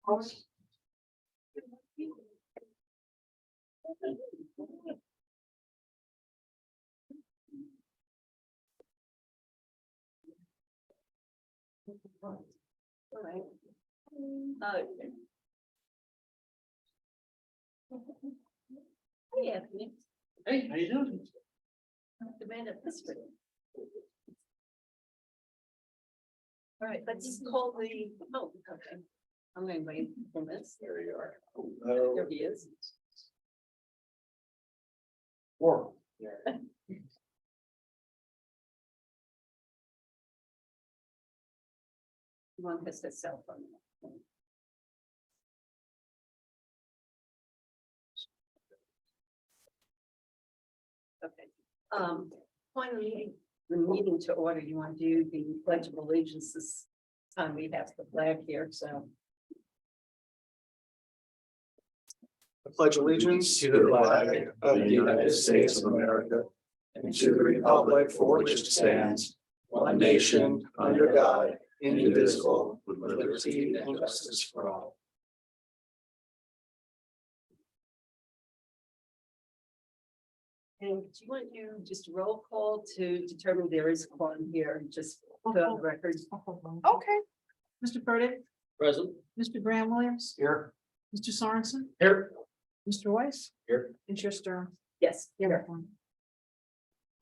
All right. Okay. Hey, Anthony. Hey, how you doing? The man of history. All right, let's call the, oh, okay. I'm going to wait for this. There you are. There he is. Four. One has his cell phone. Okay, point of the meeting to order, you want to do the pledge of allegiance this time, we have the flag here, so. I pledge allegiance to the flag of the United States of America and to the republic for which it stands, one nation, under God, indivisible, with liberty and justice for all. And do you want you just roll call to determine there is a quorum here, just put on the record? Okay. Mr. Burdick, Present. Mr. Graham Williams, Here. Mr. Sorensen, Here. Mr. Weiss. Here. And Chair Stern. Yes, here. All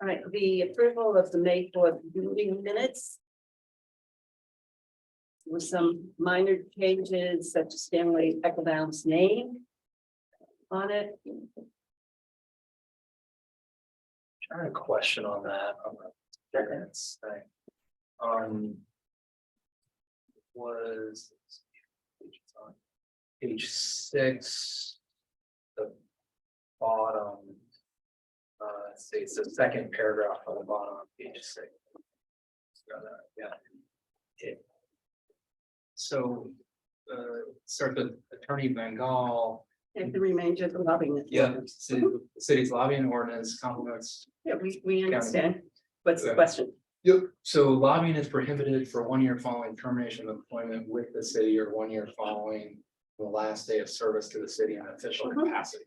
right, the approval of the May 4th meeting minutes. With some minor changes such as Stanley Ecclebaum's name on it. I had a question on that, on the variance thing. Was on page 6, the bottom, let's see, it's the second paragraph on the bottom of page 6. Yeah. So, start with Attorney Bengal. And the remainder of the lobbying. Yeah, city's lobbying ordinance complements. Yeah, we understand. What's the question? Yep. So lobbying is prohibited for 1 year following termination of employment with the city or 1 year following the last day of service to the city in official capacity.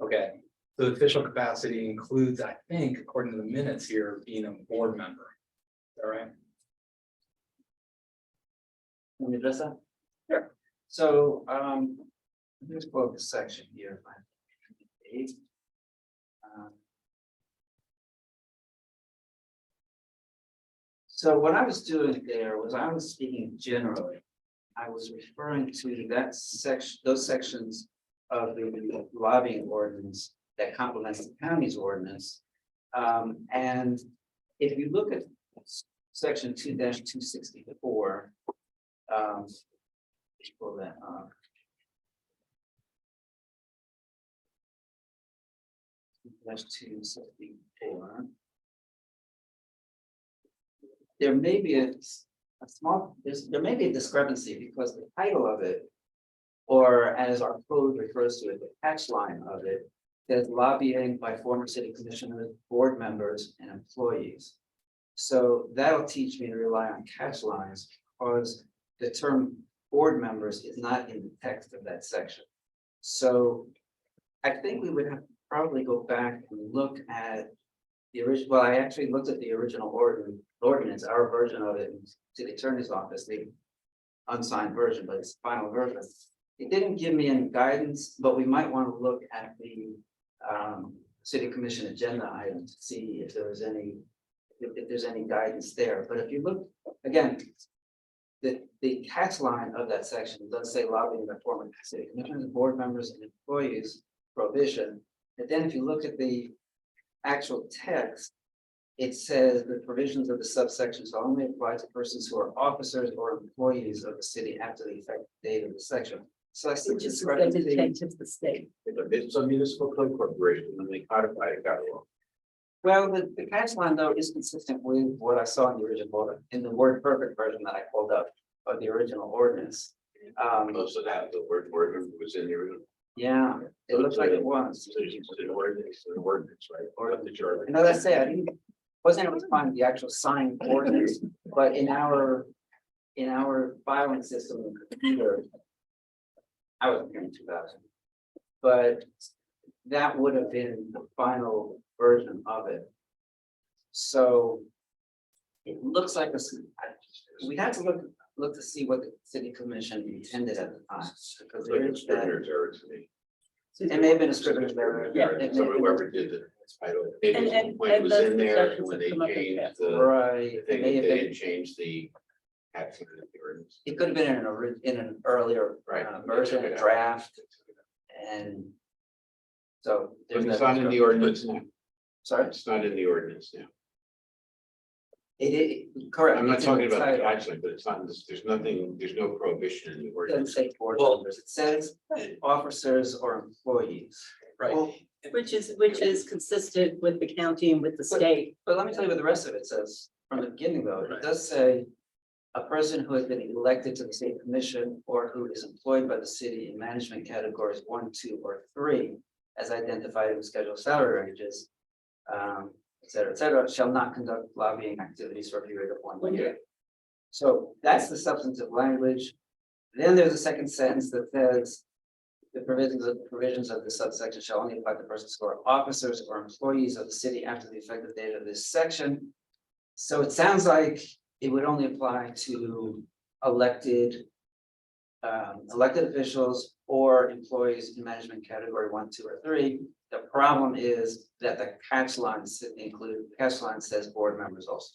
Okay, so the official capacity includes, I think, according to the minutes here, being a board member. All right. Let me address that. Sure. So, let's quote this section here. Eight. So what I was doing there was I was speaking generally. I was referring to that section, those sections of the lobbying ordinance that complements the county's ordinance. And if you look at section 2-264, let's pull that up. That's 264. There may be a small, there may be a discrepancy because the title of it, or as our code refers to it, the catch line of it, says lobbying by former city commissioners, board members, and employees. So that'll teach me to rely on catch lines because the term board members is not in the text of that section. So I think we would have to probably go back and look at the original. Well, I actually looked at the original ordinance, our version of it, to the attorney's office, the unsigned version, but it's the final version. It didn't give me any guidance, but we might want to look at the city commission agenda item to see if there was any, if there's any guidance there. But if you look again, the catch line of that section does say lobbying by former city commissioners, board members, and employees prohibition. And then if you look at the actual text, it says the provisions of the subsections only apply to persons who are officers or employees of the city after the effective date of the section. So I see Which is discrepancy. related to the state. It's a municipal code corporation and they codify it that way. Well, the catch line though is consistent with what I saw in the original, in the word perfect version that I pulled up of the original ordinance. Most of that, the word was in the original. Yeah, it looks like it was. The ordinance, right? Or of the charter. And as I say, I wasn't able to find the actual signed ordinance, but in our filing system, on the computer, I was here in 2000. But that would have been the final version of it. So it looks like we had to look to see what the city commission intended at the time. Because there Like a is that, scrivener's error to me. it may have been a scrivener's error. Yeah. It may have Someone been- whoever did the title, maybe And- when it was those in there, and discussions when have they come up in the changed past. the Right, it thing, may they have been, didn't change the. Action of the ordinance. it could have been in an earlier Right. version, a draft, and so. But there's it's that not in the ordinance now. Sorry, It's not in the ordinance now. correct. I'm not it's in the talking about the title. action, but it's not, there's nothing, there's no prohibition in the It doesn't ordinance. say board Well- members, it says officers or employees. Right. Which is consistent with the county and with the state. But let me tell you what the rest of it says from the beginning, though. It Right. does say a person who has been elected to the state commission or who is employed by the city in management categories 1, 2, or 3, as identified in the schedule of salary ranges, et cetera, shall not conduct lobbying activities for a period of 1 year. So that's the substantive language. Then there's a second sentence that says the provisions of the subsection shall only apply to persons who are officers or employees of the city after the effective date of this section. So it sounds like it would only apply to elected officials or employees in management category 1, 2, or 3. The problem is that the catch lines says board members also.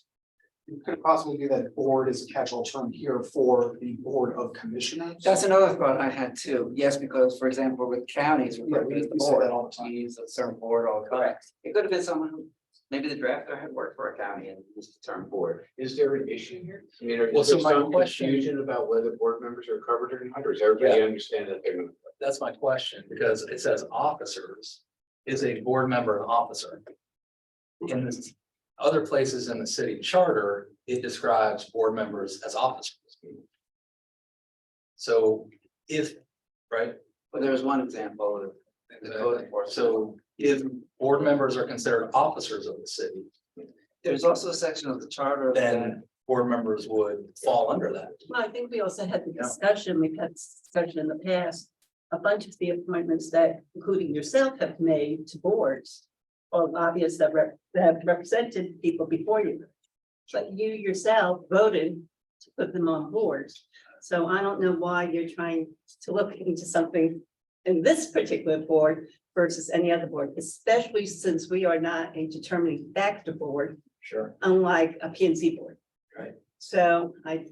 You could possibly do that board as a catch-all term here for the Board of Commissioners. That's another thought I had too. Yes, because for example, with counties, Yeah, we're we the say board, that all the time. we use a certain board all the time. It could have been someone who, maybe the drafter had worked for a county and used the term board. Is there an issue here? I mean, Well, is so there my some question- confusion about whether board members are covered or not, or does everybody understand that they're not? That's my question, because it says officers, is a board member an officer? In this other places in the city charter, it describes board members as officers. So if, right, But there was one example of the code enforcement. so if board members are considered officers of the city, There's also a section of the charter that, then board members would fall under that. Well, I think we also had the Yeah. discussion, we've had discussion in the past, a bunch of the appointments that, including yourself, have made to boards. Or lobbyists that have represented people before you. But you yourself voted to put them on boards. So I don't know why you're trying to look into something in this particular board versus any other board, especially since we are not a determining factor board, Sure. unlike a P and Z board. Right. So I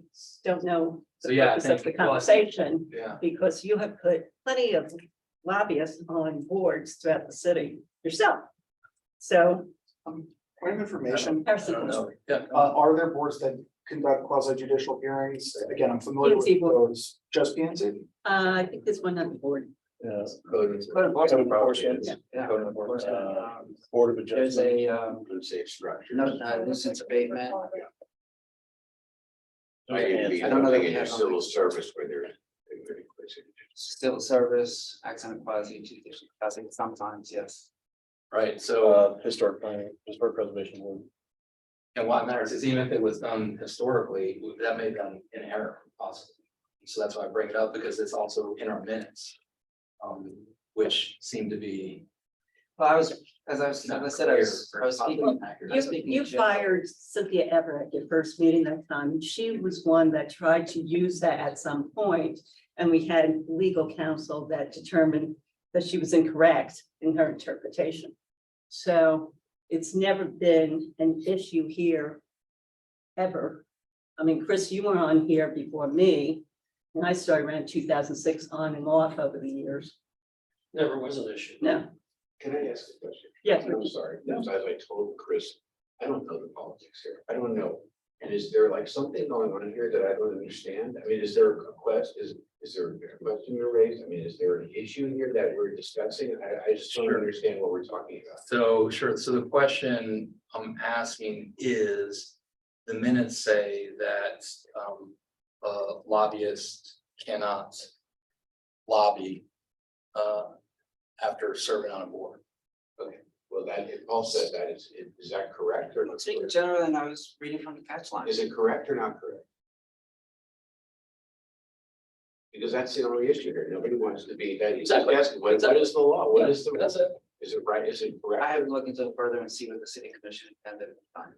don't know So the yeah, I purpose of the think, well, conversation, Yeah, because you have put plenty of lobbyists on boards throughout the city yourself. So. Point of information, I don't know, yeah. are there boards that conduct quasi judicial hearings? Again, I'm familiar with PNC board. those, just PNC. I think there's one on the board. code enforcement probably is. Yeah. Code Board of There's a Good safe structure. nuisance abatement. Maybe I don't know that something we in your have civil service where they're. Civil service, accident quasi judicial, I think sometimes, yes. Right, so, Historic planning, historic preservation board. and what matters is even if it was done historically, that may have been in error possibly. So that's why I bring it up, because it's also in our minutes. Which seem to be. Well, as I said, I was speaking. You fired Cynthia Everett at your first meeting that time, and she was one that tried to use that at some point. And we had legal counsel that determined that she was incorrect in her interpretation. So it's never been an issue here ever. I mean, Chris, you were on here before me, and I started around 2006 on and off over the years. Never was an issue. No, Can I ask a question? yes, I'm sorry, as I told Chris, I don't know the politics here, I don't know. And is there like something going on here that I don't understand? I mean, is there a is there a question to raise? I mean, is there an issue here that we're discussing? I just don't Sure. understand what we're talking about. So, sure, so the question I'm asking is, the minutes say that a lobbyist cannot lobby after serving on a board. Well, that, it all said that, is that correct or not? Speaking generally, and I was reading from the catch line. Is it correct or not correct? Because that's the only issue here. Nobody wants to be that. Exactly. Asking, what is the law? What is the? That's it. Is it right? Is it I correct? haven't looked into it further and see what the city commission intended at the time.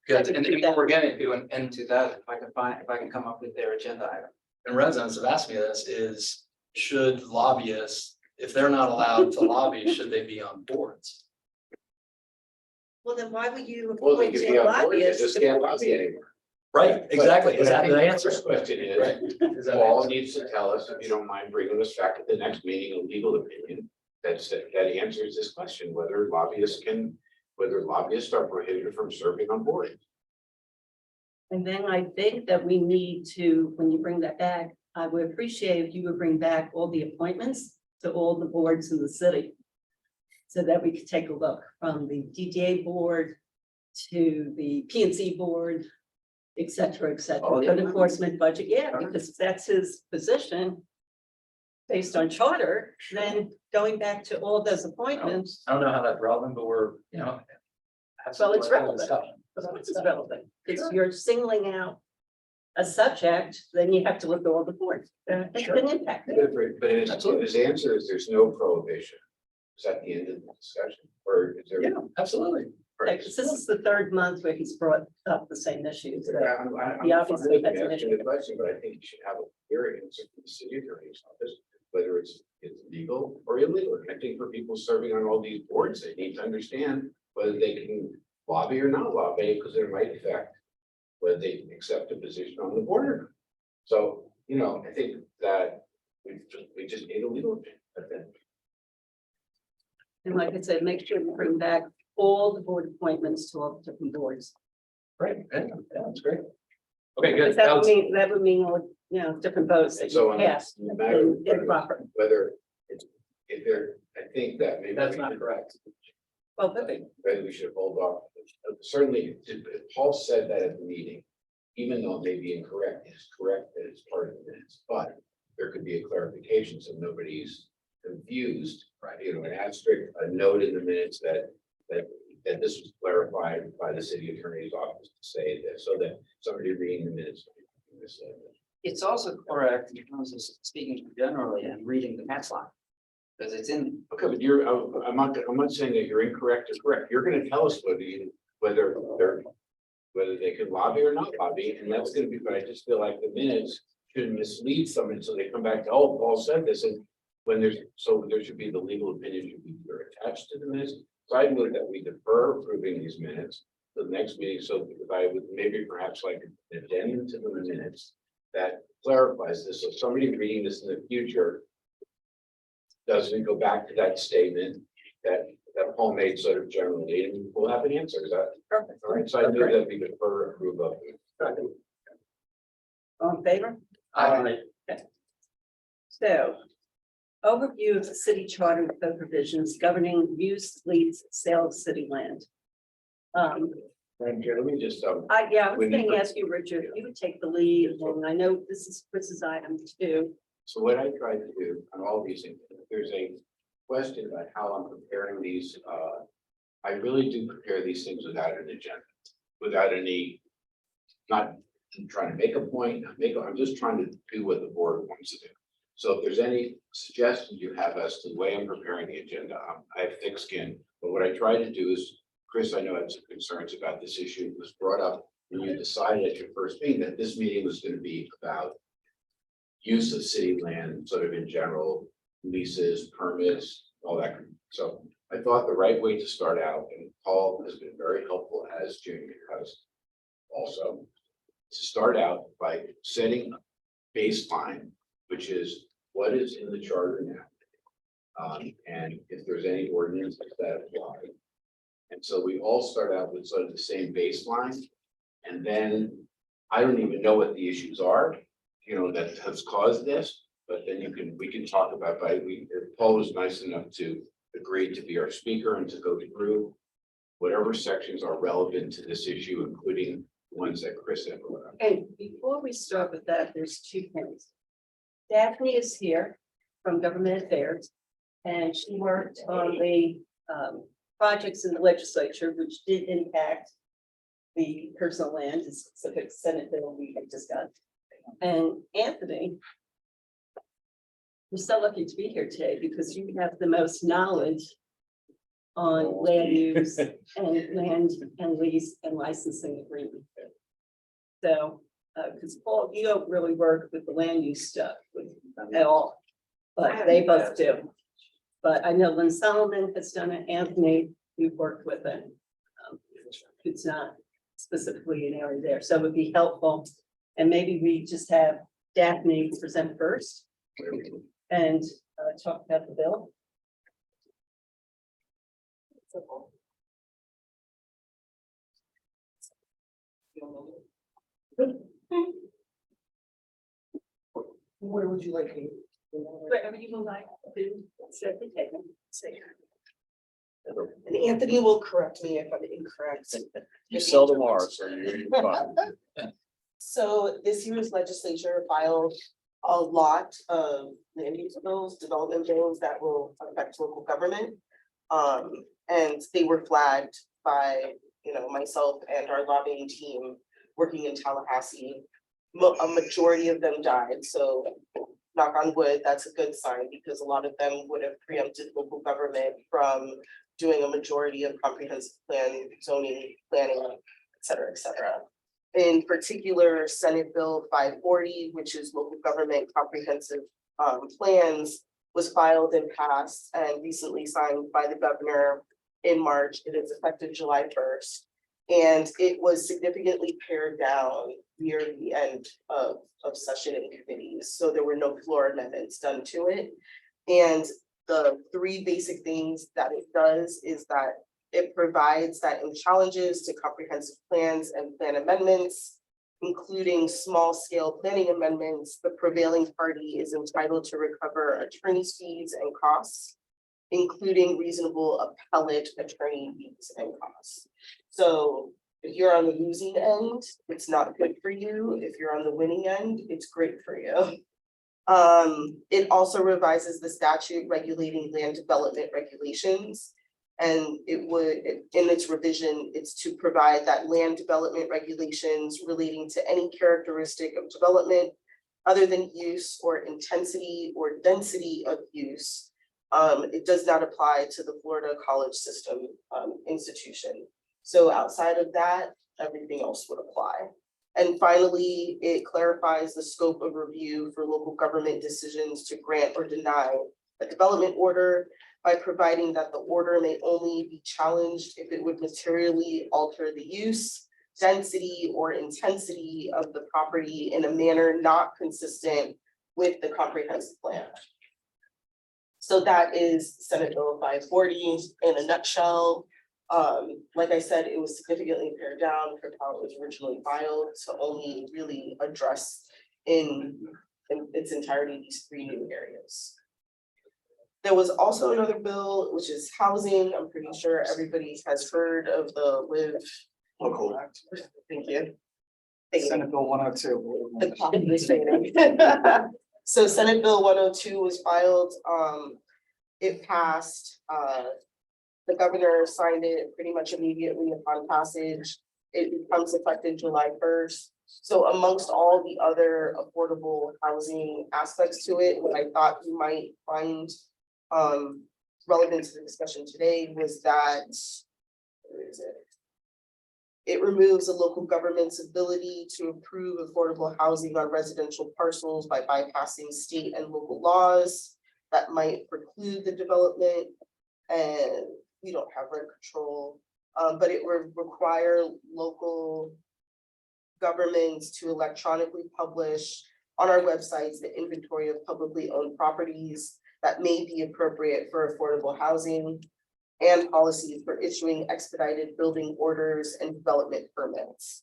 Good, and what we're getting to, and To that, if I can come up with their agenda item. and residents have asked me this is, should lobbyists, if they're not allowed to lobby, should they be on boards? Well, then why would you Well, they appoint could be a on board, they lobbyist? just to can't boards? lobby anymore. Right, exactly, is But I that think the the answer? first question is, Right. Is that the Paul answer? needs to tell us, if you don't mind bringing us back at the next meeting, a legal opinion. That answers this question, whether lobbyists are prohibited from serving on boards. And then I think that we need to, when you bring that back, I would appreciate if you would bring back all the appointments to all the boards in the city. So that we could take a look from the DDA board to the PNC board, et cetera, Oh, yeah. code enforcement budget, yeah, Sure. because if that's his position. Based on charter, then going back to all those appointments, I don't know how that's relevant, but we're, you know. well, it's relevant. discussion. It's relevant. If you're singling out a subject, then you have to look at all the boards. It's Sure. an impact. But Absolutely. his answer is there's no prohibition. Is that the end of the discussion, or is there? Yeah, absolutely. Like, this is the third month where he's brought up the same issues. I'm He obviously has an asking issue. the question, but I think you should have a clear answer from the city attorney's office, whether it's legal or illegal. And I think for people serving on all these boards, they need to understand whether they can lobby or not lobby, because it might affect whether they can accept a position on the board. or not. So, you know, I think that we just need a legal opinion. That's it. And like I said, make sure you bring back all the board appointments to all the different boards. Great, yeah, that's great. Okay, good. Because that would mean, all, you know, different votes that So you on pass. no matter Improper. whether it's, if there, I think that maybe. That's not correct. Well, perfect. Maybe we should hold off. Certainly, if Paul said that at the meeting, even though it may be incorrect, it's correct that it's part of the minutes, but there could be a clarification, so nobody's confused. Right, you know, an asterisk, a note in the minutes that this was clarified by the city attorney's office to say that, so that somebody reading the minutes. It's also correct in terms of speaking generally and reading the text line. Because it's in, Okay, but I'm not saying that you're incorrect or correct. You're gonna tell us whether they can lobby or not lobby, and that's gonna be, but I just feel like the minutes should mislead someone, so they come back to, oh, Paul said this, and when there should be the legal opinion should be attached to the minutes. So I move that we defer approving these minutes to the next meeting, so if I would maybe perhaps like an addendum to the minutes that clarifies this, so somebody reading this in the future doesn't go back to that statement that Paul made sort of generally, and we'll have an answer. Is that Perfect. all right? So I move that we defer approve of. All in favor? So, overview of the city charter and code provisions governing use, lease, sale of city land. Madam Chair, let me just, Yeah, I was When you- gonna ask you, Richard, if you would take the lead, and I know this is Chris's item too. so what I tried to do on all these things, if there's a question about how I'm preparing these, I really do prepare these things without an agenda, without any, not trying to make a point, I'm just trying to do what the board wants to do. So if there's any suggestions you have as to the way I'm preparing the agenda, I have thick skin, but what I try to do is, Chris, I know had some concerns about this issue, it was brought up when you decided at your first meeting that this meeting was gonna be about use of city land, sort of in general, leases, permits, all that. So I thought the right way to start out, and Paul has been very helpful, as Junior has also, to start out by setting a baseline, which is what is in the charter now. And if there's any ordinances that apply. And so we all start out with sort of the same baseline. And then I don't even know what the issues are, you know, that has caused this, but then we can talk about, Paul was nice enough to agree to be our speaker and to go through whatever sections are relevant to this issue, including the ones that Chris had brought up. And before we start with that, there's 2 things. Daphne is here from Government Affairs, and she worked on the projects in the legislature, which did impact the personal land, the specific Senate bill we had discussed. And Anthony We're so lucky to be here today because you have the most knowledge on land use and land and lease and licensing agreement. So, because Paul, you don't really work with the land use stuff at all, but they both do. But I know Lynn Solomon has done it, Anthony, we've worked with it. It's not specifically an area there, so it would be helpful. And maybe we just have Daphne present first and talk about the bill. Where would you like me? Wherever you would like to set the table. And Anthony will correct me if I'm incorrect. You seldom are, so you're fine. So this year's legislature filed a lot of land use bills, development bills that will affect local government. And they were flagged by, myself and our lobbying team working in Tallahassee. A majority of them died, so knock on wood, that's a good sign because a lot of them would have preempted local government from doing a majority of comprehensive plan, zoning, planning, et cetera, et cetera. In particular, Senate Bill 540, which is local government comprehensive plans, was filed and passed and recently signed by the governor in March. It is effective July 1st. And it was significantly pared down near the end of session in committees. So there were no floor amendments done to it. And the three basic things that it does is that it provides that in challenges to comprehensive plans and plan amendments, including small scale planning amendments, the prevailing party is entitled to recover attorney's fees and costs, including reasonable appellate attorney fees and costs. So if you're on the losing end, it's not good for you. If you're on the winning end, it's great for you. It also revises the statute regulating land development regulations. And it would, in its revision, it's to provide that land development regulations relating to any characteristic of development other than use or intensity or density of use. It does not apply to the Florida college system institution. So outside of that, everything else would apply. And finally, it clarifies the scope of review for local government decisions to grant or deny a development order by providing that the order may only be challenged if it would materially alter the use, density, or intensity of the property in a manner not consistent with the comprehensive plan. So that is Senate Bill 540 in a nutshell. Like I said, it was significantly pared down from how it was originally filed to only really address in its entirety these three new areas. There was also another bill, which is housing. I'm pretty sure everybody has heard of the Live Local Act. Thank you. Senate Bill 102. The clock is fading. So Senate Bill 102 was filed. It passed. The governor signed it pretty much immediately upon passage. It becomes effective July 1st. So amongst all the other affordable housing aspects to it, what I thought you might find relevant to the discussion today was that, where is it? It removes the local government's ability to approve affordable housing on residential parcels by bypassing state and local laws that might preclude the development. And we don't have rent control, but it would require local governments to electronically publish on our websites the inventory of publicly owned properties that may be appropriate for affordable housing and policies for issuing expedited building orders and development permits.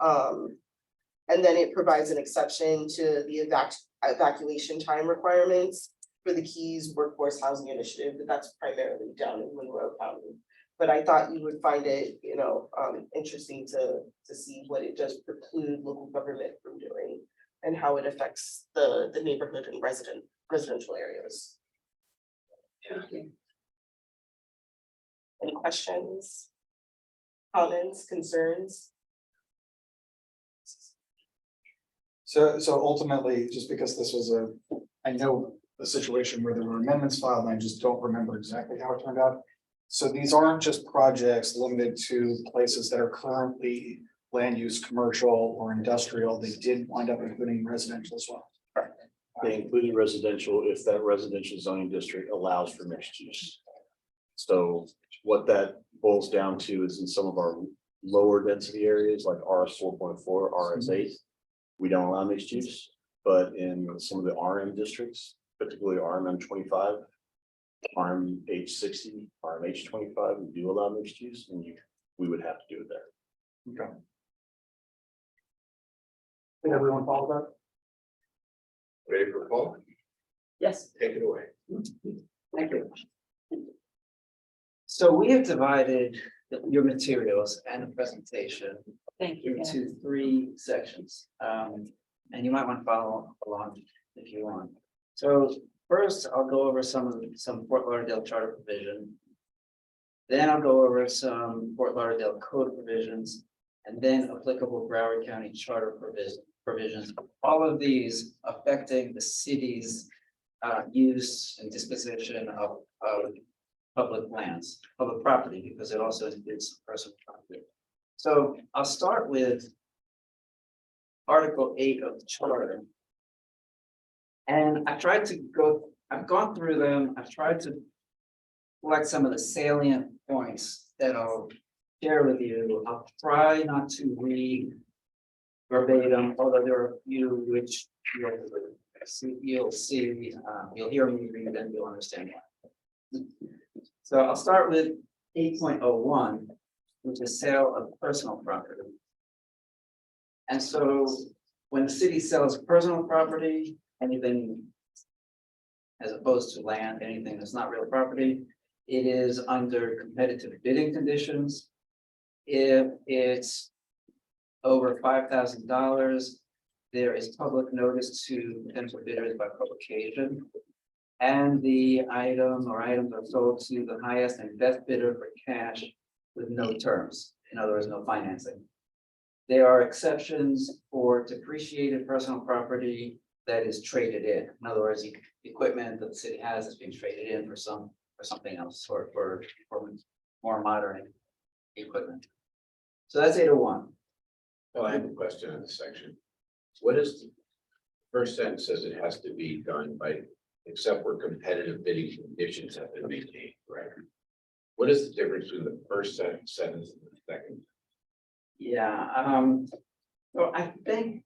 And then it provides an exception to the evacuation time requirements for the Keys Workforce Housing Initiative, but that's primarily down in Monroe County. But I thought you would find it, interesting to see what it does preclude local government from doing and how it affects the neighborhood and residential areas. Any questions? Comments, concerns? So ultimately, just because this was I know a situation where there were amendments filed, and I just don't remember exactly how it turned out. So these aren't just projects limited to places that are currently land use, commercial or industrial. They did wind up including residential as well. They included residential if that residential zoning district allows for mixed use. So what that boils down to is in some of our lower density areas like RS 4.4, RS 8, we don't allow mixed use. But in some of the RM districts, particularly RMM 25, RMH 60, RMH 25, we do allow mixed use, and we would have to do it there. Okay. Did everyone follow that? Ready for Paul? Yes. Take it away. Thank you. So we have divided your materials and the presentation Thank you. into three sections. And you might want to follow along if you want. So first, I'll go over some Fort Lauderdale charter provision. Then I'll go over some Fort Lauderdale code provisions, and then applicable Broward County charter provisions. All of these affecting the city's use and disposition of public lands, public property, because it also includes personal property. So I'll start with Article 8 of the charter. And I've gone through them, I've tried to select some of the salient points that I'll share with you. I'll try not to read verbatim, although there are a few which you'll hear me read and you'll understand why. So I'll start with 8.01, which is sale of personal property. And so when the city sells personal property, anything as opposed to land, anything that's not real property, it is under competitive bidding conditions. If it's over $5,000, there is public notice to potential bidders by publication. And the item or items are sold to the highest and best bidder for cash with no terms. In other words, no financing. There are exceptions for depreciated personal property that is traded in. In other words, the equipment that the city has is being traded in for something else or for more modern equipment. So that's 801. Well, I have a question on this section. What is the first sentence says it has to be done by, except where competitive bidding conditions have been maintained, right? What is the difference between the first sentence and the second? Yeah, so I think.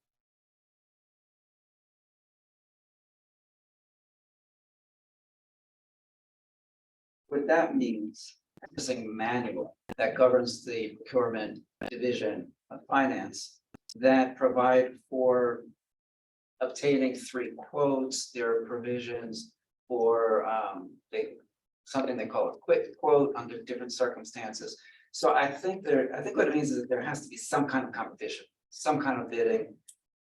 What that means, is a manual that governs the procurement division of finance that provide for obtaining 3 quotes. There are provisions for something they call a quick quote under different circumstances. So I think what it means is that there has to be some kind of competition, some kind of bidding.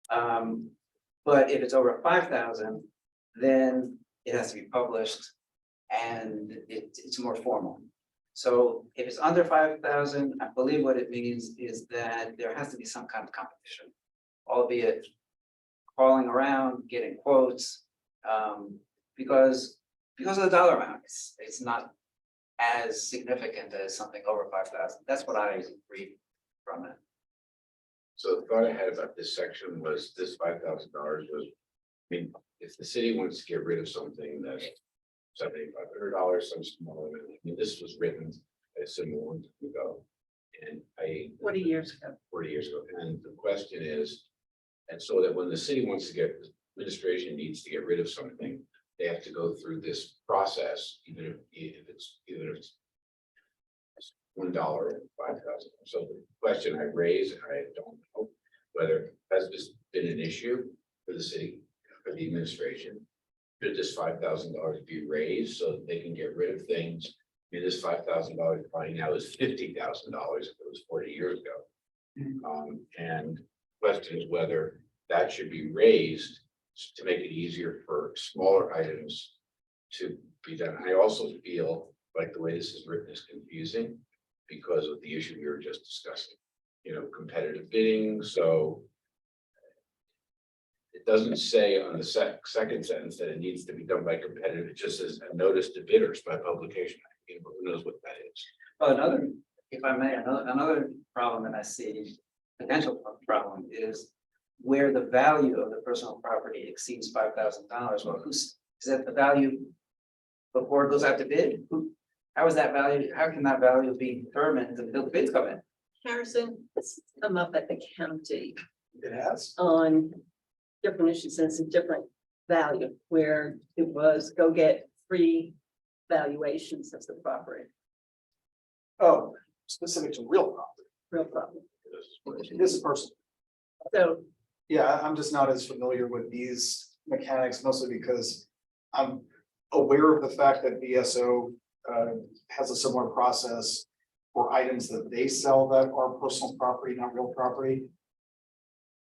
But if it's over 5,000, then it has to be published and it's more formal. So if it's under 5,000, I believe what it means is that there has to be some kind of competition, albeit calling around, getting quotes, because of the dollar amount, it's not as significant as something over 5,000. That's what I read from it. So the thought I had about this section was this $5,000 was, I mean, if the city wants to get rid of something that's $7,500, some small, I mean, this was written a similar one ago. And 40 years ago. 40 years ago. And the question is, and so that when the city wants to get, administration needs to get rid of something, they have to go through this process, even if it's $1 or 5,000. So the question I raise, and I don't know whether has this been an issue for the city, for the administration. Should this $5,000 be raised so that they can get rid of things? I mean, this $5,000 probably now is $50,000 if it was 40 years ago. And question is whether that should be raised to make it easier for smaller items to be done. I also feel like the way this is written is confusing because of the issue we were just discussing, you know, competitive bidding. So it doesn't say on the second sentence that it needs to be done by competitive, it just says a notice to bidders by publication. You know, who knows what that is? Well, another, if I may, another problem that I see, potential problem is where the value of the personal property exceeds $5,000. Well, is that the value before it goes out to bid? How is that value, how can that value be determined until the bids come in? Harrison, it's come up at the county It has. on different issues, and it's a different value, where it was go get free valuations of the property, Oh, specific to real property. real problem. This is personal. So, Yeah, I'm just not as familiar with these mechanics, mostly because I'm aware of the fact that BSO has a similar process for items that they sell that are personal property, not real property.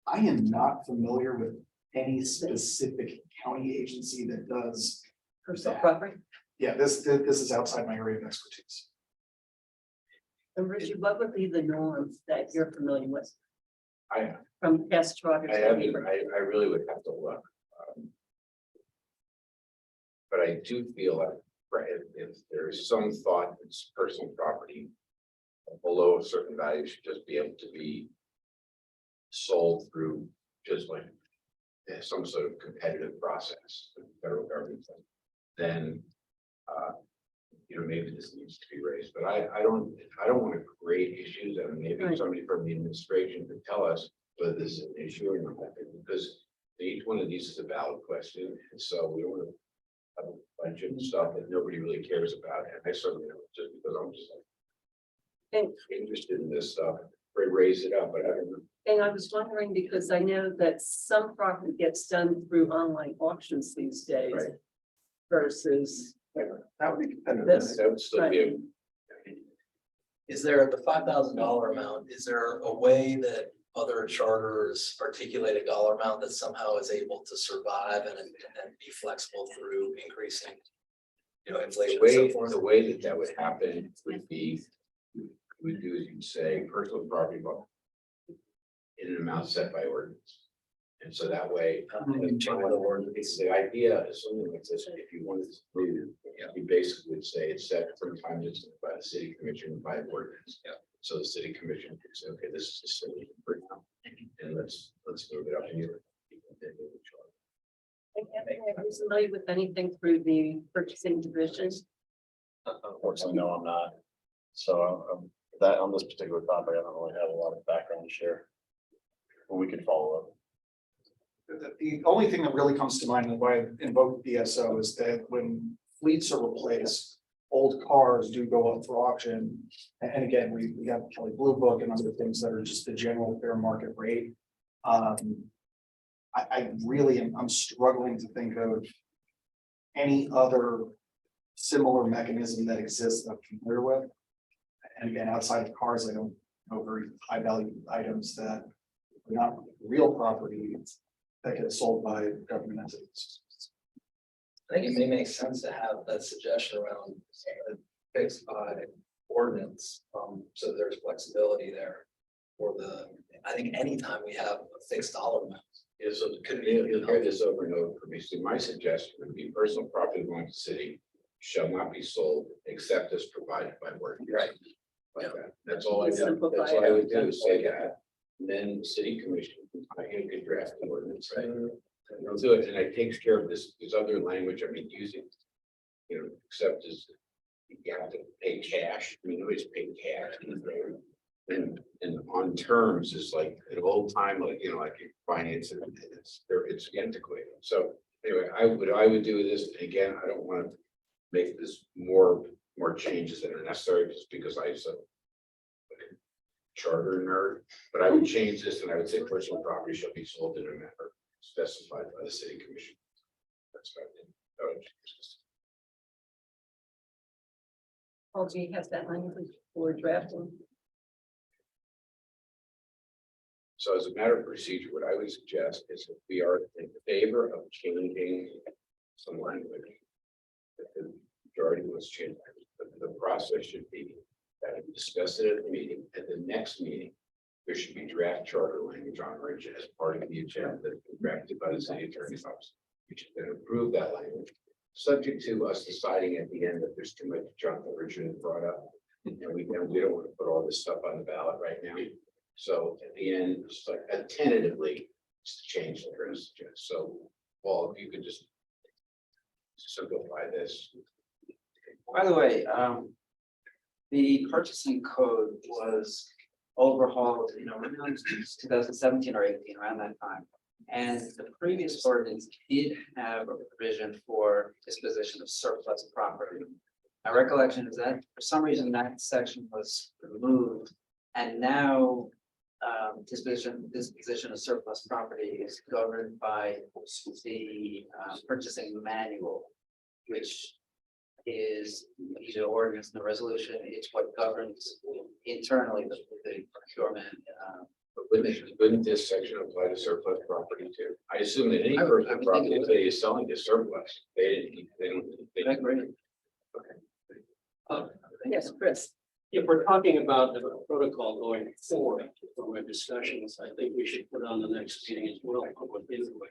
I am not familiar with any specific county agency that does. personal property, Yeah, this is outside my area of expertise. and Richard, what would be the norms that you're familiar with I from past charters? haven't, I really would have to look. But I do feel like, right, if there's some thought that's personal property below a certain value should just be able to be sold through just like some sort of competitive process, the federal government, then you know, maybe this needs to be raised, but I don't want to create issues, and maybe Right. somebody from the administration could tell us whether this is an issue or not, because each one of these is a valid question, and so we don't want to have a bunch of stuff that nobody really cares about, and I certainly don't, just because I'm just like And, interested in this stuff, raise it up, but I don't know. and I was wondering, because I know that some property gets done through online auctions these days. Right. Versus That would be competitive. this, That would still be a. Is there the $5,000 amount, is there a way that other charters articulate a dollar amount that somehow is able to survive and be flexible through increasing? You know, inflation and so forth? The way that would happen would be, we do as you say, personal property law in an amount set by ordinance. And so that way, the idea is something like this, if you wanted to prove, you basically would say it's set from time to time by the city commission by ordinance. Yeah. So the city commission can say, okay, this is the city for now, and let's move it up here. are you familiar with anything through the purchasing division? Unfortunately, no, I'm not. So that on this particular topic, I don't really have a lot of background to share. But we can follow up. The only thing that really comes to mind why I invoke BSO is that when fleets are replaced, old cars do go up for auction. And again, we have Kelly Blue Book and other things that are just the general fair market rate. I really I'm struggling to think of any other similar mechanism that exists that I'm familiar with. And again, outside of cars, I don't know very high value items that are not real property that get sold by government entities. I think it may make sense to have that suggestion around fixed by ordinance, so there's flexibility there. For I think anytime we have a fixed dollar amount. Yeah, so you'll hear this over and over from me. So my suggestion would be personal property belonging to the city shall not be sold except as provided by ordinance. Right. Like that. That's all I do. That's all I would do is say that. And then the city commission, I could draft the ordinance, right? And they'll do it, and it takes care of this other language, I mean, using. You know, except as you have to pay cash, I mean, nobody's paying cash. And on terms is like an old time, like, you know, like you finance it, it's antiquated. So anyway, I would do this, and again, I don't want to make this more changes that are necessary just because I said charter nerd, but I would change this and I would say personal property shall be sold in a manner specified by the city commission. That's what I think. Paul G has that language for drafting. So as a matter of procedure, what I would suggest is if we are in favor of changing some language, that the majority was changed, the process should be that we discuss it at the meeting, at the next meeting, there should be draft charter language on Ridge as part of the agenda that's been drafted by the city attorney's office. We should then approve that language, subject to us deciding at the end that there's too much junk that Richard has brought up. And we don't want to put all this stuff on the ballot right now. So at the end, just like tentatively, just change the Chris suggest. So, Paul, if you could just simplify this. By the way, the purchasing code was overhauled, around 2017 or 18, around that time. And the previous ordinance did have a provision for disposition of surplus property. My recollection is that for some reason that section was removed, and now disposition of surplus property is governed by the purchasing manual, which is either ordinance in the resolution. It's what governs internally the procurement. But wouldn't this section apply to surplus property too? I assume that any I would person think property it would. that is selling is surplus. They don't. I agree. Yes, Chris. If we're talking about the protocol going forward from our discussions, I think we should put on the next meeting as well. Public input.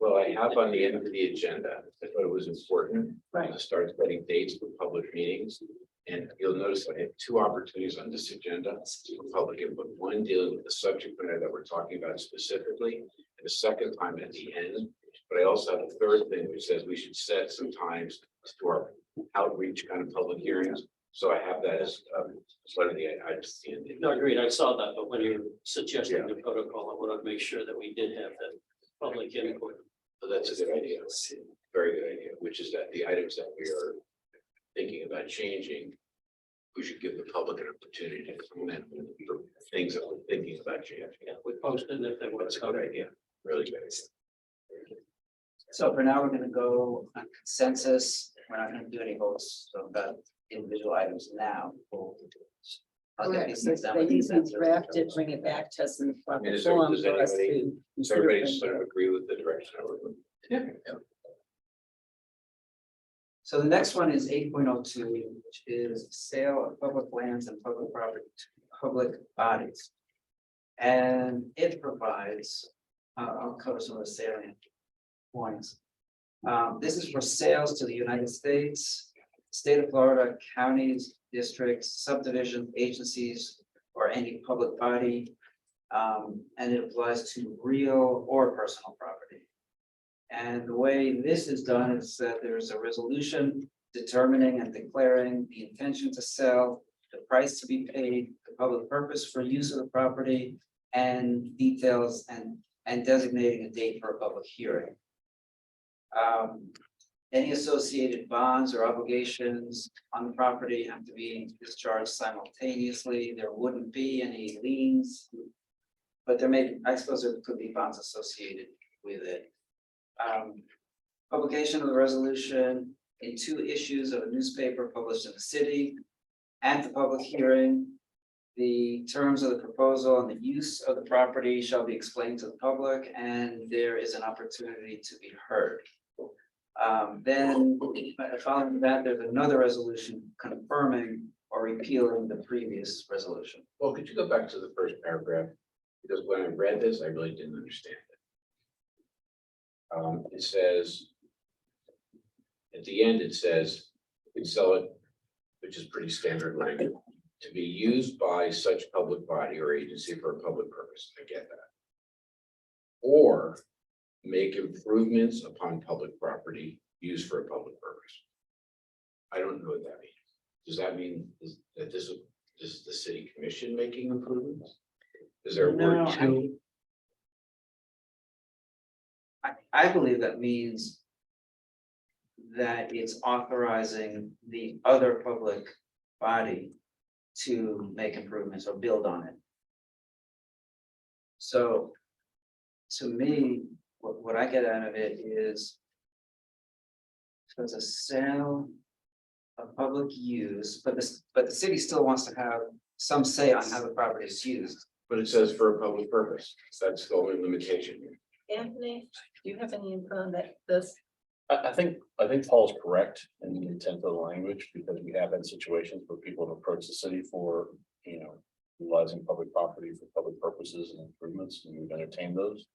Well, I have on the end of the agenda, I thought it was important to start setting dates for public meetings. And you'll notice I have two opportunities on this agenda for public input. One dealing with the subject matter that we're talking about specifically, and the second time at the end. But I also have a third thing which says we should set some times to our outreach kind of public hearings. So I have that as part of the, I just. No, agreed. I saw that, but when you're suggesting the protocol, I want to make sure that we did have that public input. So that's a good idea. Very good idea, which is that the items that we are thinking about changing, we should give the public an opportunity to comment on the things that we're thinking about changing. Yeah, we posted if there was. That's a good idea, really good. So for now, we're gonna go on consensus. We're not gonna do any votes about individual items now. I'll get these things down They with need to consensus. draft it, bring it back to us in the I proper mean, form does for us anybody- to. Does everybody sort of agree with the direction? So the next one is 8.02, which is sale of public lands and public property to public bodies. And it provides, I'll cover some of the salient points. This is for sales to the United States, state of Florida, counties, districts, subdivision agencies, or any public body. And it applies to real or personal property. And the way this is done is that there's a resolution determining and declaring the intention to sell, the price to be paid, the public purpose for use of the property, and details and designating a date for a public hearing. Any associated bonds or obligations on the property have to be discharged simultaneously. There wouldn't be any liens. But there may, I suppose there could be bonds associated with it. Publication of the resolution in 2 issues of a newspaper published in the city. At the public hearing, the terms of the proposal and the use of the property shall be explained to the public, and there is an opportunity to be heard. Then following that, there's another resolution confirming or repealing the previous resolution. Well, could you go back to the first paragraph? Because when I read this, I really didn't understand it. It says. At the end, it says, we can sell it, which is pretty standard language, to be used by such public body or agency for a public purpose. I get that. Or make improvements upon public property used for a public purpose. I don't know what that means. Does that mean that this is the city commission making improvements? Is there a No, word to? I believe that means that it's authorizing the other public body to make improvements or build on it. So to me, what I get out of it is so it's a sale of public use, but the city still wants to have some say on how the property is used. But it says for a public purpose. That's the only limitation. Anthony, do you have any info on that, this? I think Paul's correct in the intent of the language, because we have had situations where people have approached the city for, utilizing public property for public purposes and improvements, and we've entertained those.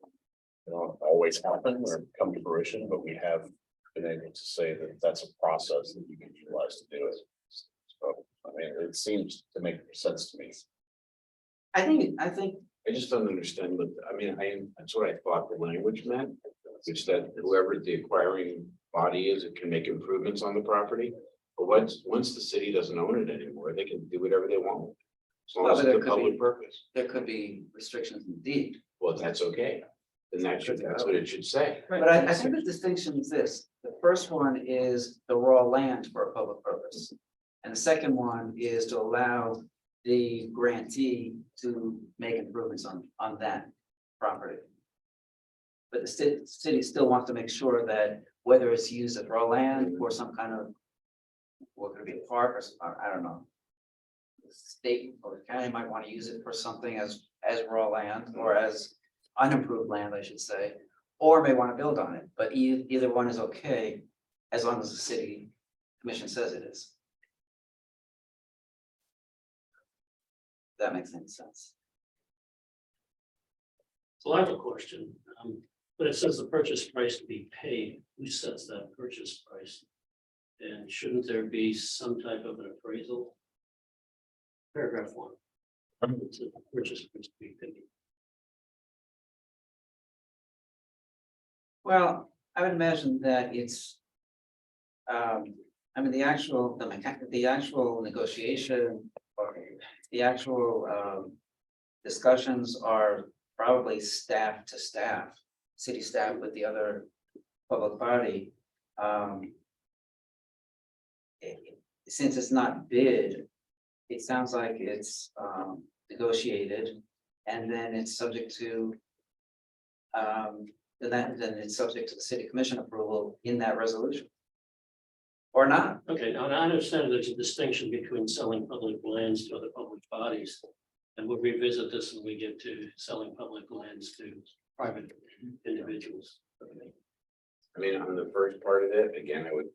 They don't always happen or come to fruition, but we have been able to say that that's a process that you can utilize to do it. So, I mean, it seems to make sense to me. I think, I just don't understand, but I mean, that's what I thought the language meant. Which that whoever the acquiring body is, it can make improvements on the property. But once the city doesn't own it anymore, they can do whatever they want. As long Well, as but there it's a could be- public purpose, there could be restrictions indeed. well, that's okay. Then that's what it should say. But I think the distinction is this, the first one is the raw land for a public purpose. And the second one is to allow the grantee to make improvements on that property. But the city still wants to make sure that whether it's used as raw land or some kind of, what could be a park or I don't know. The state or the county might want to use it for something as raw land or as unimproved land, I should say, or may want to build on it, but either one is okay as long as the city commission says it is. That makes any sense. So I have a question, but it says the purchase price to be paid, who sets that purchase price? And shouldn't there be some type of an appraisal? Paragraph 1. It says the purchase price to be paid. Well, I would imagine that it's. I mean, the actual negotiation or the actual discussions are probably staff to staff, city staff with the other public body. Since it's not bid, it sounds like it's negotiated and then it's subject to. Then it's subject to the city commission approval in that resolution. Or not. Okay, now I understand there's a distinction between selling public lands to other public bodies. And we'll revisit this when we get to selling public lands to private individuals. Okay. I mean, on the first part of it, again, I would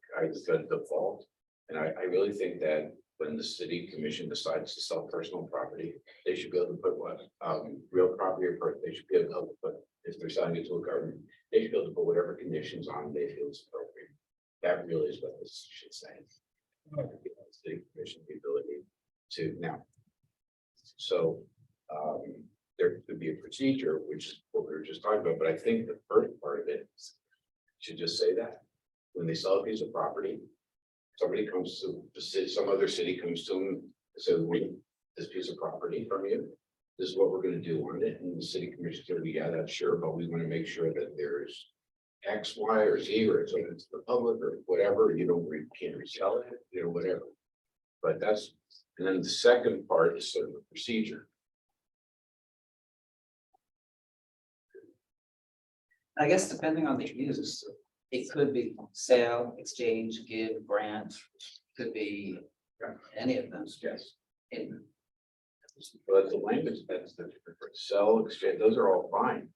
go to default. And I really think that when the city commission decides to sell personal property, they should be able to put what, real property or they should be able to put, if they're selling it to a government, they should be able to put whatever conditions on they feel is appropriate. That really is what this should say. City commission the ability to now. So there could be a procedure, which is what we were just talking about, but I think the first part of it should just say that when they sell a piece of property, somebody comes to the city, some other city comes to them and says, "We need this piece of property from you. This is what we're going to do on it." And the city commission said, "Yeah, that's sure, but we want to make sure that there's X, Y, or Z, or it's open to the public or whatever. You can't resell it, whatever." But that's, and then the second part is sort of a procedure. I guess depending on the use, it could be sale, exchange, give, grant, could be any of them. Yes. In- But the language that's the sell, exchange, those are all fine.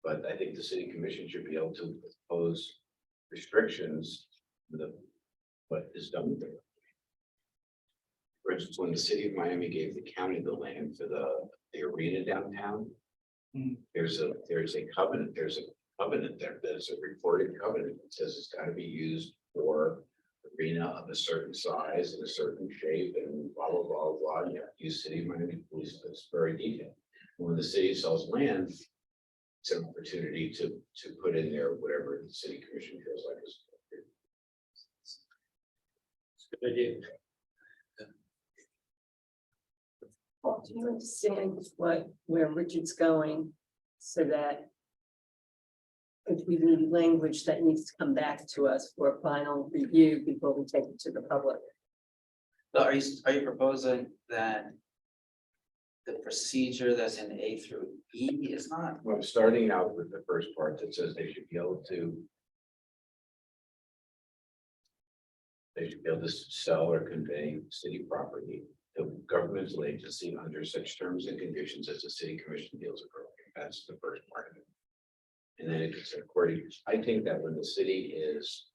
But I think the city commission should be able to impose restrictions to what is done with it. For instance, when the city of Miami gave the county the land for the arena downtown. There's a covenant, there's a covenant there, there's a recorded covenant that says it's got to be used for arena of a certain size and a certain shape and blah, blah, blah, blah. And you have to use city of Miami police, it's very detailed. When the city sells land, it's an opportunity to put in there whatever the city commission feels like is. Good idea. Well, do you understand where Richard's going so that if we need language that needs to come back to us for a final review before we take it to the public? So are you proposing that the procedure that's in A through E is not? Well, starting out with the first part that says they should be able to. They should be able to sell or convey city property to governmental agency under such terms and conditions as the city commission deals appropriate. That's the first part of it. And then it's according, I think that when the city is.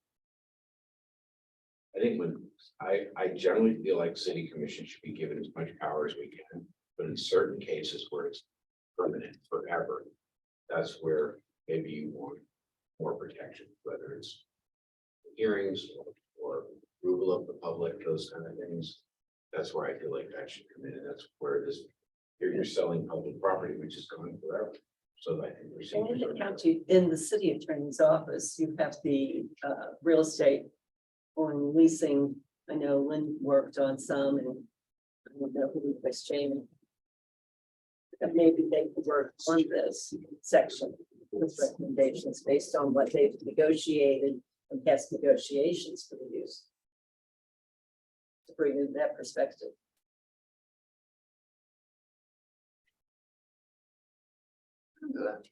I think when I generally feel like city commission should be given as much power as we can, but in certain cases where it's permanent forever. That's where maybe you want more protection, whether it's hearings or approval of the public, those kind of things. That's where I feel like that should come in, and that's where it is. You're selling public property, which is going forever. So I think we're And in seeing. the county, in the city attorney's office, you have the real estate on leasing. I know Lynn worked on some and I don't know who was Jamie. That maybe they could work on this section with recommendations based on what they've negotiated and past negotiations for the use. To bring in that perspective. Do that.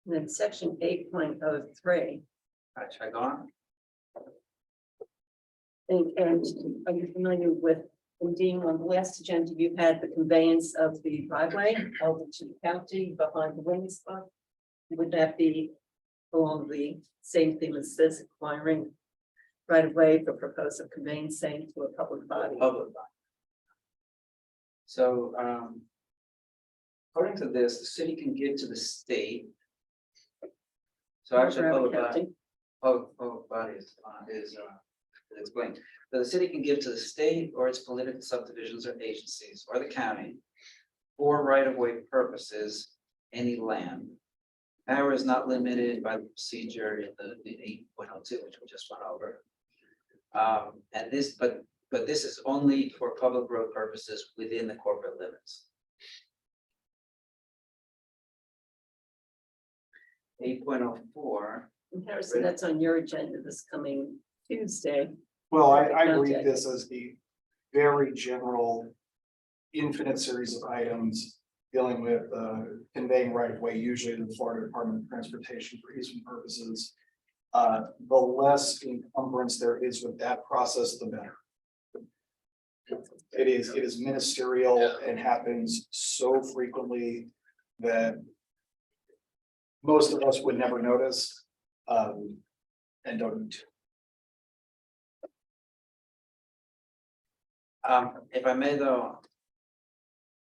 And then section 8.03. Should I go on? And are you familiar with, and Dean, on the last agenda, you had the conveyance of the driveway over to the county behind the wings club? Would that be along the same theme as this, acquiring right of way for purpose of conveying to a public body? Public. So, according to this, the city can give to the state. So actually, Wherever public body, county. public body is explained. So the city can give to the state or its political subdivisions or agencies or the county for right-of-way purposes, any land. Power is not limited by the procedure in the 8.02, which we just went over. And this, but this is only for public road purposes within the corporate limits. 8.04. And Harrison, that's on your agenda this coming Tuesday. Well, I Okay. read this as the very general infinite series of items dealing with conveying right of way, usually to the Florida Department of Transportation for easement purposes. The less encumbrance there is with that process, the better. It is ministerial and happens so frequently that most of us would never notice, and don't need to. If I may though,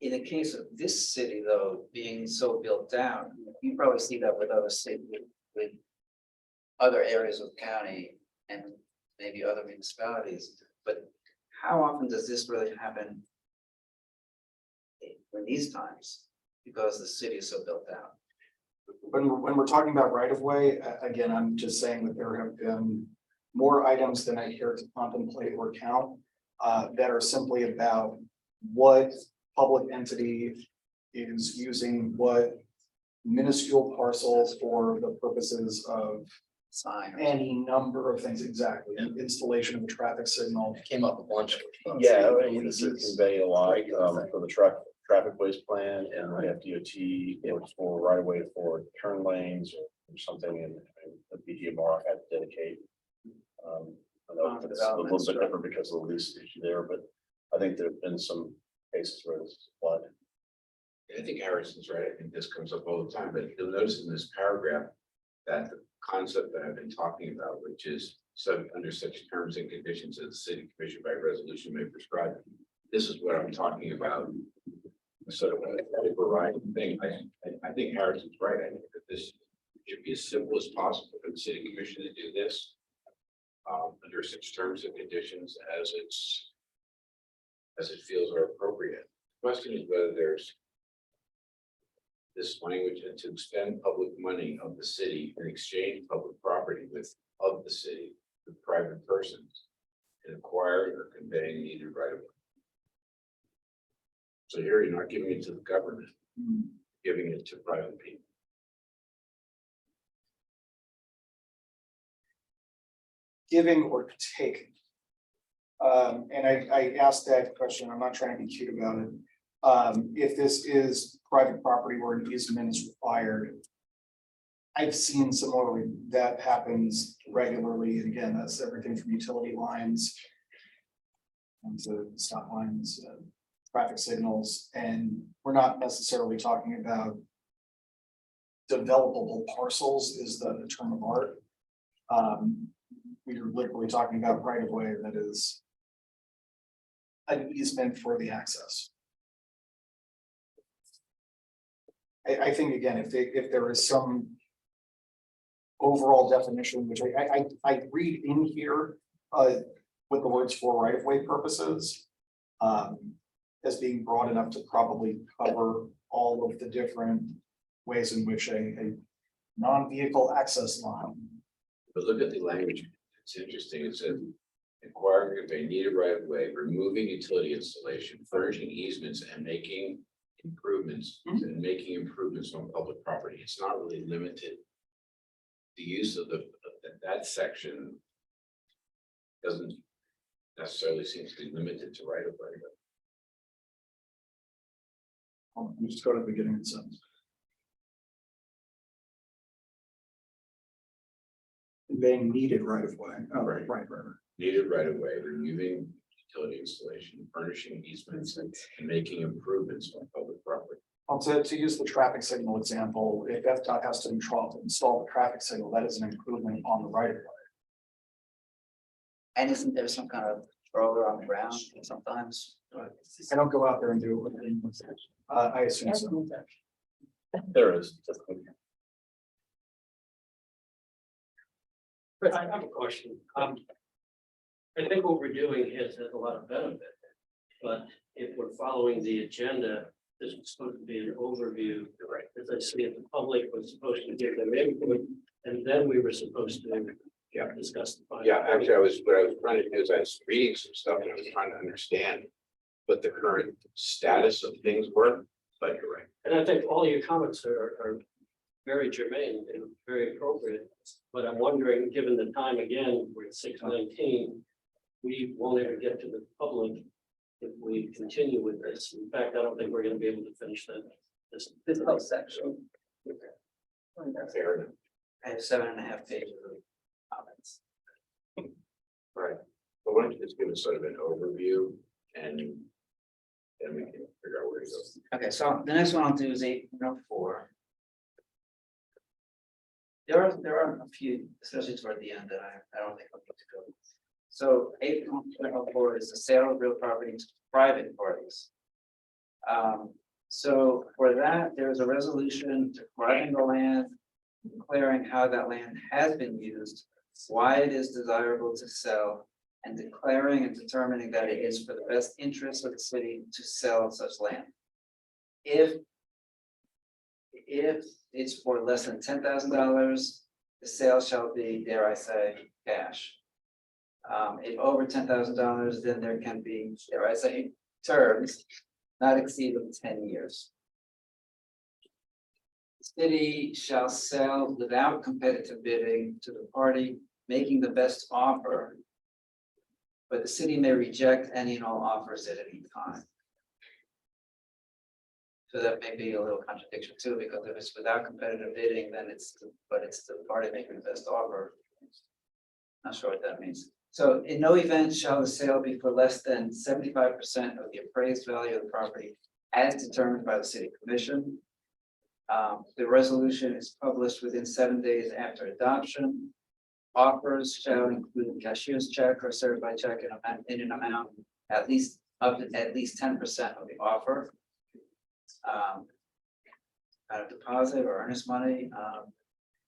in the case of this city though, being so built down, you probably see that with other cities, with other areas of the county and maybe other municipalities, but how often does this really happen in these times? Because the city is so built down. When we're talking about right of way, again, I'm just saying that there have been more items than I care to contemplate or count. That are simply about what public entity is using what minuscule parcels for the purposes of Sign. any number of things, exactly, installation of a traffic signal. It came up a bunch. Yeah, I mean, this is convey a lot for the traffic ways plan and the FDOT, or for right away for turn lanes or something, and the BDMR had to dedicate. I know it's a little bit different because of the lease issue there, but I think there've been some cases where this is applied. I think Harrison's right. I think this comes up all the time, but you'll notice in this paragraph that the concept that I've been talking about, which is under such terms and conditions as the city commission by resolution may prescribe. This is what I'm talking about. Sort of a variety thing. I think Harrison's right. I think that this should be as simple as possible for the city commission to do this. Under such terms and conditions as it feels are appropriate. The question is whether there's this language to expend public money of the city and exchange public property of the city with private persons and acquiring or conveying needed right of way. So here you're not giving it to the government, giving it to private people. Giving or taking. And I asked that question, I'm not trying to be cute about it. If this is private property where an easement is required. I've seen similarly, that happens regularly, and again, that's everything from utility lines. And to stop lines, traffic signals, and we're not necessarily talking about. Developable parcels is the term of art. We're literally talking about right of way that is. An easement for the access. I think again, if there is some. Overall definition, which I read in here, with the words for right of way purposes. As being broad enough to probably cover all of the different ways in which a non-vehicle access line. But look at the language, it's interesting, it says. Acquiring if they need a right of way, removing utility installation, furnishing easements and making improvements. And making improvements on public property, it's not really limited. The use of that section. Doesn't necessarily seem to be limited to right of way. Let me just go to the beginning of the sentence. They needed right of way. Oh, right. Needed right of way, removing utility installation, furnishing easements and making improvements on public property. Well, to use the traffic signal example, if FDOT has to install the traffic signal, that is an improvement on the right of way. And isn't there some kind of roller on the ground sometimes? I don't go out there and do it. I assume so. There is. But I have a question. I think what we're doing has a lot of benefit. But if we're following the agenda, this was supposed to be an overview. Right. As I see it, the public was supposed to give their input, and then we were supposed to discuss the. Final. Yeah, actually, what I was trying to do is I was reading some stuff and I was trying to understand. What the current status of things were, but you're right. And I think all your comments are very germane and very appropriate. But I'm wondering, given the time again, we're at 6:19, we won't ever get to the public if we continue with this. In fact, I don't think we're going to be able to finish This whole section. Fair enough. I have 7.5 pages of comments. Right. But why don't you just give us sort of an overview and then we can figure out where to go. Okay, so the next one I'll do is 8.04. There are a few, especially toward the end, that I don't think I'll get to go. So 8.04 is the sale of real property to private parties. So for that, there's a resolution describing the land, declaring how that land has been used, why it is desirable to sell, and declaring and determining that it is for the best interest of the city to sell such land. If it's for less than $10,000, the sale shall be, dare I say, cash. If over $10,000, then there can be, dare I say, terms not exceeding 10 years. The city shall sell without competitive bidding to the party making the best offer. But the city may reject any and all offers at any time. So that may be a little contradiction too, because if it's without competitive bidding, then it's the party making the best offer. Not sure what that means. So in no event shall the sale be for less than 75% of the appraised value of the property as determined by the city commission. The resolution is published within 7 days after adoption. Offers shall include a cashier's check or certified check in an amount at least up to at least 10% of the offer. Out of deposit or earnest money.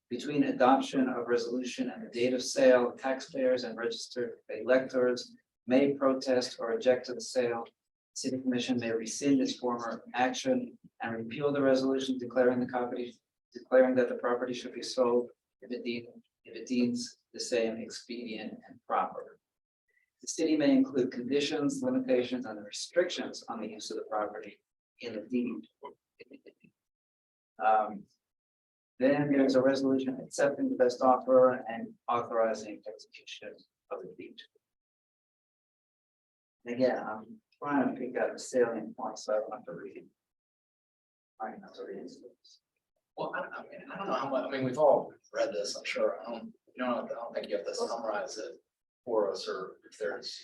Between adoption of resolution and the date of sale, taxpayers and registered electors may protest or object to the sale. City Commission may rescind its former action and repeal the resolution declaring that the property should be sold if it deems the same expedient and proper. The city may include conditions, limitations, and restrictions on the use of the property in the deed. Then there's a resolution accepting the best offer and authorizing execution of the deed. And again, I'm trying to pick out the salient points, so I don't have to read. I don't have to read this. Well, I don't know how much, I mean, we've all read this, I'm sure. I don't think you have to summarize it for us, or if there's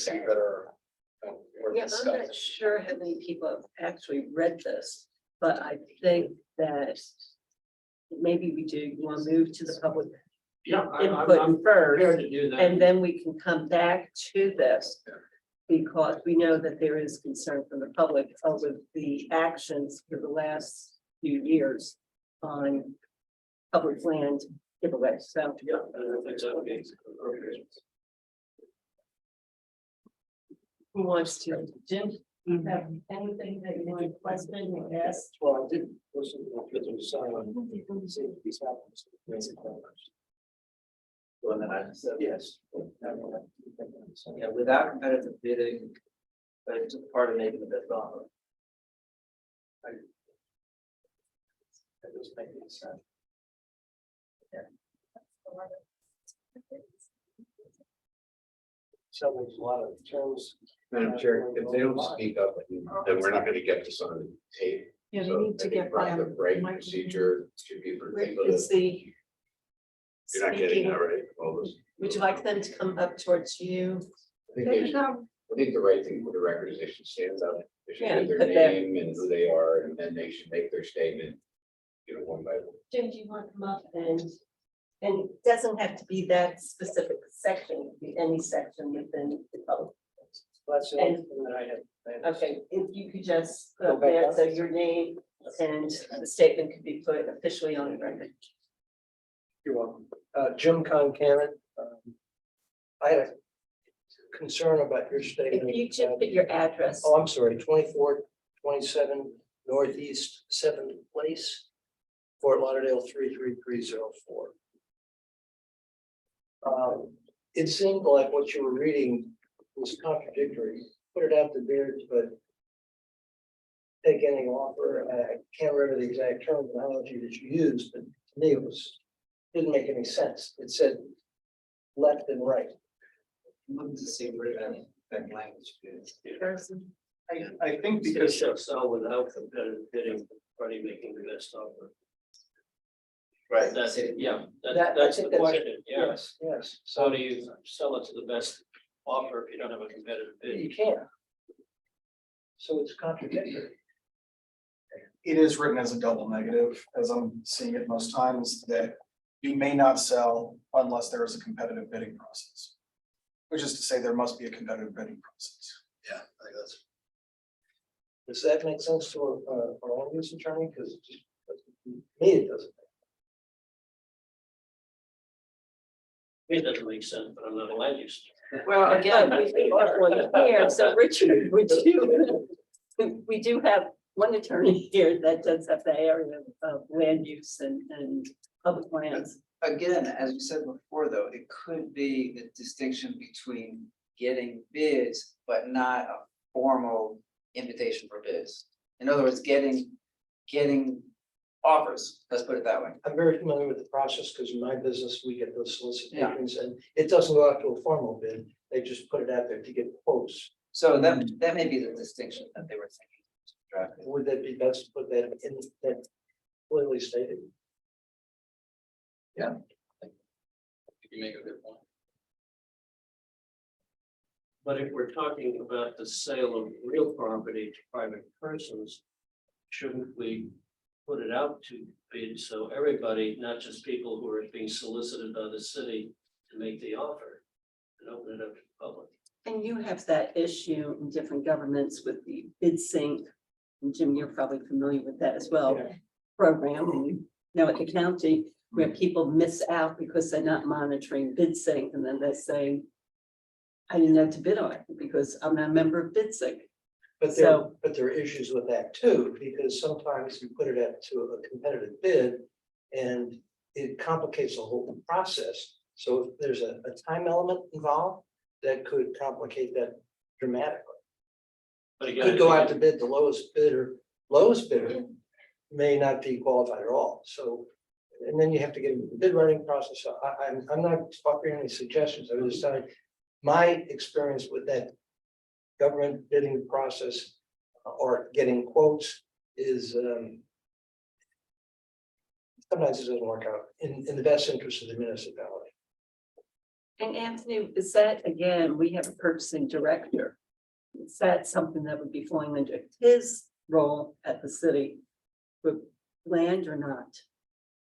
things that are. Worth Yeah, I'm discussing. not sure how many people have actually read this, but I think that maybe we do want to move to the public Yeah, input I'm first, prepared to do that. and then we can come back to this. Because we know that there is concern from the public over the actions for the last few years on public land giveaway, so. Yeah, I think so. Okay. Who wants to, Jim, you have anything that you want to question or ask? Well, I did listen to what was One that I said. Yes. Yeah, without competitive bidding, but it's part of making the best offer. That was making sense. So there's a lot of terms. Madam Chair, if they don't speak up, then we're not gonna get this on the tape. Yeah, they So need I to think get part by. of the right procedure should be for people Is to, the you're not getting speaking, that, right? All those. would you like them to come up towards you? I think they should- I think the right thing for the record is they should stand up. They should Yeah, give their put their- name and who they are, and then they should make their statement. One by one. Jim, do you want to come up and it doesn't have to be that specific section, it could be any section within the public. That's the And- only thing that I had. Okay, if you could just put Go up back there, up. so your name and the statement could be put officially on the record. You're welcome. Jim Concanon. I had a concern about your statement. If you just put your address. Oh, I'm sorry, 2427 Northeast 7th Place, Fort Lauderdale 33304. It seemed like what you were reading was contradictory. Put it out to bid, but take any offer. I can't remember the exact terminology that you used, but to me it didn't make any sense. It said left and right. Looking to see where that language is. Person. I think Because because shall sell without competitive bidding, party making the best offer. Right. That's it, yeah, That- that's I the think that's- question, yeah. Yes. So how do you sell it to the best offer if you don't have a competitive bid? You can't. So it's contradictory. it is written as a double negative, as I'm seeing it most times, that you may not sell unless there is a competitive bidding process. Which is to say there must be a competitive bidding process. Yeah, I think that's. Does that make sense to a land use attorney? Because me, it doesn't. It doesn't make sense, but I'm not a land use. Well, again, We got one here, so Richard, would you, we do have one attorney here that does have the area of land use and public lands. again, as we said before, though, it could be the distinction between getting bids, but not a formal invitation for bids. In other words, getting offers, let's put it that way. I'm very familiar with the process because in my business, we get those solicitations and it doesn't go out to a formal bid. They just put it out there to get quotes. So that may be the distinction that they were thinking. Drafted. Would that be best to put that in that clearly stated? You make a good point. But if we're talking about the sale of real property to private persons, shouldn't we put it out to bid so everybody, not just people who are being solicited by the city to make the offer and open it up to the public? And you have that issue in different governments with the bid sync. And Jim, you're probably familiar with that as well, Yeah. program, and you know, at the county, where people miss out because they're not monitoring bid sync, and then they say, I didn't know to bid on it because I'm not a member of bid sync. But there are issues with that too, because sometimes you put it out to a competitive bid and it complicates the whole process. So if there's a time element involved, that could complicate that dramatically. But You again, could go out to bid, the lowest bidder may not be qualified at all, so. And then you have to get into the bid writing process, so I'm not offering any suggestions, I was just telling. My experience with that government bidding process or getting quotes is sometimes it doesn't work out in the best interest of the municipality. And Anthony, is that, again, we have a purchasing director. Is that something that would be falling under his role at the city with land or not?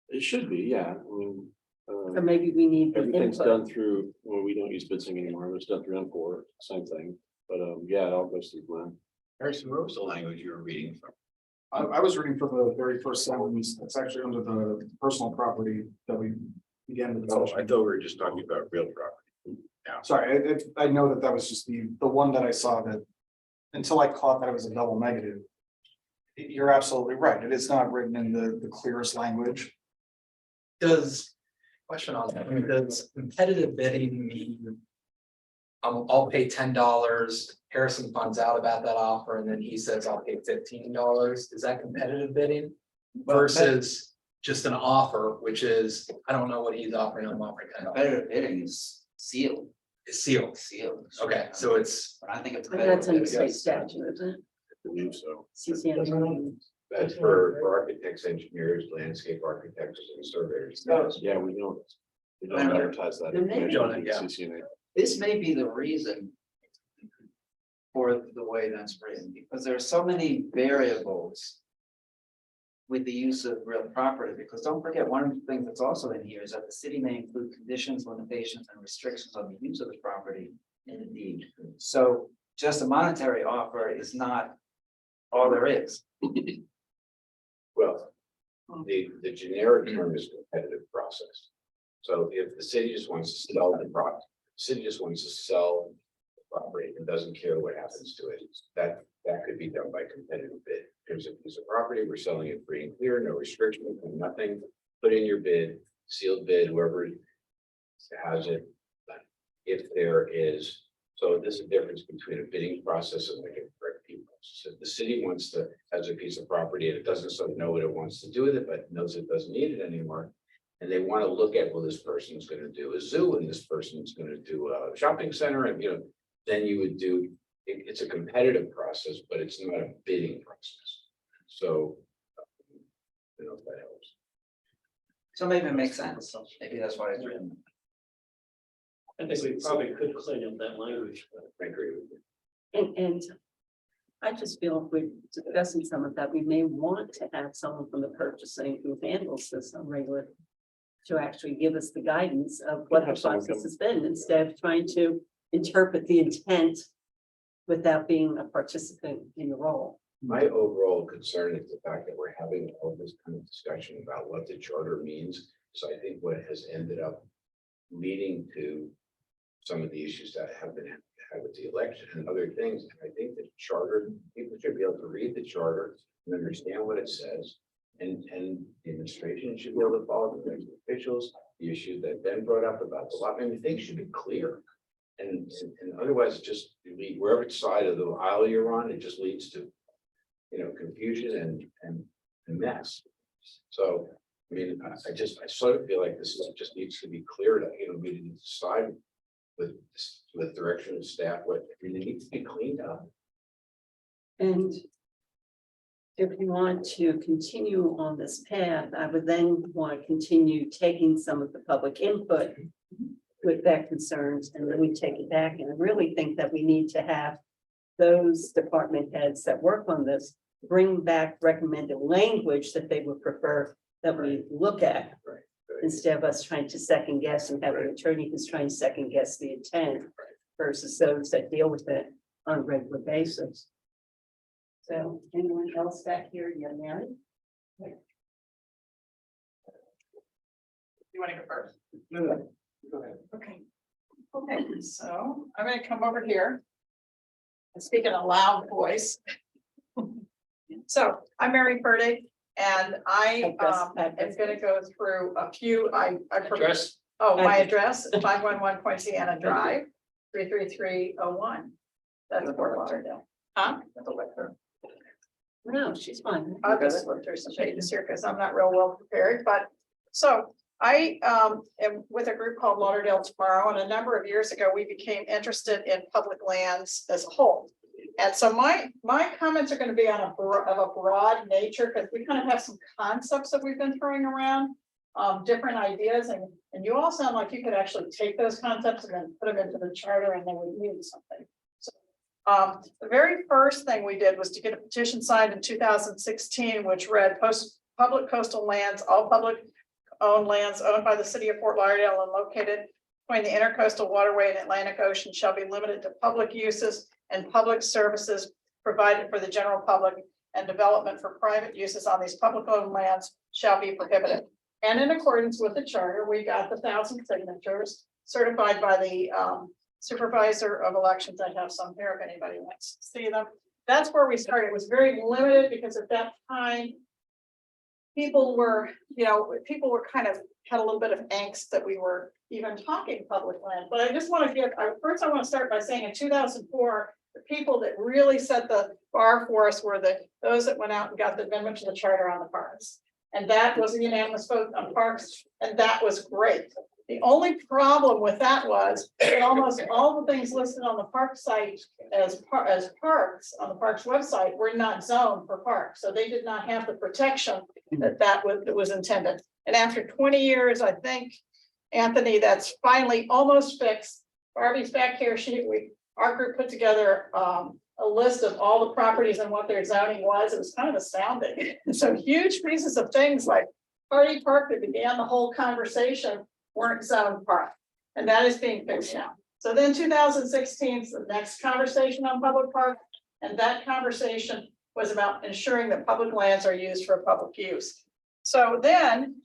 It should be, yeah, I mean. Or maybe we need the Everything's input. done through, well, we don't use Bitsing anymore, it's done through M4, same thing, but yeah, it all goes through Glenn. Harrison, where was the language you were reading from? I was reading for the very first sentence, it's actually under the personal property that we began the Oh, discussion. I thought we were just talking about real property. Sorry, I know that was just the one that I saw that, until I caught that it was a double negative. You're absolutely right, it is not written in the clearest language. Does, question on that, does competitive bidding mean? I'll pay $10, Harrison finds out about that offer, and then he says I'll pay $15, is that competitive bidding? Versus just an offer, which is, I don't know what he's offering, I'm offering $10. Competitive bidding is sealed, It's sealed, okay, so it's, but I think it's. But that's in the competitive state bidding. statute, isn't it? I believe so. CCM. That's for architects, engineers, landscape architects and surveyors. Yeah, we don't advertise that. There may be- information yeah. in CCNA. This may be the reason for the way that's written, because there are so many variables with the use of real property, because don't forget, one of the things that's also in here is that the city may include conditions, limitations, and restrictions on the use of the property in the deed. So just a monetary offer is not all there is. Well, the generic term is competitive process. So if the city just wants to sell the product, city just wants to sell the property and doesn't care what happens to it, that could be done by competitive bid. There's a piece of property, we're selling it free and clear, no restriction, nothing, put in your bid, sealed bid, whoever has it. If there is, so there's a difference between a bidding process and like a RFP process. If the city wants to, has a piece of property and it doesn't sort of know what it wants to do with it, but knows it doesn't need it anymore. And they want to look at, well, this person's going to do a zoo and this person's going to do a shopping center and, then you would do, it's a competitive process, but it's not a bidding process. So, if that helps. So maybe it makes sense, maybe that's why it's written. I think we probably could clean up that language. I agree with you. And I just feel if we're discussing some of that, we may want to have someone from the purchasing who handles this on regular. To actually give us the guidance of what the Have someone process come. has been, instead of trying to interpret the intent. Without being a participant in the role. My overall concern is the fact that we're having all this kind of discussion about what the charter means. So I think what has ended up leading to some of the issues that have been had with the election and other things. And I think the charter, people should be able to read the charter and understand what it says. And the administration should be able to follow the elected officials, the issue that Ben brought up about the law, I mean, things should be clear. And otherwise, just lead wherever side of the aisle you're on, it just leads to, confusion and mess. So, I mean, I sort of feel like this just needs to be clear that, we need to decide with direction of staff, it needs to be cleaned up. And if we want to continue on this path, I would then want to continue taking some of the public input with that concerns, and then we take it back. And I really think that we need to have those department heads that work on this bring back recommended language that they would prefer that we look at. Right. Instead of us trying to second guess and have an attorney who's trying to second guess the intent versus those that deal with it on a regular basis. So anyone else back here, young Mary? You want to go first? No, go ahead. Okay. Okay, so I'm gonna come over here. And speak in a loud voice. So I'm Mary Burdick and I am gonna go through a few, I. address, Oh, my address, 511 Poinciana Drive, 33301. That's Fort Lauderdale. Huh? No, she's fine. I'll just look through some pages here because I'm not real well prepared, but so I am with a group called Lauderdale Tomorrow, and a number of years ago, we became interested in public lands as a whole. And so my comments are gonna be on of a broad nature, because we kind of have some concepts that we've been throwing around. Different ideas, and you all sound like you could actually take those concepts and then put them into the charter and they would mean something. So, the very first thing we did was to get a petition signed in 2016, which read public coastal lands, all public owned lands owned by the city of Fort Lauderdale and located between the intercoastal waterway and Atlantic Ocean shall be limited to public uses and public services provided for the general public, and development for private uses on these public owned lands shall be prohibited. And in accordance with the charter, we got the 1,000 signatures certified by the supervisor of elections. I have some here if anybody wants to see them. That's where we started. It was very limited because at that time, people were kind of had a little bit of angst that we were even talking public land. But I just want to first I want to start by saying in 2004, the people that really set the bar for us were those that went out and got the amendment to the charter on the parks. And that was a unanimous vote on parks, and that was great. The only problem with that was that almost all the things listed on the park site as parks on the parks website were not zoned for parks. So they did not have the protection that was intended. And after 20 years, I think, Anthony, that's finally almost fixed. Barbie's back here. Our group put together a list of all the properties and what their zoning was. It was kind of astounding. So huge pieces of things like Hardy Park that began the whole conversation weren't zoned park. And that is being fixed now. So then 2016 is the next conversation on public park. And that conversation was about ensuring that public lands are used for public use. So then,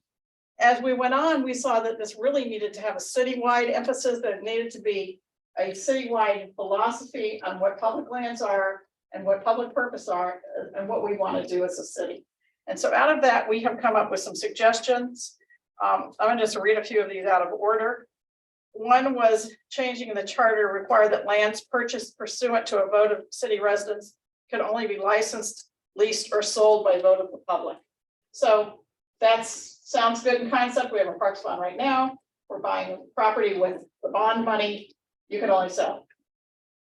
as we went on, we saw that this really needed to have a citywide emphasis, that it needed to be a citywide philosophy on what public lands are and what public purpose are and what we want to do as a city. And so out of that, we have come up with some suggestions. I'm going to just read a few of these out of order. One was changing the charter to require that lands purchased pursuant to a vote of city residents could only be licensed, leased, or sold by vote of the public. So that sounds good in concept. We have a parks fund right now. We're buying property with the bond money. You can only sell.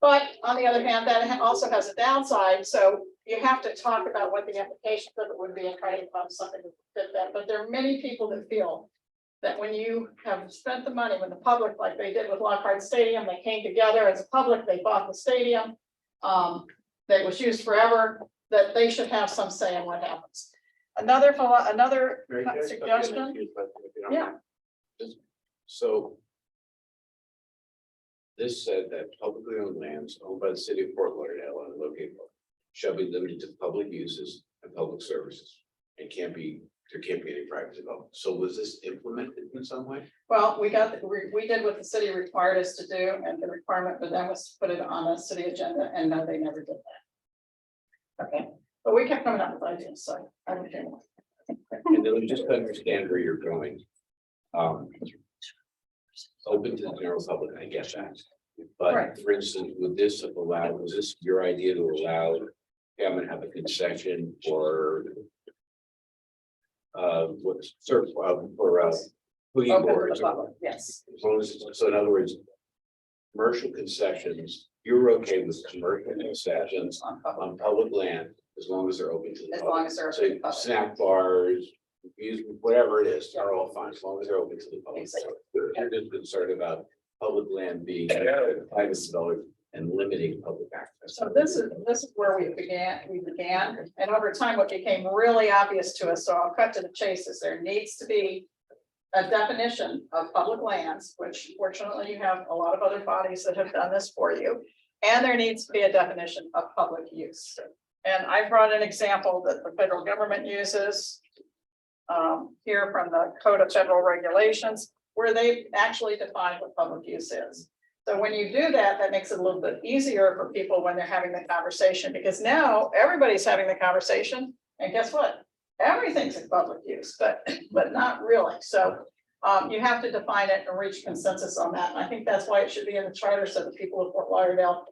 But on the other hand, that also has a downside. So you have to talk about what the implications of it would be and try to fund something to fit that. But there are many people that feel that when you have spent the money, when the public, like they did with Lockhart Stadium, they came together as a public, they bought the stadium that was used forever, that they should have some say in what happens. Another suggestion. Yeah. So. This said that publicly owned lands owned by the city of Fort Lauderdale and located shall be limited to public uses and public services. There can't be any private development. So was this implemented in some way? Well, we did what the city required us to do, and the requirement for them was to put it on a city agenda, and no, they never did that. Okay, but we kept coming up with ideas, so I don't know. And then just to understand where you're going. Open to the general public, I guess that. But Right. for instance, would this have allowed, was this your idea to allow, yeah, I'm gonna have a concession or what's for foodie Open to boards, the public, yes. as long as, so in other words, commercial concessions, you're okay with commercial concessions on public land as long as they're open to the As public. long as they're So open to the public. snack bars, whatever it is, are all fine, as long as they're open to the public. Exactly. You're just concerned about public land being private developed and limiting public access. So this is where we began, and over time, what became really obvious to us, so I'll cut to the chase, is there needs to be a definition of public lands, which fortunately you have a lot of other bodies that have done this for you. And there needs to be a definition of public use. And I brought an example that the federal government uses here from the Code of Federal Regulations, where they actually define what public use is. So when you do that, that makes it a little bit easier for people when they're having the conversation, because now everybody's having the conversation, and guess what? Everything's in public use, but not really. So you have to define it and reach consensus on that. And I think that's why it should be in the charter, so the people of Fort Lauderdale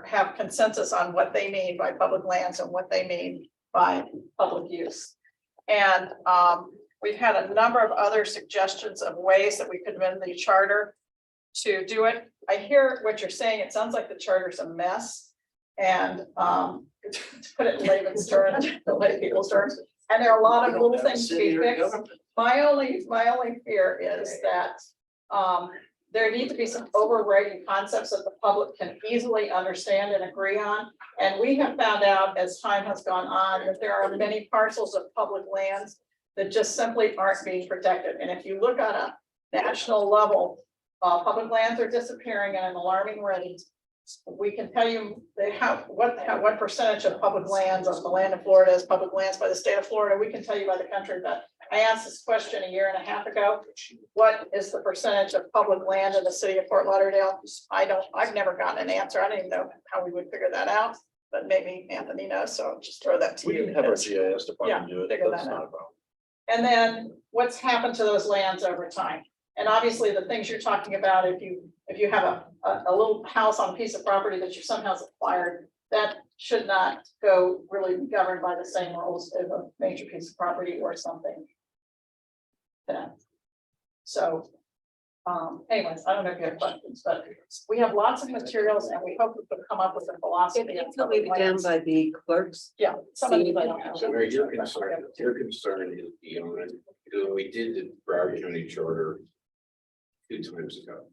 have consensus on what they mean by public lands and what they mean by public use. And we've had a number of other suggestions of ways that we could amend the charter to do it. I hear what you're saying. It sounds like the charter's a mess. And, to put it in layman's terms, the lay people's terms, and there are a lot of little things to be fixed. My only fear is that, there need to be some overriding concepts that the public can easily understand and agree on. And we have found out as time has gone on that there are many parcels of public lands that just simply aren't being protected. And if you look on a national level, public lands are disappearing at an alarming rate. We can tell you what percentage of public lands of the land of Florida is public lands by the state of Florida. We can tell you by the country, but I asked this question 1.5 years ago. What is the percentage of public land in the city of Fort Lauderdale? I've never gotten an answer. I don't even know how we would figure that out, but maybe Anthony knows, so I'll just throw that to We you. can have our because- GIS department do it. figure That's that not out. a problem. And then what's happened to those lands over time? And obviously the things you're talking about, if you have a little house on a piece of property that you somehow acquired, that should not go really be governed by the same rules as a major piece of property or something. Yeah. So, anyways, I don't know if you have questions, but we have lots of materials and we hope we can come up with a philosophy. It's maybe down by the clerks. Yeah. some of these I don't know. So Mary, your concern is beyond, because when we did the Broward County Charter 2 times ago,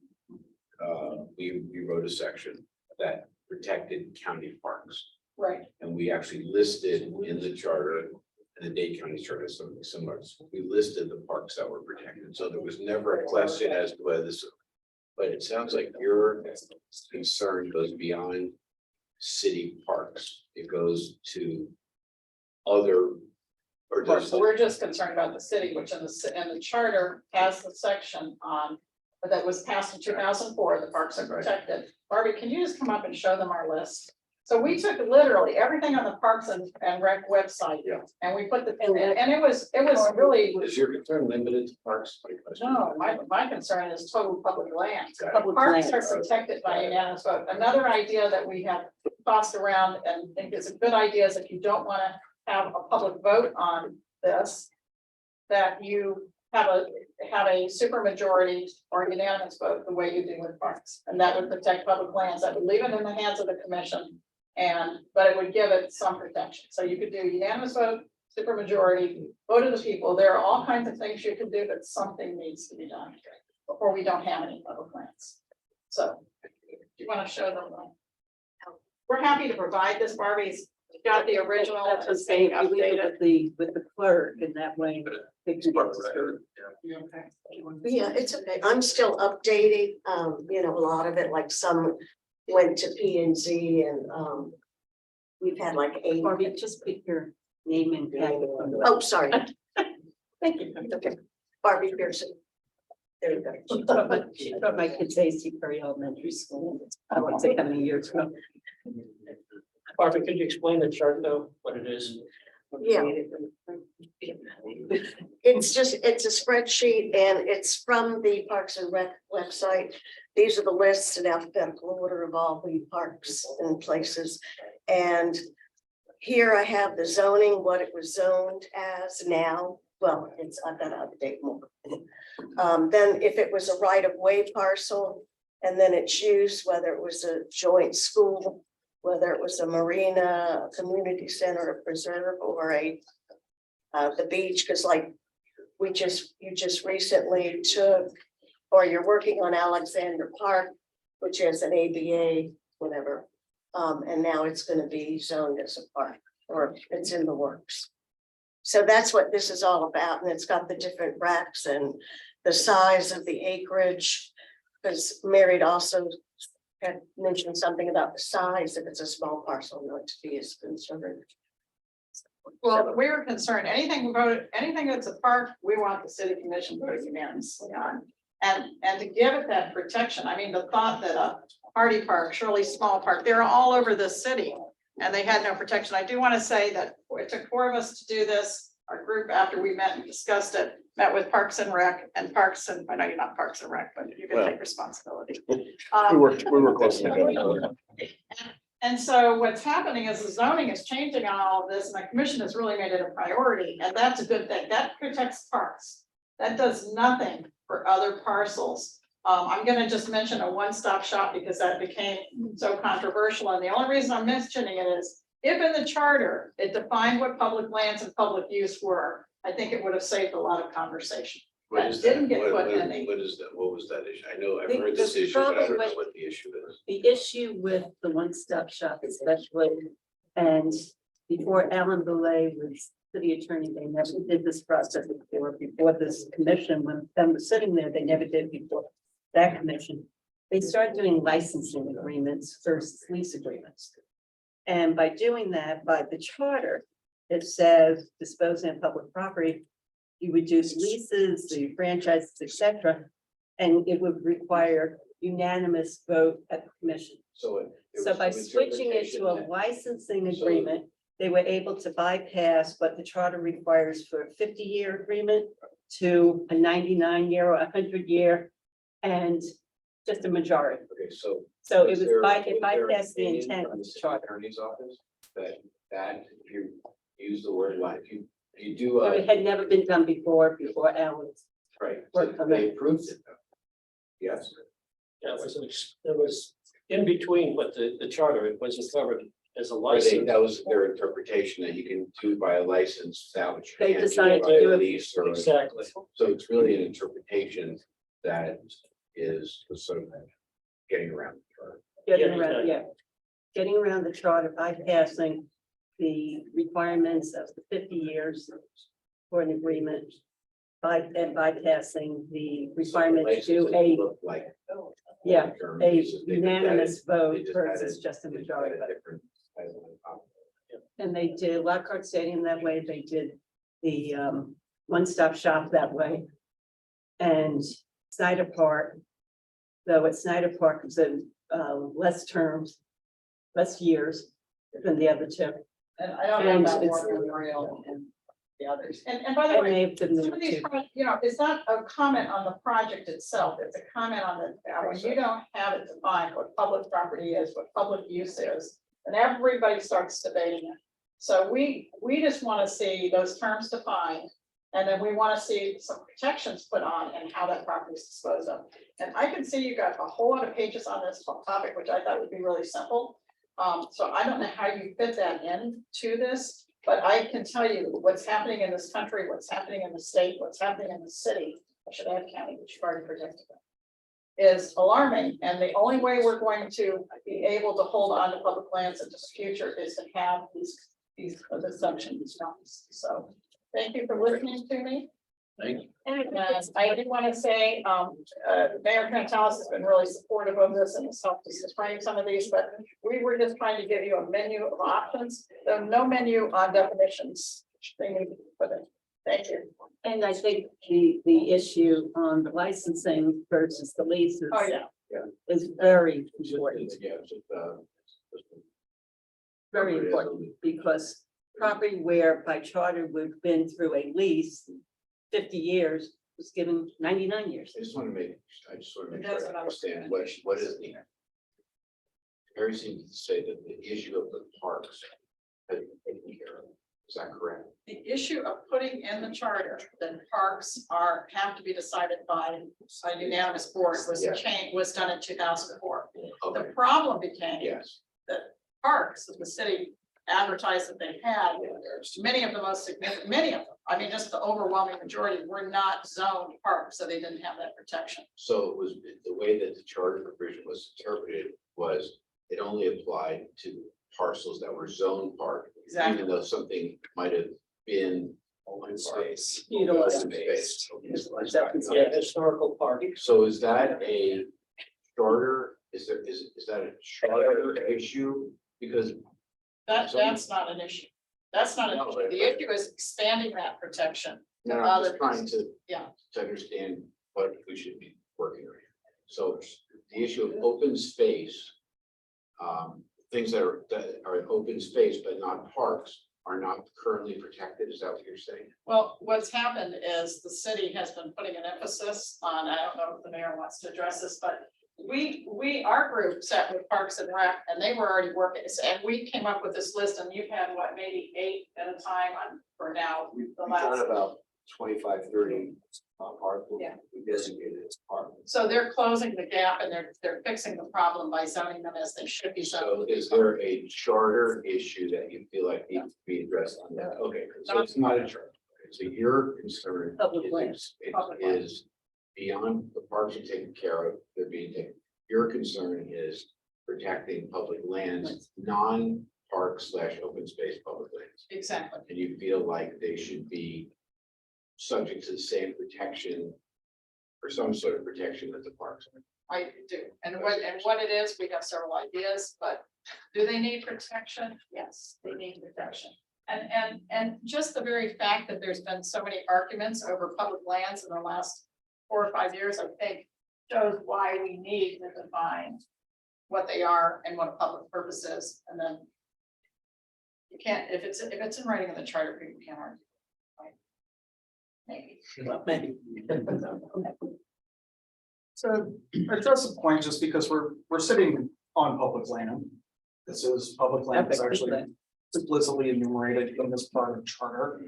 we wrote a section that protected county parks. Right, And we actually listed in the charter, and the Dade County Charter, something similar. We listed the parks that were protected, so there was never a question as to whether this. But it sounds like your concern goes beyond city parks. It goes to other. Or does, so we're just concerned about the city, which in the charter has the section on. That was passed in 2004, the parks are protected. Barbie, can you just come up and show them our list? So we took literally everything on the Parks and Rec website. Yeah. And we put and it was really, is your concern limited to parks? no, my concern is total public land. Got it. Public Parks are lands. protected by unanimous vote. Another idea that we have tossed around and think is a good idea is if you don't want to have a public vote on this, that you have a supermajority or unanimous vote the way you do with parks. And that would protect public lands. That would leave it in the hands of the commission. But it would give it some protection. So you could do unanimous vote, supermajority, vote of the people. There are all kinds of things you can do, but something needs to be done before we don't have any public lands. So do you want to show them? We're happy to provide this. Barbie's got the original. That's what I'm saying, I leave it with the clerk in that way. they can get to serve. Yeah, it's okay. I'm still updating, a lot of it, like some went to P and Z and, we've had like 8. Barbie, just pick your name and. Oh, sorry. Thank you. Okay. Barbie Pearson. There you She go. taught my kids AC Perry Elementary School. I won't say how many years ago. Barbara, could you explain the chart though, what it is? Yeah. It's a spreadsheet and it's from the Parks and Rec website. These are the lists in alphabetical order of all the parks and places. And here I have the zoning, what it was zoned as now. Well, I've got to update more. Then if it was a right of way parcel, and then it's used, whether it was a joint school, whether it was a marina, a community center, a preserve, or the beach, because like you just recently took, or you're working on Alexander Park, which is an ABA, whatever. And now it's going to be zoned as a park, or it's in the works. So that's what this is all about. And it's got the different racks and the size of the acreage. Because Mary also had mentioned something about the size, if it's a small parcel, not to be as concerned. Well, we were concerned, anything that's a park, we want the city commission voting unanimously on. And to give it that protection, I mean, the thought that a Hardy Park, Shirley Small Park, they're all over the city. And they had no protection. I do want to say that it took 4 of us to do this. Our group, after we met and discussed it, met with Parks and Rec and I know you're not Parks and Rec, but you can take responsibility. We were close together. And so what's happening is the zoning is changing on all of this, and the commission has really made it a priority, and that's a good thing. That protects parks. That does nothing for other parcels I'm gonna just mention a one-stop shop because that became so controversial, and the only reason I'm mentioning it is if in the charter, it defined what public lands and public use were, I think it would have saved a lot of conversation. What That is that? didn't get What- put what- in the- What is that? What was that issue? I know I've think heard this the issue, but I don't problem know with- what the issue is. The issue with the one-stop shop especially, and before Alan Boulay was city attorney, they never did this process before this commission, when them was sitting there, they never did before that commission. They started doing licensing agreements versus lease agreements. And by doing that, by the charter, it says disposing of public property, you reduce leases, the franchises, etc. And it would require unanimous vote at the commission. So it So was by some switching it to a interpretation licensing So- agreement, they were able to bypass what the charter requires for a 50-year agreement to a 99-year or a 100-year, and just a majority. Okay, so. So it was was there- by, it was there an bypassed the opinion intent from of the the city charter. Attorney's office that if you use the word like, if you do, So it had never been done before Alan's. right, work so on they it. approved it though. Yes. It was in between, but the charter, it wasn't covered as a Or they, license. that was their interpretation that you can do by a license without. you They can't decided by to a do it- lease or- Exactly. So it's really an interpretation that is sort of getting around. Getting Yeah, around, exactly. yeah. Getting around the charter, bypassing the requirements of the 50 years for an agreement. And bypassing the requirement to do a, Look like. yeah, term. a They just added- unanimous they vote just versus added- just a they just majority added vote. different titles on top. And they did Lockhart Stadium that way, they did the one-stop shop that way. And Snyder Park, though at Snyder Park was in less terms, less years than the other two. And I don't know And about it's- War Memorial and the others. And by the And way, they've been some there of these, too. you know, it's not a comment on the project itself, it's a comment on the, when you don't have it defined what public property is, what public use is. And everybody starts debating it. So we just want to see those terms defined. And then we want to see some protections put on and how that property is disposed of. And I can see you got a whole lot of pages on this topic, which I thought would be really simple. So I don't know how you fit that in to this, but I can tell you what's happening in this country, what's happening in the state, what's happening in the city, I should add county, which you've already predicted, is alarming. And the only way we're going to be able to hold on to public lands into the future is to have these assumptions. So thank you for listening to me. Thank you. And I did want to say, Mayor Trentalis has been really supportive of this and has helped us frame some of these, but we were just trying to give you a menu of options. There are no menu on definitions. They need to put it. Thank you. And I think the issue on the licensing versus the leases Oh, yeah. is very important, Yeah, it's just, very it is important, only- because property where by charter we've been through a lease 50 years was given 99 years. I just want to make sure That's what I I was understand what is the. Harry seems to say that the issue of the parks has been taken care of. Is that correct? The issue of putting in the charter that parks have to be decided by a unanimous board was done in 2004. The Okay, problem became yes. parks that the city advertised that they had, many of the most significant, many of them, I mean, just the overwhelming majority were not zoned parks, so they didn't have that protection. So it was, the way that the charter provision was interpreted was it only applied to parcels that were zoned park. Exactly. Even though something might have been. Open space. Utilized. Open space. Yeah, historical park. So is that a charter, is that a charter issue? Because That's not an issue. That's not an No, issue. The issue is expanding that protection. no, I'm just trying to. Yeah. To understand what we should be working on. So the issue of open space. Things that are open space but not parks are not currently protected, is that what you're saying? Well, what's happened is the city has been putting an emphasis on, I don't know if the mayor wants to address this, but our group sat with Parks and Rec and they were already working, and we came up with this list and you've had what, maybe 8 at a time for now. The We've done last, about 25, 30 park will Yeah. be designated as park. So they're closing the gap and they're fixing the problem by zoning them as they should be So zoned. is there a charter issue that you feel like needs to be addressed on that? Okay, so it's not a charter. Okay, so your concern Public land. Public land. is beyond the parks are taken care of, they're being taken. Your concern is protecting public lands, non-park / open space public lands. Exactly. And you feel like they should be subject to the same protection or some sort of protection that the parks are. I do. And what it is, we have several ideas, but do they need protection? Yes, they need protection. And just the very fact that there's been so many arguments over public lands in the last 4 or 5 years, I think shows why we need to define what they are and what a public purpose is, and then you can't, if it's in writing in the charter, people can't argue. Right? Maybe. Maybe. So address the point, just because we're sitting on public land. This is public land, it's actually explicitly enumerated in this part of the charter.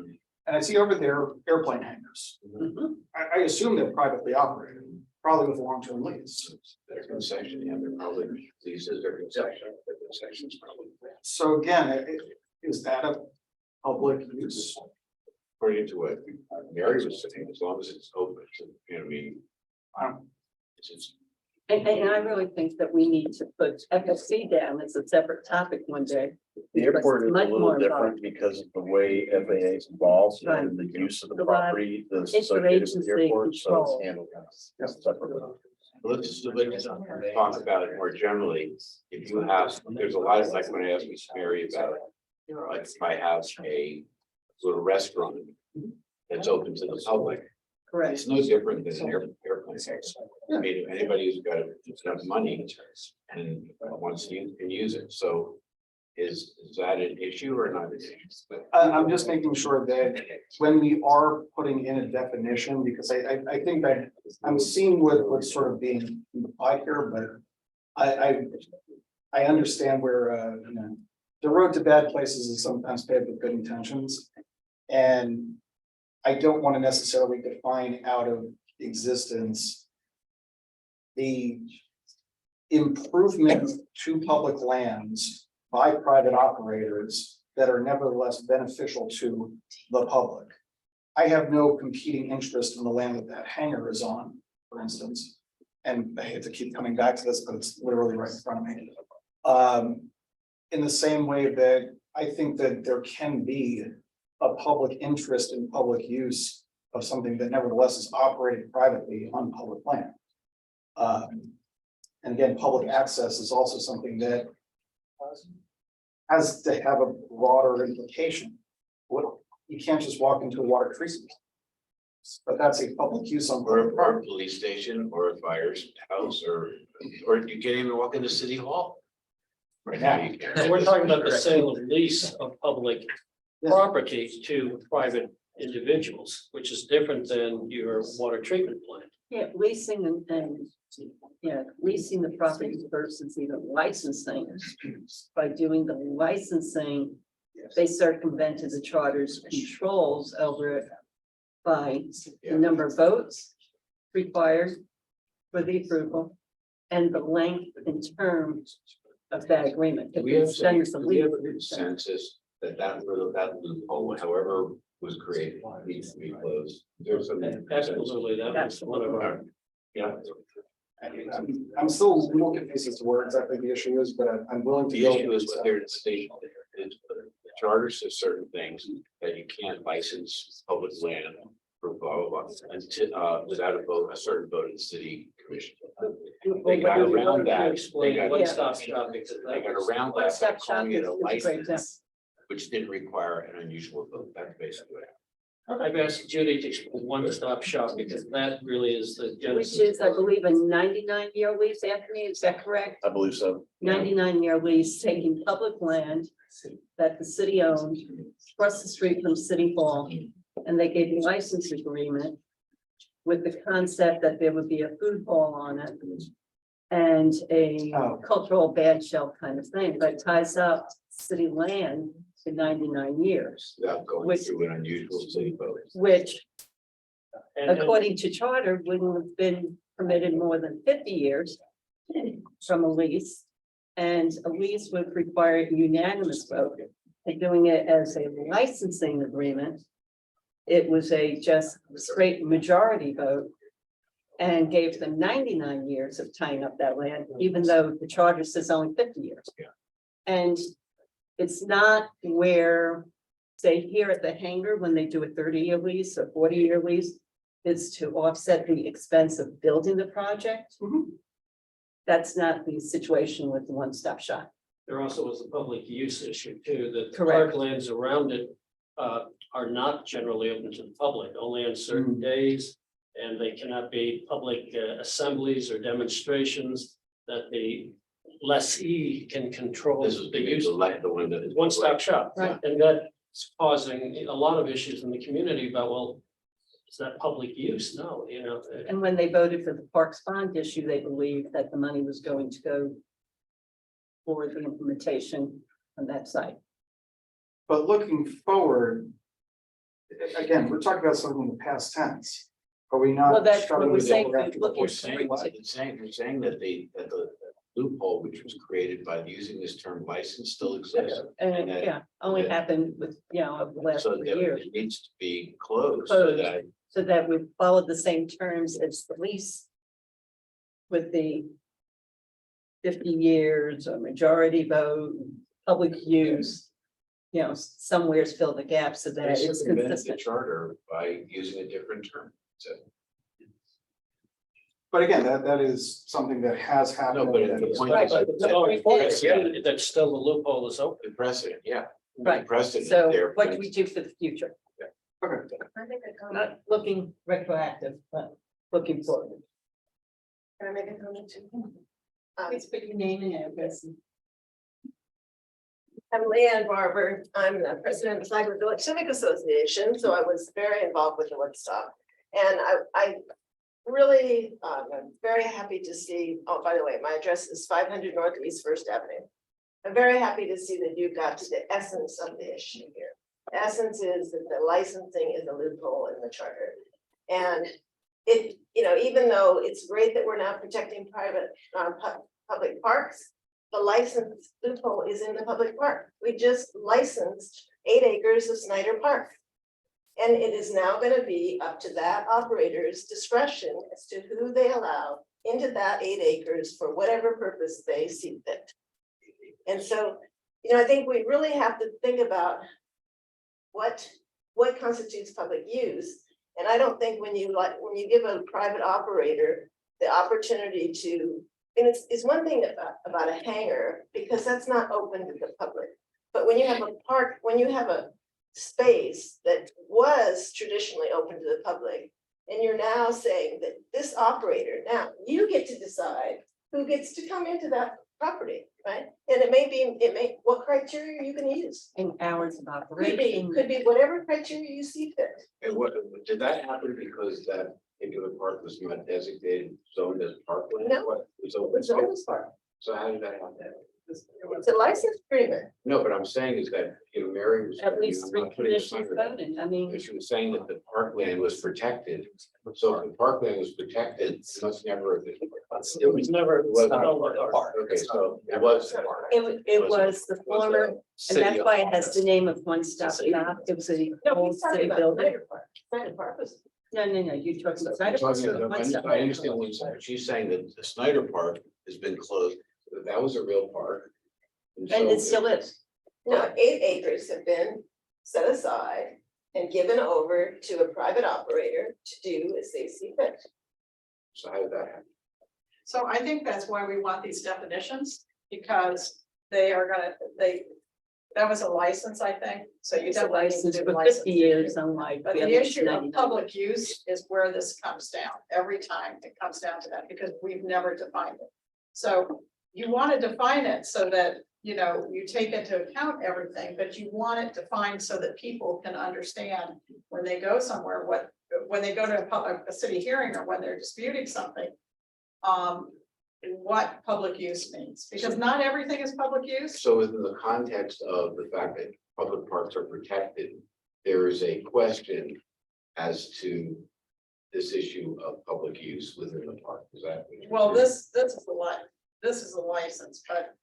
And I see over there airplane hangars. Mhm. I assume they're privately operated, probably with a long-term lease. Their concession, yeah, they're probably leases, their concessions probably. So again, is that a public use? According to what Mary was saying, as long as it's open, so, you know, what I mean. It's just, And I really think that we need to put FSC down as a separate topic one day. The airport is a Much little more different because of the way FAA is involved Right. and the use of the Provide property, the associated with interagency the airport, so control. it's handled separately. let's talk about it more generally. If you have, there's a lot of, like when I asked Miss Mary about, like if I have a little restaurant that's open to the public, Correct. it's no different than an airplane. I mean, if anybody who's got enough money and wants to use, can use it, so is that an issue or not an issue? I'm just making sure that when we are putting in a definition, because I think that I'm seeing what's sort of being implied here, but I understand where, you know, the road to bad places is sometimes paved with good intentions. And I don't want to necessarily define out of existence the improvement to public lands by private operators that are nevertheless beneficial to the public. I have no competing interest in the land that hangar is on, for instance. And I hate to keep coming back to this, but it's literally right in front of me. In the same way that I think that there can be a public interest in public use of something that nevertheless is operated privately on public land. And again, public access is also something that has to have a broader implication. You can't just walk into a water treatment. But that's a public use on. Or a police station or a fire's house or you can't even walk into City Hall. Right now, you can't. We're talking about the sale and lease of public property to private individuals, which is different than your water treatment plant. Yeah, leasing and leasing the property versus even licensing. By doing the licensing, they circumvented the charter's controls over it by the number of votes required for the approval and the length and terms of that agreement. If We have it's done as a we have legal a consensus that loophole, however, was created, needs to be closed. There's some. Absolutely, that was one of our. Yeah. I'm still a little confused as to where exactly the issue is, but I'm willing to. The issue is what they're stating, the charter says certain things that you can't license public land for blah, blah, blah, until, without a vote, a certain vote in the city commission. They got around that, they got, One-stop shopping. they got around that by One-stop calling it a shopping is a great license, which didn't require an unusual vote, that's basically what happened. I've asked Judy to explain one-stop shop because that really is the Which genesis. is, I believe, a 99-year lease, Anthony, is that correct? I believe so. 99-year lease taking public land that the city owned across the street from City Hall. And they gave a license agreement with the concept that there would be a food hall on it and a cultural band shell kind of thing, but it ties up city land to 99 years, Without going Which- through an unusual city vote. which And according to charter, wouldn't have been permitted more than 50 years from a lease. And a lease would require a unanimous vote. And doing it as a licensing agreement, it was a just straight majority vote and gave them 99 years of tying up that land, even though the charter says only 50 years. Yeah. And it's not where, say, here at the hangar, when they do a 30-year lease or 40-year lease, it's to offset the expense of building the project. That's not the situation with the one-stop shop. there also was a public use issue too, that Correct. parklands around it are not generally open to the public, only on certain days. And they cannot be public assemblies or demonstrations that the lessee can control This is the use. the like the one that It's one-stop shop. Right. And that's causing a lot of issues in the community about, well, is that public use? No, you know. And when they voted for the Parks bond issue, they believed that the money was going to go for the implementation on that site. But looking forward, again, we're talking about something in the past tense. Are we not? Well, that's what struggling we're with saying, overactive we're looking We're voice? saying, they're saying that the loophole which was created by using this term license still exists. And that- yeah, only that- happened with, over the last So 3 that years. it needs to be closed so Closed. that So that we followed the same terms as the lease. With the 50 years or majority vote, public use. Somewheres fill the gap so that they it's circumvented the consistent. charter by using a different term. So, But again, that is something that has happened. No, but that the is- point Right, is but that- the Oh, point of course, is- yeah, that's still the loophole is open. the precedent, yeah. The Right. Precedent So there. what do we do for the future? Okay. I think a comment. Not looking retroactive, but looking forward. Can I make a comment too? Please put your name and address. I'm Leanne Barber. I'm the president of the Flagler Village Civic Association, so I was very involved with the Woodstock. And I really, I'm very happy to see, oh, by the way, my address is 500 Northeast First Avenue. I'm very happy to see that you got to the essence of the issue here. The essence is that the licensing is a loophole in the charter. And it, even though it's great that we're now protecting private, public parks, the license loophole is in the public park. We just licensed 8 acres of Snyder Park. And it is now gonna be up to that operator's discretion as to who they allow into that 8 acres for whatever purpose they see fit. And so, I think we really have to think about what constitutes public use. And I don't think when you give a private operator the opportunity to, and it's one thing about a hangar, because that's not open to the public. But when you have a park, when you have a space that was traditionally open to the public, and you're now saying that this operator, now you get to decide who gets to come into that property, right? And it may, what criteria you can use. In hours of Could operation. be whatever criteria you see fit. And what, did that happen because that particular park was not designated zoned as parkland? No. What, it was open It's the space? hardest part. So how did that happen? It's a license agreement. No, but I'm saying is that, Mary was. At least I'm 3 not putting this commissioners under- voted. I mean, She was saying that the parkland was protected. So if the parkland was protected, it must never have been. It was never. It wasn't. a park. Okay, so it was. it was the former, and City that's why it has office. the name of One Stop Shop. It was a No, old he's talking city about building. Snyder Park. Snyder Park was. No, you're talking about. I'm Snyder Park talking or about- One Stop? I understand what you're saying. She's saying that the Snyder Park has been closed. That was a real park. And so it still is. No, 8 acres have been set aside and given over to a private operator to do as they see fit. So how did that happen? So I think that's why we want these definitions, because that was a license, I think, so you It's a definitely need to license do for license. 50 years, unlike. But the the other issue of 99. public use is where this comes down, every time it comes down to that, because we've never defined it. So you want to define it so that, you take into account everything, but you want it defined so that people can understand when they go somewhere, when they go to a city hearing or when they're disputing something. What public use means, because not everything is public use. So within the context of the fact that public parks are protected, there is a question as to this issue of public use within the park, is that? what you're Well, saying? this is a license, but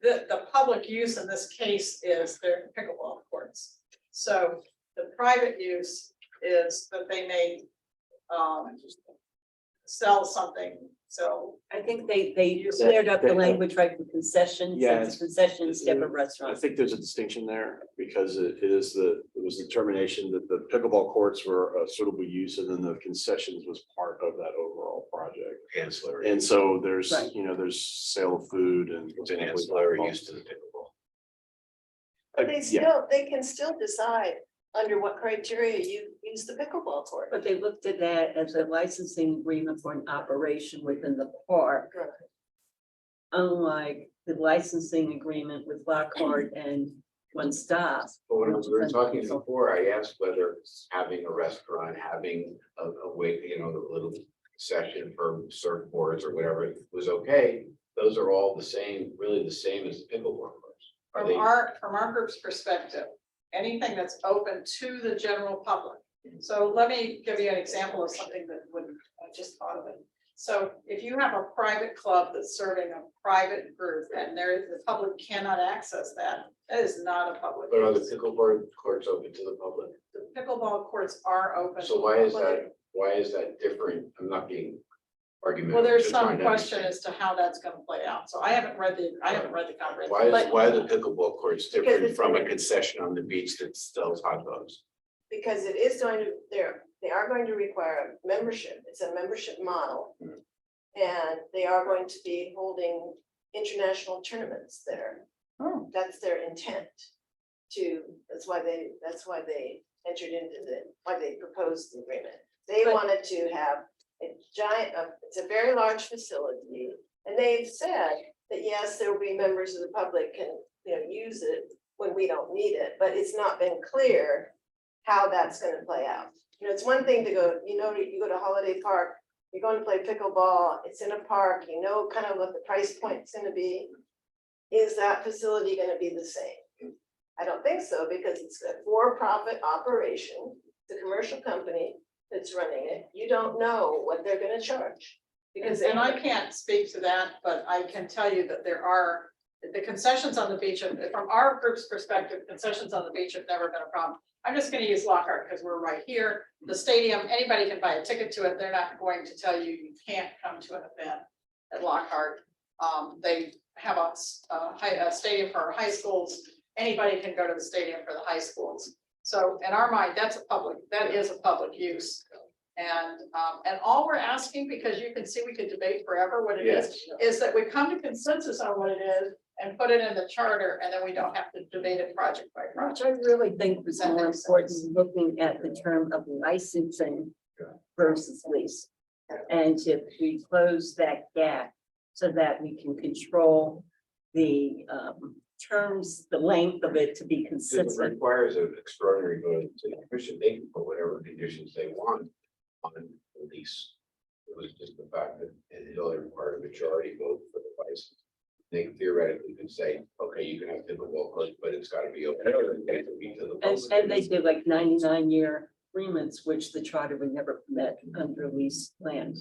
the public use in this case is their pickleball courts. So the private use is that they may sell something, so. I think they cleared up the language right for concessions, Yeah, it's concessions, different I restaurants. think there's a distinction there because it was the determination that the pickleball courts were a suitable use and then the concessions was part of that overall project. Ancillary, And so there's, Right. there's sale of food and. it's an ancillary use to the pickleball. Yeah, They can still decide under what criteria you use the pickleball court. But they looked at that as a licensing agreement for an operation within the park. Right. Unlike the licensing agreement with Lockhart and One Stop. But when we were talking before, I asked whether having a restaurant, having a way, you know, the little session for surfboards or whatever was okay. Those are all the same, really the same as the pickleball courts. Are they- From our group's perspective, anything that's open to the general public. So let me give you an example of something that I just thought of it. So if you have a private club that's serving a private group and the public cannot access that, that is not a public. But are the use. pickleball courts open to the public? The pickleball courts are open. So to why the is public. that, why is that different? I'm not being argumentative. Well, there's just some trying to question understand. as to how that's gonna play out. So I haven't read the comprehensive. Why are the pickleball courts different it's- from a concession on the beach that sells hot dogs? Because it is going to, they are going to require a membership, it's a membership model. Mm. And they are going to be holding international tournaments there. Oh. That's their intent that's why they entered into why they proposed the agreement. They But- wanted to have a giant, it's a very large facility. And they've said that yes, there will be members of the public can, use it when we don't need it, but it's not been clear how that's gonna play out. It's one thing to go, you go to Holiday Park, you're going to play pickleball, it's in a park, kind of what the price point's gonna be. Is that facility gonna be the same? I don't think so, because it's a for-profit operation, it's a commercial company that's running it, you don't know what they're gonna charge. Because And I can't speak to that, but I can tell you that there are, the concessions on the beach, from our group's perspective, concessions on the beach have never been a problem. I'm just gonna use Lockhart because we're right here. The stadium, anybody can buy a ticket to it. They're not going to tell you you can't come to an event at Lockhart. They have a stadium for our high schools. Anybody can go to the stadium for the high schools. So in our mind, that is a public use. And all we're asking, because you can see we could debate forever what it is that we come to consensus on what it is and put it in the charter, and then we don't have to debate it project by Which project. I really think was That more makes important, sense. looking at the term of licensing versus lease. And if we close that gap so that we can control the terms, the length of it to be It consistent. requires an extraordinary vote to the commission, they can put whatever conditions they want on the lease. It was just the fact that it only required a majority vote for the license. They theoretically could say, okay, you can have pickleball courts, but it's gotta be open. And it can be to the public. And they did like 99-year agreements, which the charter would never permit under lease land.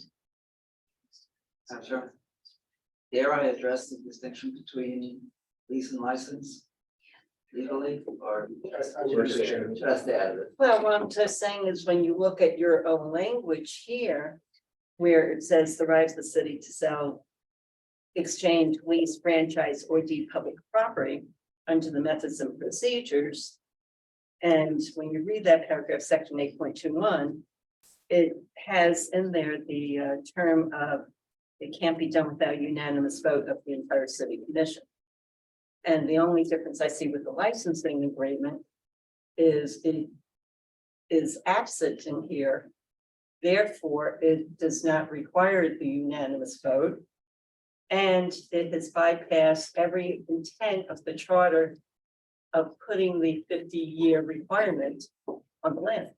Sure. Dare I address the distinction between lease and license? Legally, or just add it? Well, what I'm just saying is when you look at your own language here, where it says the right of the city to sell, exchange, lease, franchise, or deed public property under the methods and procedures. And when you read that paragraph, section 8.21, it has in there the term of it can't be done without unanimous vote of the entire city commission. And the only difference I see with the licensing agreement is it is absent in here. Therefore, it does not require the unanimous vote. And it has bypassed every intent of the charter of putting the 50-year requirement on the land.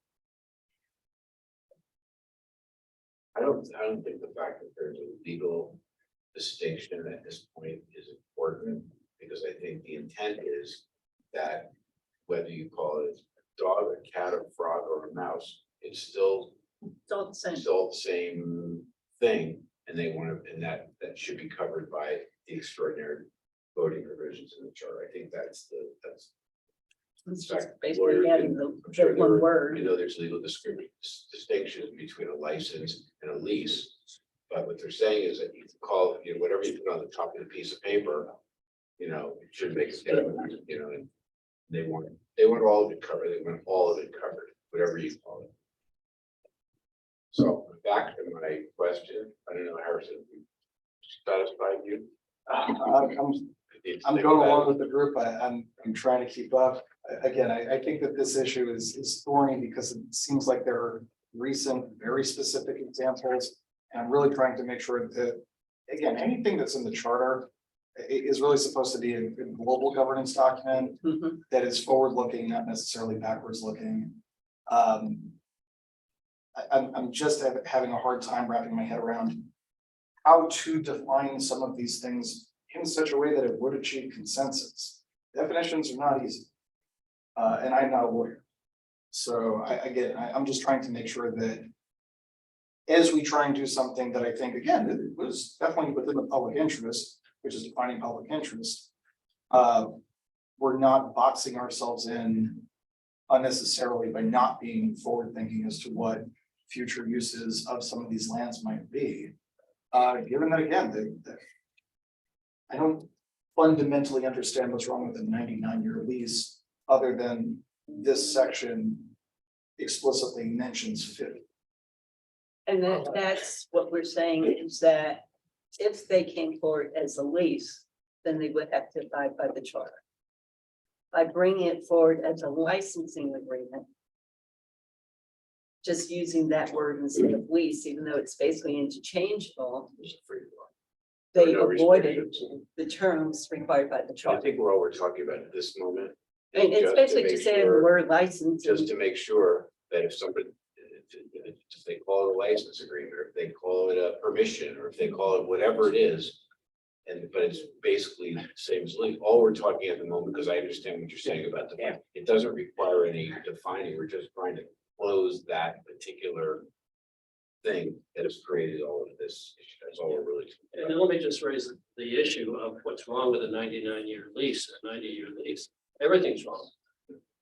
I don't think the fact that there's a legal distinction at this point is important, because I think the intent is that whether you call it a dog, a cat, a frog, or a mouse, it's still It's all the same. it's all the same thing, and they want to, and that should be covered by the extraordinary voting provisions in the charter. I think that's It's fact, just basically lawyers adding can- the I'm sure one there- word. you know, there's legal distinctions between a license and a lease. But what they're saying is that you can call, you know, whatever you put on the top of the piece of paper, you know, it should make a difference, you know, and they want all of it covered, they want all of it covered, whatever you call it. So back to my question, I don't know, Harrison, satisfied you? I'm going along with the group. I'm trying to keep up. Again, I think that this issue is thorny because it seems like there are recent, very specific examples. And I'm really trying to make sure that, again, anything that's in the charter is really supposed to be a global governance document Mhm. that is forward-looking, not necessarily backwards-looking. I'm just having a hard time wrapping my head around how to define some of these things in such a way that it would achieve consensus. Definitions are not easy. And I'm not a lawyer. So I'm just trying to make sure that as we try and do something that I think, again, it was definitely within the public interest, which is defining public interest. We're not boxing ourselves in unnecessarily by not being forward thinking as to what future uses of some of these lands might be. Given that, again, I don't fundamentally understand what's wrong with a 99-year lease, other than this section explicitly mentions 50. And that's what we're saying is that if they came forward as a lease, then they would have to abide by the charter. By bringing it forward as a licensing agreement, just using that word instead of lease, even though it's basically interchangeable, they No avoided restrictions. the terms required by the I charter. think we're all we're talking about at this moment. is And it's just to basically make just saying the sure- word license. Just to make sure that if somebody, if they call it a license agreement, or if they call it a permission, or if they call it whatever it is. But it's basically the same as legal. All we're talking at the moment, because I understand what you're saying about the, it doesn't require any defining, we're just trying to close that particular thing that has created all of this issue. That's all we're really. And then let me just raise the issue of what's wrong with a 99-year lease, a 90-year lease. Everything's wrong.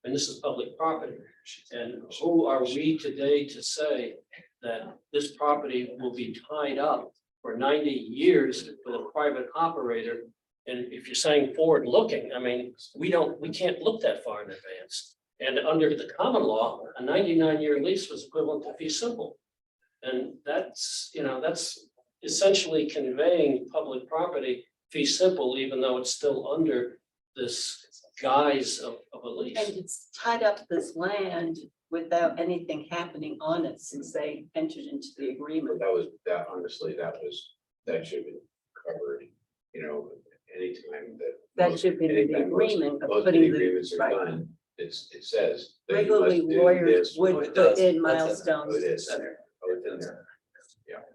And this is public property. And who are we today to say that this property will be tied up for 90 years with a private operator? And if you're saying forward looking, I mean, we can't look that far in advance. And under the common law, a 99-year lease was equivalent to fee simple. And that's, that's essentially conveying public property fee simple, even though it's still under this guise of a lease. And it's tied up this land without anything happening on it since they entered into the But agreement. honestly, that should be covered, anytime that. That should be in the anytime most- agreement of most of putting the- agreements are right. done, it says. that you Regularly, must do lawyers this. would it put does. in That's it. milestones. Oh, it is. Oh, it's in there.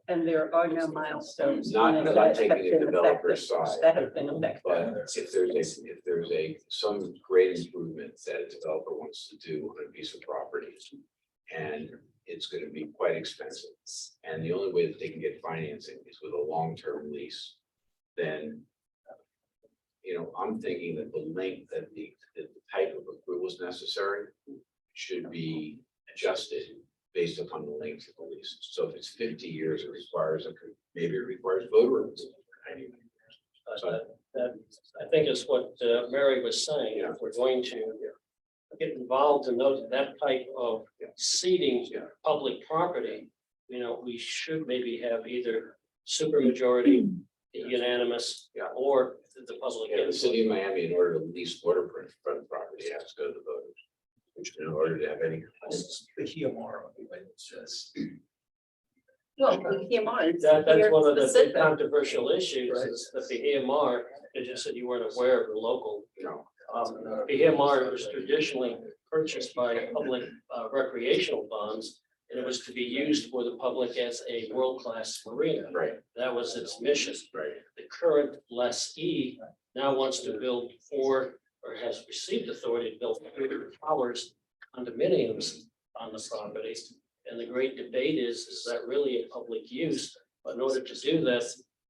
And there are no milestones. Not- on it not that taking have the been developer's effective- side. That have been effective. But if there's some great improvement that a developer wants to do on a piece of property. And it's gonna be quite expensive, and the only way that they can get financing is with a long-term lease. Then. I'm thinking that the length, that the type of approvals necessary should be adjusted based upon the length of the lease. So if it's 50 years, maybe it requires voter approval. That I think is what Mary was saying. If we're going to get involved in that type of ceding Yeah. public property, we should maybe have either supermajority, unanimous, Yeah. or the public. Yeah, the input. city of Miami, in order to lease waterfront property, has to go to the voters. Which in order to have any. The HEMR, it's just. Well, the EMR is That's here one of the big specific. controversial issues is that the EMR, as you said, you weren't aware of the local. The EMR was traditionally purchased by public recreational funds. And it was to be used for the public as a world-class marina. Right, That was its mission. right. The current lessee now wants to build or has received authority to build 3 towers, condominiums on the property. And the great debate is that really a public use? But in order to do that,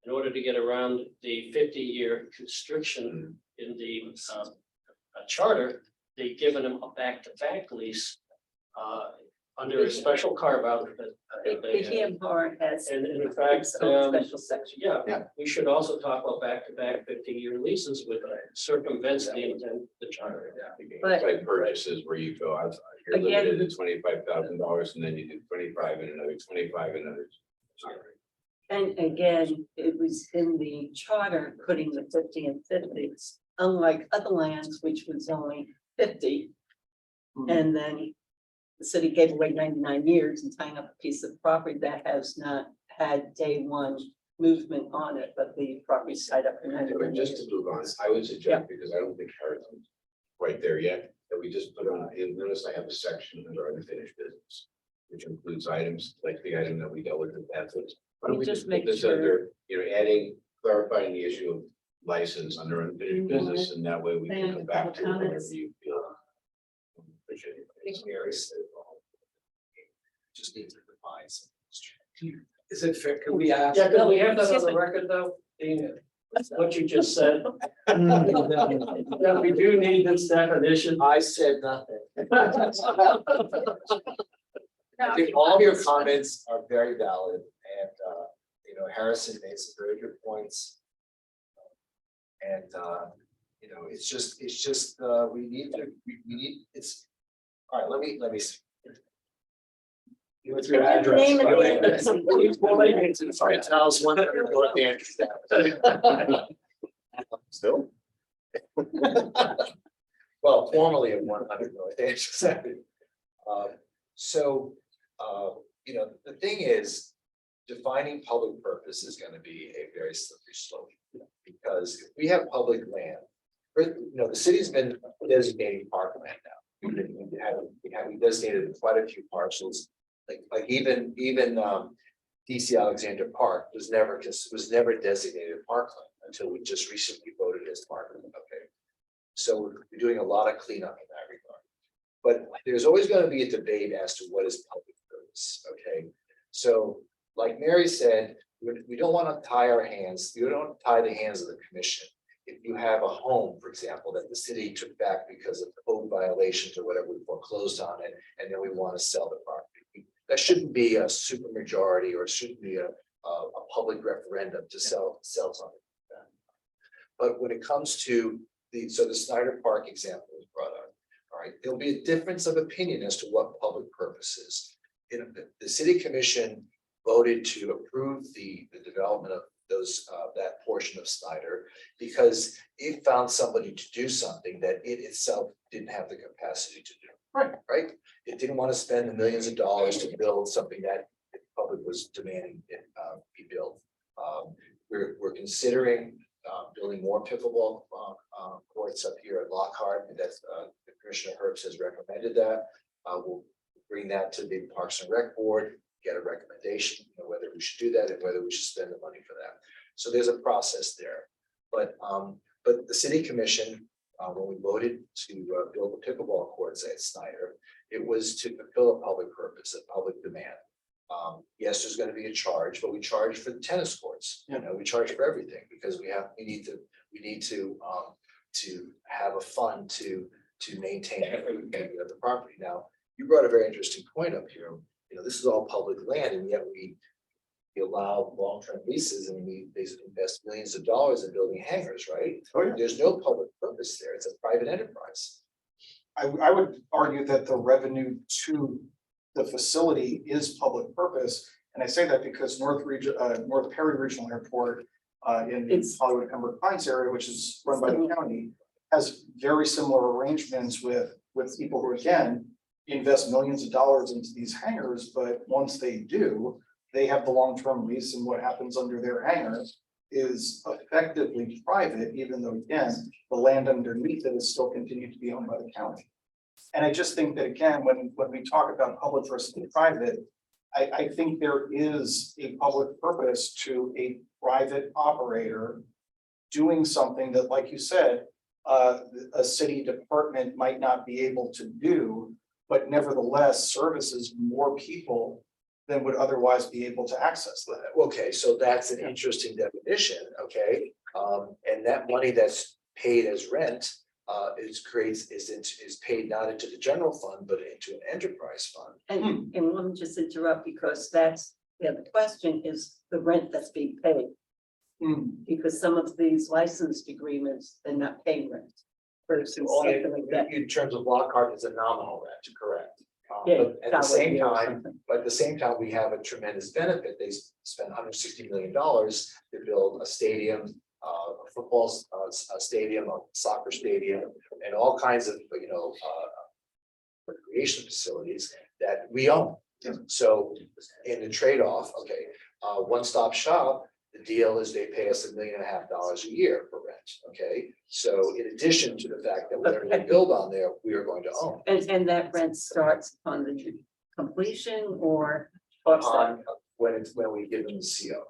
in order to get around the 50-year constriction in the charter, they've given them a back-to-back lease under a special carve-out. PPM Bar has. And in fact, its own special section. yeah, we should also talk about back-to-back 50-year leases with circumvents the intent of the charter. But- Like purchases where you go, you're Again- limited to $25,000 and then you do 25 and another 25 and another. And again, it was in the charter, putting the 50 and 50, unlike other lands, which was only 50. And then the city gave away 99 years and tying up a piece of property that has not had day one movement on it, but the property's tied up for 99 But just years. to move on, I would suggest, because I don't think Harrison's right there yet, that we just put on, you'll notice I have a section under unfinished business, which includes items like the item that we dealt with in Bethlehem. Why don't we Just just make make this sure- under, adding, clarifying the issue of license under unfinished business, and that way we can come back to it whenever you feel. Appreciate it. Just need to define some. Is it fair? Can we ask? Yeah, can we have that on the record though? Dean, what you just said? Yeah, we do need this definition. I said nothing. I think all of your comments are very valid and, Harrison made some very good points. And, it's just, we need, it's, all right, let me see. What's your address? Name and by the way? address. Sorry, Charles, 100 North Anderson Avenue. Still? Well, formerly at 100 North Anderson Avenue. The thing is, defining public purpose is gonna be a very slippery slope. Because if we have public land, the city's been designating parkland now. We designated quite a few parcels, like even DC Alexander Park was never designated parkland until we just recently voted as parkland, okay? So we're doing a lot of cleanup in that regard. But there's always gonna be a debate as to what is public purpose, okay? So like Mary said, we don't wanna tie our hands, we don't tie the hands of the commission. If you have a home, for example, that the city took back because of code violations or whatever, we foreclosed on it, and then we wanna sell the property. That shouldn't be a super majority or it shouldn't be a public referendum to sell something. But when it comes to the Snyder Park example was brought up, all right, there'll be a difference of opinion as to what public purpose is. The city commission voted to approve the development of that portion of Snyder because it found somebody to do something that it itself didn't have the capacity to do. Right? It didn't want to spend the millions of dollars to build something that the public was demanding it be built. We're considering building more pickleball courts up here at Lockhart, and that's Commissioner Herbst has recommended that. We'll bring that to the Parks and Rec Board, get a recommendation, whether we should do that and whether we should spend the money for that. So there's a process there. But the city commission, when we voted to build the pickleball courts at Snyder, it was to fulfill a public purpose, a public demand. Yes, there's going to be a charge, but we charge for the tennis courts. We charge for everything because we need to have a fund to maintain the property. Now, you brought a very interesting point up here. This is all public land, and yet we allow long-term leases and they invest millions of dollars in building hangars, right? There's no public purpose there. It's a private enterprise. I would argue that the revenue to the facility is public purpose. And I say that because North Perry Regional Airport in the It's- Hollywood Pembroke Pines area, which is run by the county, has very similar arrangements with people who again invest millions of dollars into these hangars, but once they do, they have the long-term lease, and what happens under their hangar is effectively private, even though again, the land underneath it is still continued to be owned by the county. And I just think that again, when we talk about public versus private, I think there is a public purpose to a private operator doing something that, like you said, a city department might not be able to do, but nevertheless services more people than would otherwise be able to access that. Okay, so that's an interesting definition, okay? And that money that's paid as rent, is paid not into the general fund, but into an enterprise fund. And let me just interrupt because that's, the question is the rent that's being paid. Because some of these licensed agreements, they're not paying rent. Versus Only something like that. in terms of Lockhart, it's a nominal rent, correct? Yeah, But at the that would same be or time, something. but at the same time, we have a tremendous benefit. They spent $160 million to build a stadium, a football stadium, a soccer stadium, and all kinds of, recreation facilities that we own. So in the trade-off, okay, one-stop shop, the deal is they pay us $1.5 million a year for rent, okay? So in addition to the fact that whatever they build on there, we are going to own. And that rent starts upon the completion or offset. On when we give them the CO.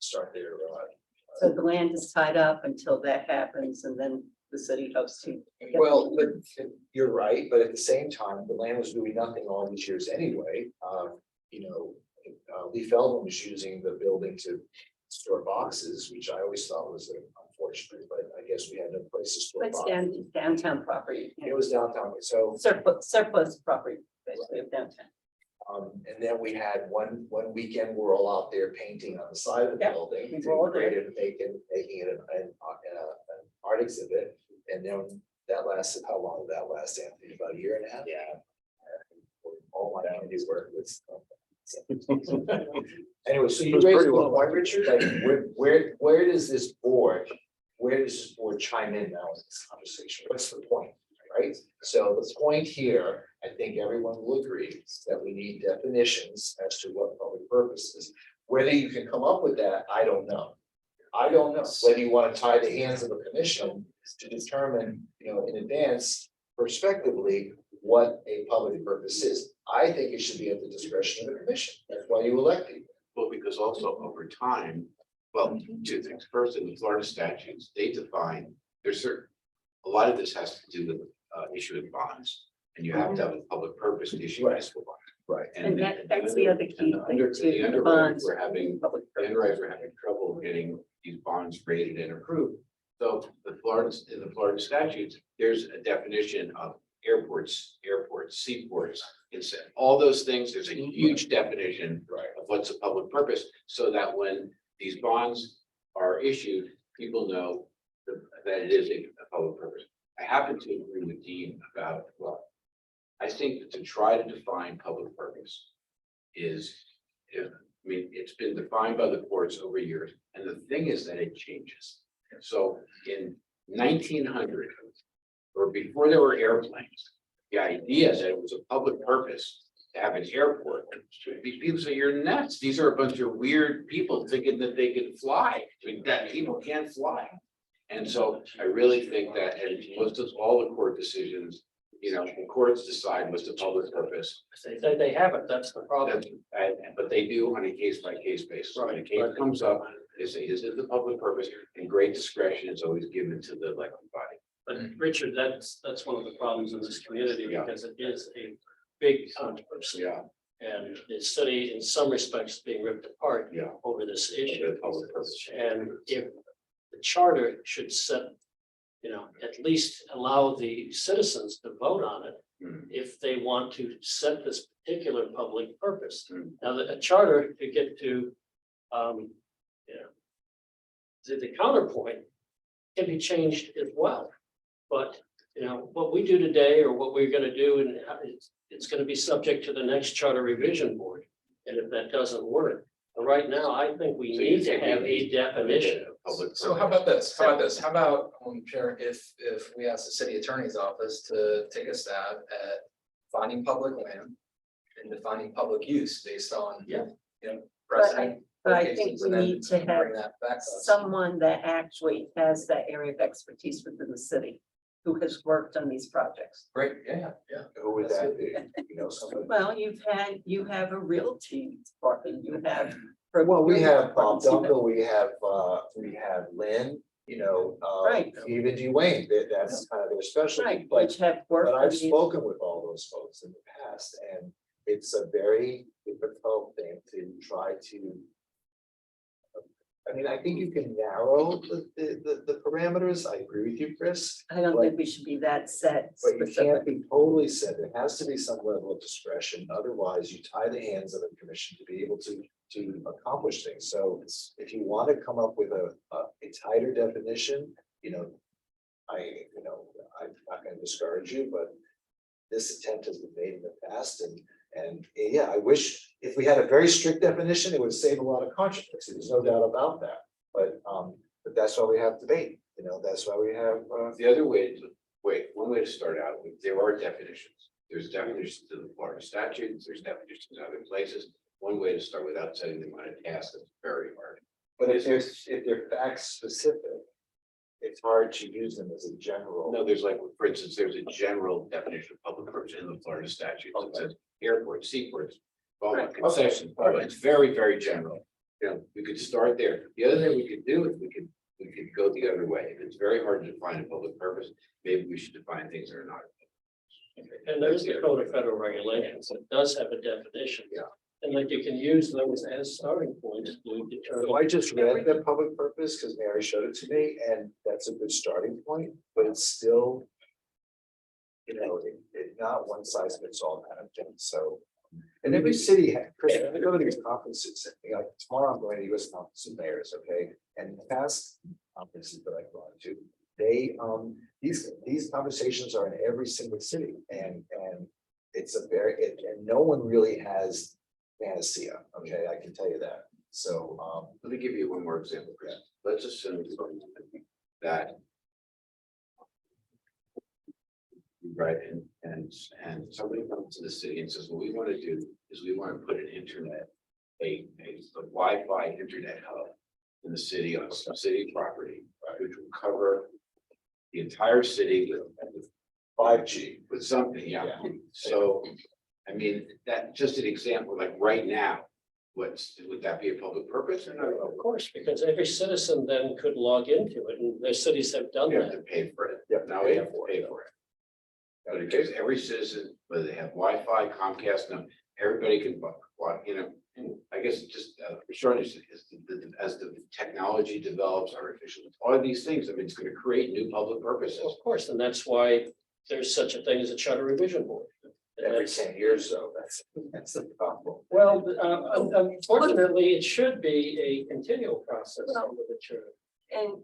Start there. So the land is tied up until that happens and then the city hopes to. Well, but you're right, but at the same time, the land was doing nothing all these years anyway. Lee Feldman was using the building to store boxes, which I always thought was unfortunate, but I guess we had no place to store It's boxes. downtown property. It was downtown, so, Surplus property, basically of downtown. and then we had one weekend, we're all out there painting on the side of the Yep, building. we were all there. Making it an art exhibit, and then that lasted, how long did that last, Anthony, about a year and a half? Yeah. All my handies work was. Anyway, so you It was raised pretty a well. point, Richard, like, where does this board chime in now in this conversation? What's the point, right? So the point here, I think everyone will agree that we need definitions as to what public purpose is. Whether you can come up with that, I don't know. I don't know whether you want to tie the hands of the commission to determine, in advance prospectively what a public purpose is. I think it should be at the discretion of the commission. That's why you elect people. Well, because also over time, well, two things. First, in the Florida statutes, they define, a lot of this has to do with issuing bonds. And you have to have a public purpose to issue municipal bonds. Right. And that's the other key thing The too, the underwriters bonds. were having trouble getting these bonds rated and approved. So in the Florida statutes, there's a definition of airports, seaports, it's all those things, there's a huge definition of what's a public purpose, so that when these bonds are issued, people know that it is a public purpose. I happen to agree with Dean about, well, I think that to try to define public purpose is, it's been defined by the courts over years, and the thing is that it changes. So in 1900, or before there were airplanes, the idea that it was a public purpose to have an airport, people say, you're nuts. These are a bunch of weird people thinking that they can fly. That people can't fly. And so I really think that, and most of all the court decisions, the courts decide what's the public purpose. They haven't, that's the problem. But they do on a case by case basis. When a case comes up, they say, is it the public purpose? And great discretion is always given to the elected body. But Richard, that's one of the problems in this community, Yeah. because it is a big controversy. Yeah. And the city, in some respects, is being ripped apart Yeah. over this The issue. public purpose. And if the charter should set, at least allow the citizens to vote on it Hmm. if they want to set this particular public purpose. Hmm. Now, a charter to get to, the counterpoint can be changed as well. But, what we do today or what we're gonna do, and it's gonna be subject to the next charter revision board. And if that doesn't work, but right now, I think we So you need to think we have a need definition. Public So how about this? How about this? How about, Chair, if we ask the city attorney's office to take a stab at finding public land and defining public use based on, Yeah. precedent. But I think cases, we and then need to have bring that back to us. someone that actually has that area of expertise within the city who has worked on these projects. Great, yeah. Who would that be? Somebody. Well, you have a realty department, you have. Well, we have Bob Dunkel, we have Lynn, Right. Even Dwayne, that's kind of their specialty, Right, but which have worked. but I've with these- spoken with all those folks in the past, and it's a very difficult thing to try to. I mean, I think you can narrow the parameters. I agree with you, Chris, I don't think we should be that set. but you specific. can't be totally set. There has to be some level of discretion. Otherwise, you tie the hands of the commission to be able to accomplish things. So if you want to come up with a tighter definition, I'm not going to discourage you, but this attempt has been made in the past, and yeah, I wish if we had a very strict definition, it would save a lot of controversy. There's no doubt about that. But that's why we have debate, that's why we have, The other way one way to start out, there are definitions. There's definitions in the Florida statutes, there's definitions in other places. One way to start without setting them on a task is very hard. but if they're fact specific, it's hard to use them as a general. No, there's like, for instance, there's a general definition of public purpose in the Florida statute that says airports, seaports, concessions, it's very, very general. We could start there. The other thing we could do is we could go the other way. If it's very hard to define a public purpose, maybe we should define things that are not. And there's the Code of Federal Regulations, it does have a definition. Yeah. And like you can use those as starting points to determine. So I just read the public purpose because Mary showed it to me, and that's a good starting point, but it's still. It's not one size fits all kind of thing, so. And every city had, Chris, I go to these conferences, like tomorrow I'm going to US Conference of Mayors, okay? And in the past conferences that I've gone to, they, these conversations are in every single city, and it's and no one really has panacea, okay, I can tell you that, so, Let me give you one more example, Chris. Let's assume that. Right, and somebody comes to the city and says, what we want to do is we want to put an internet, a Wi-Fi internet hub in the city on some city property, which will cover the entire city with 5G, with something, yeah. So, I mean, that just an example, like right now, would that be a public purpose or not? Of course, because every citizen then could log into it, and their cities have done You have that. to pay for it. Yep. Now we have to pay for it. But it gives every citizen, whether they have Wi-Fi, Comcast, no, everybody can, I guess just short is as the technology develops, artificial, all of these things, I mean, it's going to create new public purposes. Of course, and that's why there's such a thing as a charter revision board. And every that's- 10 years, so that's the problem. Well, unfortunately, it should be a continual process with the charter. And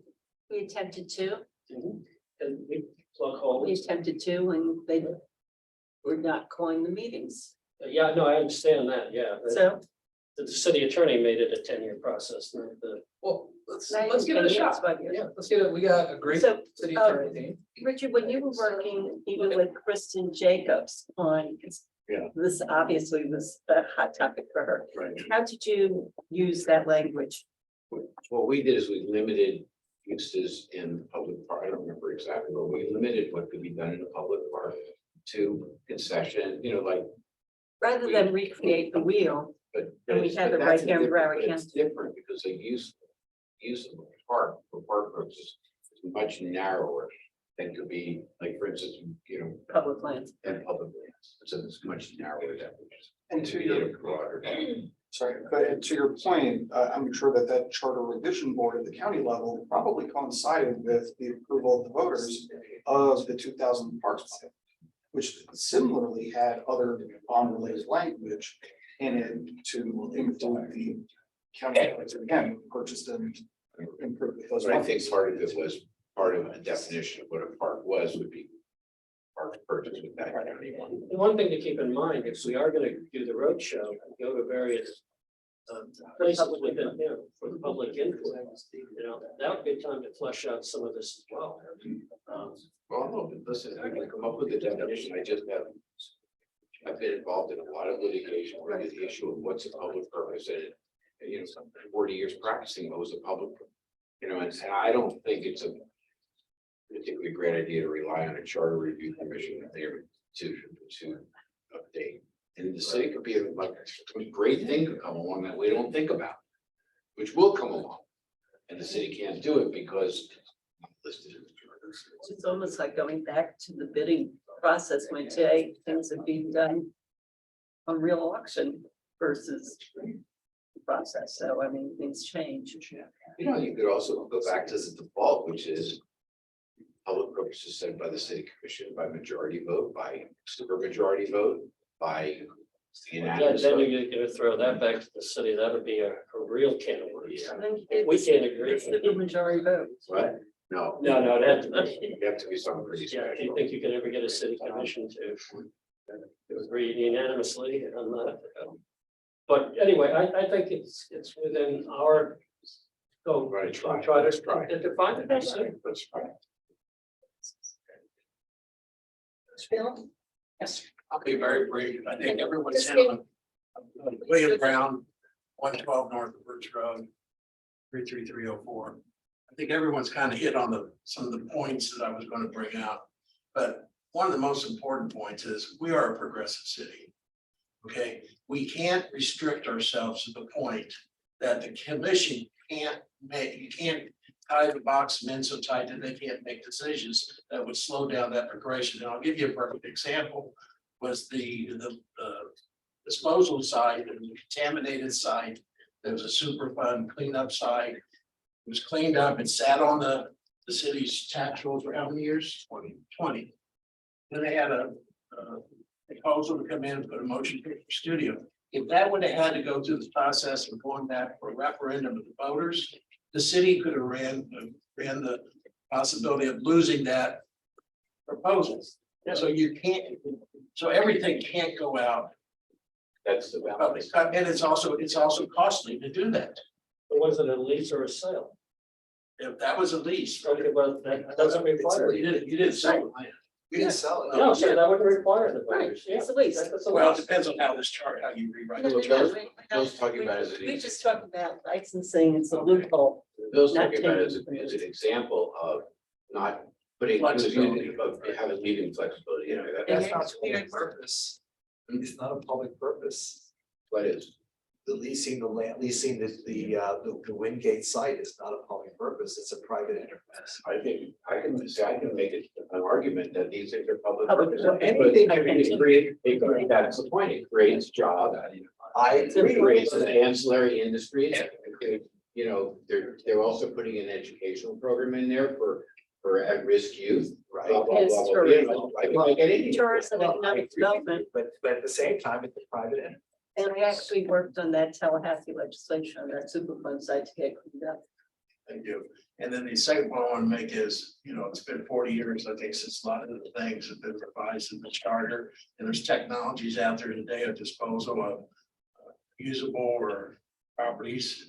we attempted to, And we plug we holes. attempted to, and they were not calling the meetings, Yeah, no, I understand that, yeah. but so. The city attorney made it a 10-year process, not the. Well, let's Now give it a you can shot. answer, but- Yeah, let's give it, we got a great So, city attorney team. Richard, when you were working even with Kristen Jacobs on. Yeah. This obviously was a hot topic for her. Right. How did you use that language? What we did is we limited uses in the public park. I don't remember exactly, but we limited what could be done in a public park to concession, like, Rather than recreate the wheel, but. And we it's- have but it that's right here in different- Broward but It's different because the use of a park for park purposes is much narrower than could be, like, for instance, public lands. and public lands. So it's much narrower definition. And to Be your, a broader. sorry, but to your point, I'm sure that charter revision board at the county level probably coincided with the approval of the voters of the 2000 Parks Plan, which similarly had other bond-related language in it to include the county, again, purchased and improved with those. So I think funds. part of it was, part of a definition of what a park was would be park purchase with that county one. And one thing to keep in mind, if we are gonna do the roadshow, and go to various places within, for the public input, that would be a time to flesh out some of this as well. Well, no, but listen, I can come up with a definition, I've been involved in a lot of litigation where the issue of what's a public purpose and, some 40 years practicing what was a public. And I don't think it's a particularly great idea to rely on a charter review commission there to update. And the city could be like a great thing to come along that we don't think about, which will come along. And the city can't do it because it's not listed in the charter. It's almost like going back to the bidding process when today things are being done on real auction versus the process. So I mean, things change. You know, you could also go back to the default, which is public purposes set by the city commission by majority vote, by super majority vote, by unanimous Then vote. you're gonna throw that back to the city, that would be a real can of worms. I think We it's- can't agree. It's the majority vote. What? No. No, it had to be. You have to be something pretty Yeah, do you special. think you can ever get a city commission to agree unanimously on that? But anyway, I think it's within our scope. Right, to try. Try Let's try. to define it. That's it. Let's try. Bill? Yes. I'll be very brief. I think everyone's hit on William Brown, 112 North of Birch Road, 33304. I think everyone's kind of hit on some of the points that I was going to bring out. But one of the most important points is we are a progressive city. Okay, we can't restrict ourselves to the point that the commission can't make, you can't tie the box men so tight that they can't make decisions that would slow down that progression. And I'll give you a perfect example. Was the disposal site, the contaminated site. There was a Superfund cleanup site. It was cleaned up and sat on the city's tax rolls for how many years? 20. Then they had a proposal to come in and put a motion picture studio. If that would have had to go through the process of going back for a referendum of the voters, the city could have ran the possibility of losing that proposal. So you can't, so everything can't go out. That's the Public, balance. and it's also costly to do that. Or was it a lease or a sale? If that was a lease. Okay, but that doesn't require. You didn't sell it. We didn't sell it. No, so that would require the Right, voters, yeah. it's a lease. That's a Well, it lease. depends on how this chart, how you rewrite No, it. no, no, Bill's- we- Bill's talking we- about as an We just talked about licensing, it's a Okay. loophole. Bill's Not talking about it taking- as an example of not putting, Flexibility. of having leaving flexibility, you know, that- That's that's not not public purpose. It's not a public purpose. what is. The leasing the land, leasing the Wingate site is not a public purpose. It's a private enterprise. I think, I can say, I can make an argument that these things are public Public purpose. purpose. Anything that Okay. can create, that's the point, it creates jobs. I It creates an ancillary industries. You know, they're also putting an educational program in there for at-risk youth. Right. Blah, blah, Yes, blah, blah, you know, like anything. Tourism, economic development, But at the same time, it's a private enterprise. and I actually worked on that Tallahassee legislation on that Superfund site to get cleaned up. Thank you. And then the second point I want to make is, you know, it's been 40 years, I think, since a lot of the things have been revised in the charter. And there's technologies out there today of disposal of usable or properties.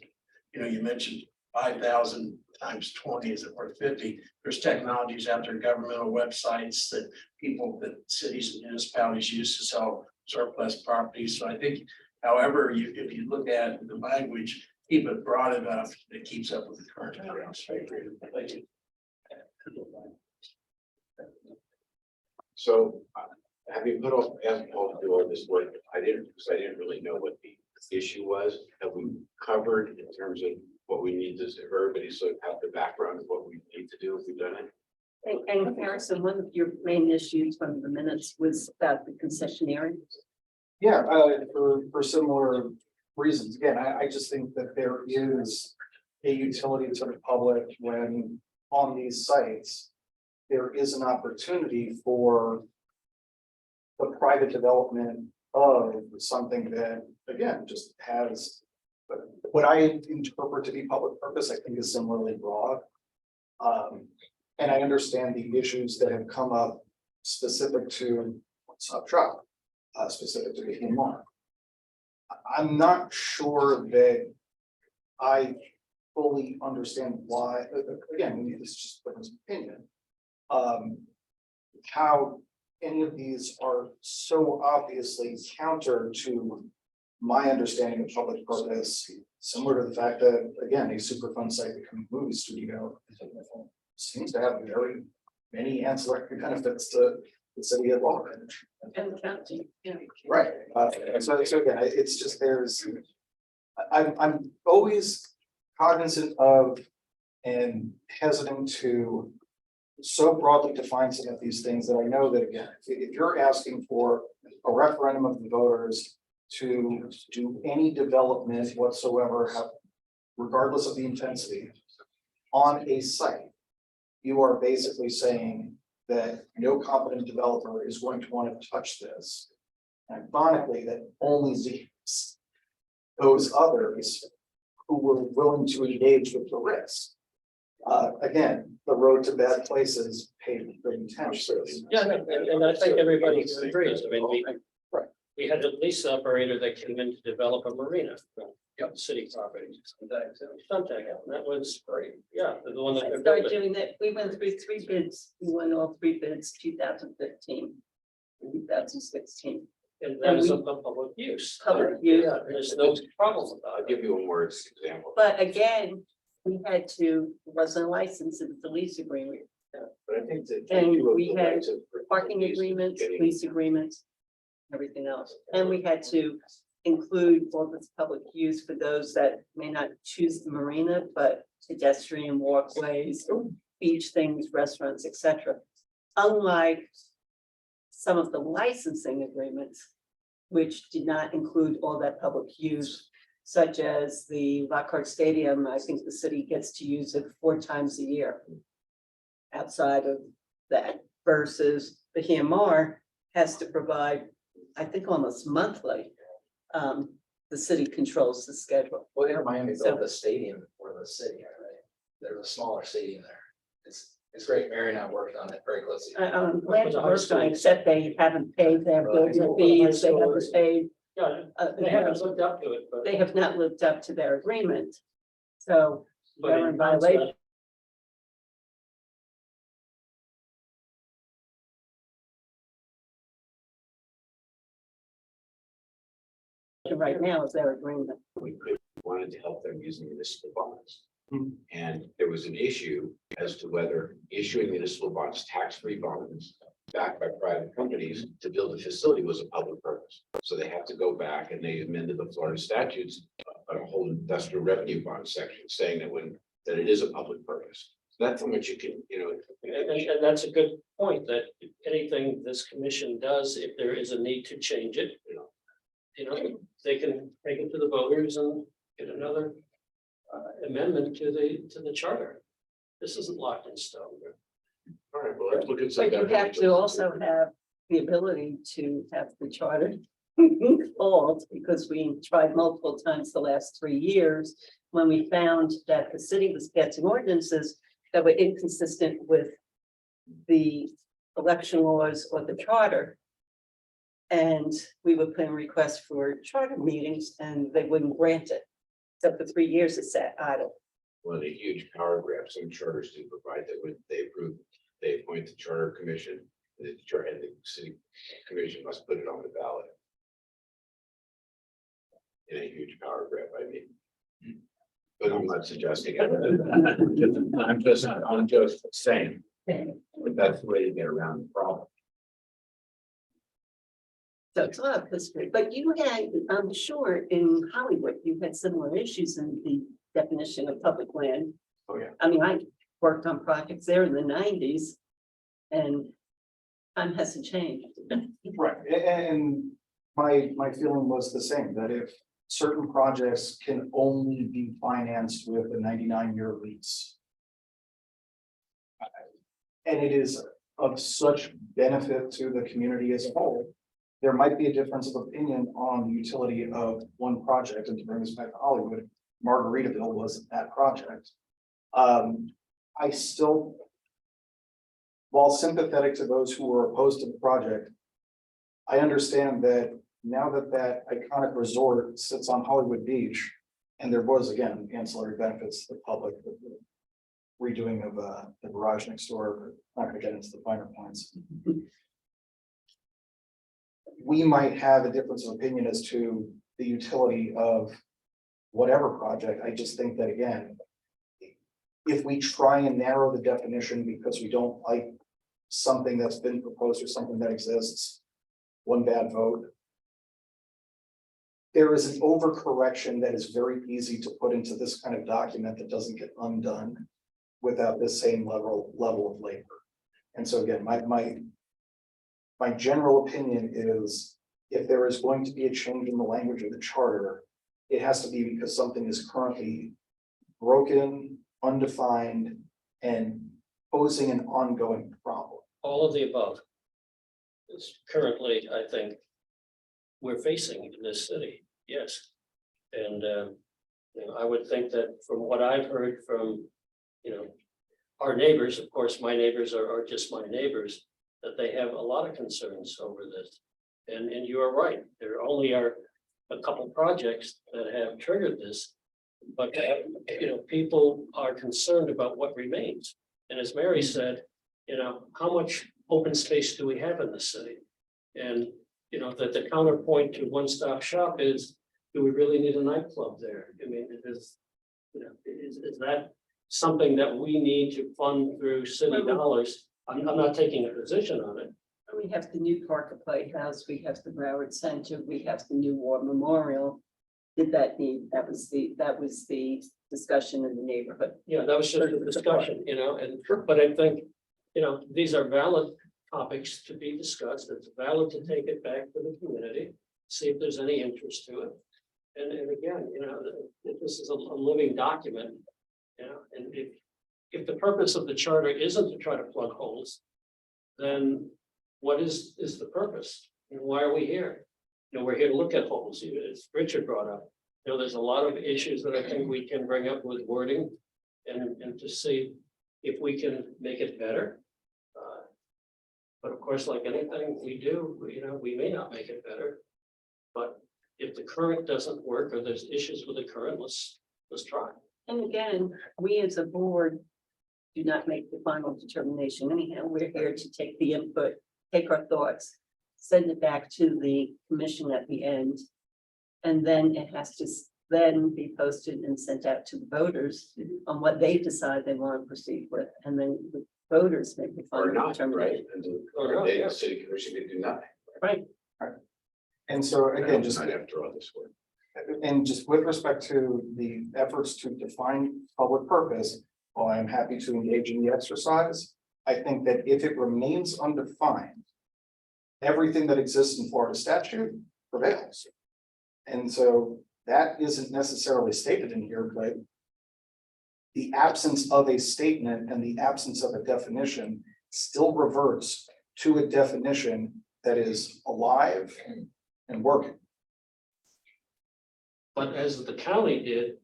You know, you mentioned 5,000 times 20 is it worth 50. There's technologies out there, governmental websites that people, that cities and municipalities use to sell surplus properties. So I think, however, if you look at the language, keep it broad enough that it keeps up with the current. Thank you. So have you put off, asked Paul to do all this work? I didn't, because I didn't really know what the issue was. Have we covered in terms of what we need to, everybody sort of have the background of what we need to do if we've done it? And Harrison, one of your main issues from the minutes was about the concessionary. Yeah, for similar reasons. Again, I just think that there is a utility to the public when on these sites, there is an opportunity for the private development of something that, again, just has what I interpret to be public purpose, I think is similarly broad. And I understand the issues that have come up specific to Sub Truck, specific to the Mark. I'm not sure that I fully understand why, again, this is just Quinn's opinion. How any of these are so obviously counter to my understanding of public purpose, similar to the fact that, again, a Superfund site becoming a movie studio seems to have very many ancillary benefits to the city at large. And the county, yeah. Right, so again, it's just I'm always cognizant of and hesitant to so broadly define some of these things that I know that again, if you're asking for a referendum of the voters to do any development whatsoever, regardless of the intensity, on a site, you are basically saying that no competent developer is going to want to touch this. And ironically, that only leaves those others who were willing to engage with the risk. Again, the road to bad places paved for intentions. Yeah, and I think everybody agrees. I mean, we had a lease operator that came in to develop a marina. City property. Suntec, that was great. Yeah, the one that I they're started building. doing that. We went through 3 bids. We won all 3 bids, 2015, 2016. And that is a public use. Public use. Yeah, there's no problem about I'll it. give you a more example, But again, we had to, there wasn't a license, it was a lease agreement, but I think that. And you have we the had right to- parking agreements, getting- lease agreements, everything else. And we had to include all this public use for those that may not choose the marina, but pedestrian walkways, beach things, restaurants, etc. Unlike some of the licensing agreements, which did not include all that public use, such as the Lockhart Stadium. I think the city gets to use it 4 times a year. Outside of that versus the HMR has to provide, I think almost monthly. The city controls the schedule. Well, Inter Miami So- built the stadium for the city, right? There's a smaller stadium there. It's great. Mary and I worked on it very closely. I'm glad to work on, except they haven't paid their building fees, they haven't paid, Yeah, they haven't looked up to it, but. they have not lived up to their agreement. So but they're in in violation. Right now is their agreement. We could, wanted to help them using municipal bonds. Hmm. And there was an issue as to whether issuing municipal bonds, tax-free bonds, backed by private companies to build a facility was a public purpose. So they have to go back and they amended the Florida statutes, a whole industrial revenue bond section saying that it is a public purpose. So that's how much you can, And that's a good point, that anything this commission does, if there is a need to change it, they can take it to the voters and get another amendment to the charter. This isn't locked in stone. all right, well, let's look at some. But you have to also have the ability to have the charter called, because we tried multiple times the last 3 years when we found that the city was passing ordinances that were inconsistent with the election laws or the charter. And we would put in requests for charter meetings and they wouldn't grant it. So for 3 years it sat idle. One of the huge power grabs some charters do provide that when they approve, they appoint the charter commission. The charter and the city commission must put it on the ballot. In a huge power grab, I mean. But I'm not suggesting it. I'm just saying, but that's the way to get around the problem. So it's a lot of history, but you had, I'm sure in Hollywood, you had similar issues in the definition of public land. Oh, yeah. I mean, I worked on projects there in the 90s. And time hasn't changed. Right, and my feeling was the same, that if certain projects can only be financed with a 99-year lease. And it is of such benefit to the community as a whole. There might be a difference of opinion on the utility of one project, and to bring us back to Hollywood, Margaritaville was that project. I still, while sympathetic to those who were opposed to the project, I understand that now that that iconic resort sits on Hollywood Beach, and there was, again, ancillary benefits to the public, with the redoing of the garage next door, not gonna get into the finer points. We might have a difference of opinion as to the utility of whatever project. I just think that, again, if we try and narrow the definition because we don't like something that's been proposed or something that exists, one bad vote. There is an overcorrection that is very easy to put into this kind of document that doesn't get undone. without the same level of labor. And so again, my general opinion is if there is going to be a change in the language of the charter, it has to be because something is currently broken, undefined, and posing an ongoing problem. All of the above. Is currently, I think, we're facing in this city, yes. And, I would think that from what I've heard from, our neighbors, of course, my neighbors are just my neighbors, that they have a lot of concerns over this. And you are right, there only are a couple projects that have triggered this. But, people are concerned about what remains. And as Mary said, how much open space do we have in the city? And, that the counterpoint to one-stop shop is, do we really need a nightclub there? I mean, is that something that we need to fund through city dollars? I'm not taking a position on it. We have the new Parker Playhouse, we have the Broward Center, we have the new War Memorial. That was the discussion in the neighborhood. Yeah, that was just a discussion, but I think, these are valid topics to be discussed. It's valid to take it back to the community, see if there's any interest to it. And again, this is a living document, and if the purpose of the charter isn't to try to plug holes, then what is the purpose? And why are we here? We're here to look at holes, as Richard brought up. There's a lot of issues that I think we can bring up with wording and to see if we can make it better. But of course, like anything we do, we may not make it better. But if the current doesn't work or there's issues with the current, let's try. And again, we as a board do not make the final determination anyhow. We're here to take the input, take our thoughts, send it back to the commission at the end. And then it has to then be posted and sent out to the voters on what they decide they want to proceed with. And then the voters make the Or final not, right? determination. And Or the not, yeah. city commission could do nothing. Right. And so again, just I'd have to draw this word. and just with respect to the efforts to define public purpose, while I'm happy to engage in the exercise, I think that if it remains undefined, everything that exists in Florida statute prevails. And so that isn't necessarily stated in here, but the absence of a statement and the absence of a definition still reverts to a definition that is alive and working. But as the county did,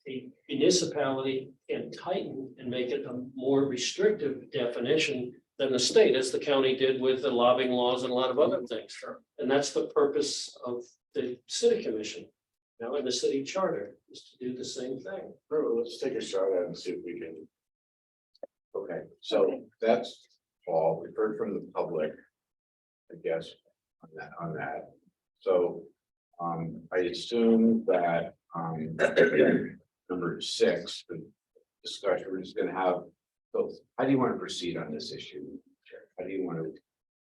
a municipality can tighten and make it a more restrictive definition than the state, as the county did with the lobbying laws and a lot of other things. And that's the purpose of the city commission, in the city charter, is to do the same thing. Let's take a shot at it and see if we can. Okay, so that's all we've heard from the public. I guess on that. So I assume that number 6, the discussion, we're just gonna have. So how do you want to proceed on this issue? How do you want to?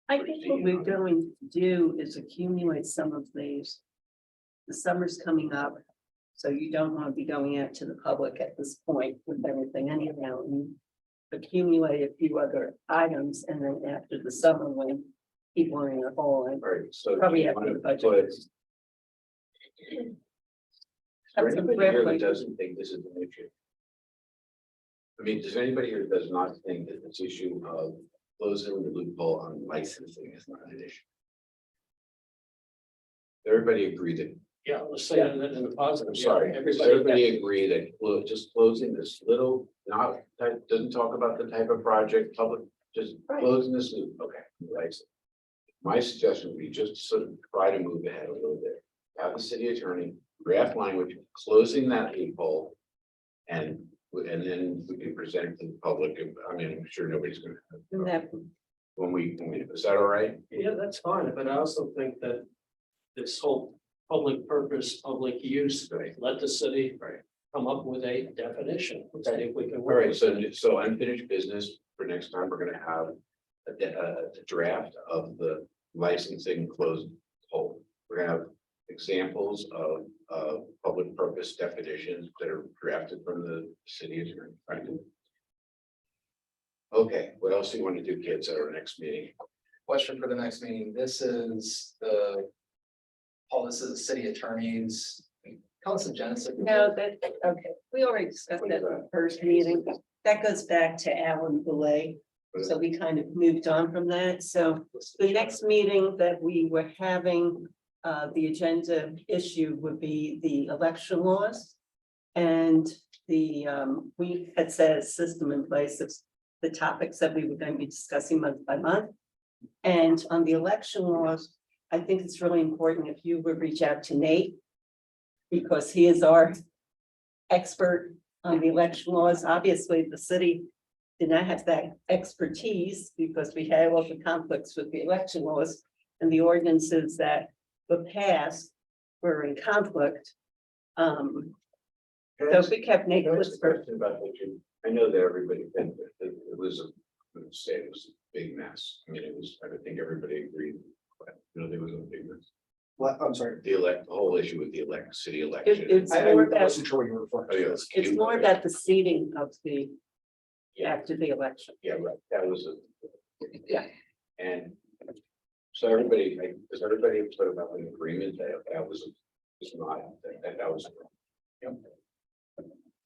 I think what we're going to do is accumulate some of these. The summer's coming up, so you don't want to be going out to the public at this point with everything anyhow. And accumulate a few other items, and then after the summer, when people are in a hole, and All right, so. Probably do you after wanna the budget. put- Is there Have some anybody here reference. that doesn't think this is an issue? I mean, does anybody here that does not think that this issue of closing the loophole on licensing is not an issue? Everybody agree that, Yeah, let's say that in the positive. I'm sorry, does everybody agree that just closing this little, doesn't talk about the type of project, public, just Right. closing this loop, okay, license. My suggestion would be just to sort of try to move ahead a little bit, have the city attorney draft language, closing that loophole. And then we can present it to the public. I mean, I'm sure nobody's gonna. And that, When we, is that all right? Yeah, that's fine, but I also think that this whole public purpose, public use, let the city come up with a definition. See if we can All work right, with so unfinished business for next time, we're gonna have a draft of the licensing closed hole. We're gonna have examples of public purpose definitions that are drafted from the city attorney, right? Okay, what else do you want to do, kids, at our next meeting? Question for the next meeting. This is the. Paul, this is the city attorney's. Tell us the genesis. No, that, okay, we already discussed that in the first meeting. That goes back to Alan Boulay. So we kind of moved on from that. So the next meeting that we were having, the agenda issue would be the election laws. And we had set a system in place of the topics that we were going to be discussing month by month. And on the election laws, I think it's really important if you would reach out to Nate, because he is our expert on the election laws. Obviously, the city did not have that expertise because we had all the conflicts with the election laws and the ordinances that were passed were in conflict. So if we kept Nate Can I ask a Clifford, question about what you, I know that everybody think that it was a, I would say it was a big mess. I mean, it was, I think everybody agreed. But, you know, there was a big mess. What, I'm sorry. The whole issue with the city election. it's I more about, wasn't sure what you were referring Oh, to. yeah. it's more about the seating of the, after the election. Yeah, right, that was a. Yeah. And so everybody, does everybody put about an agreement that that was not, that was. Yeah.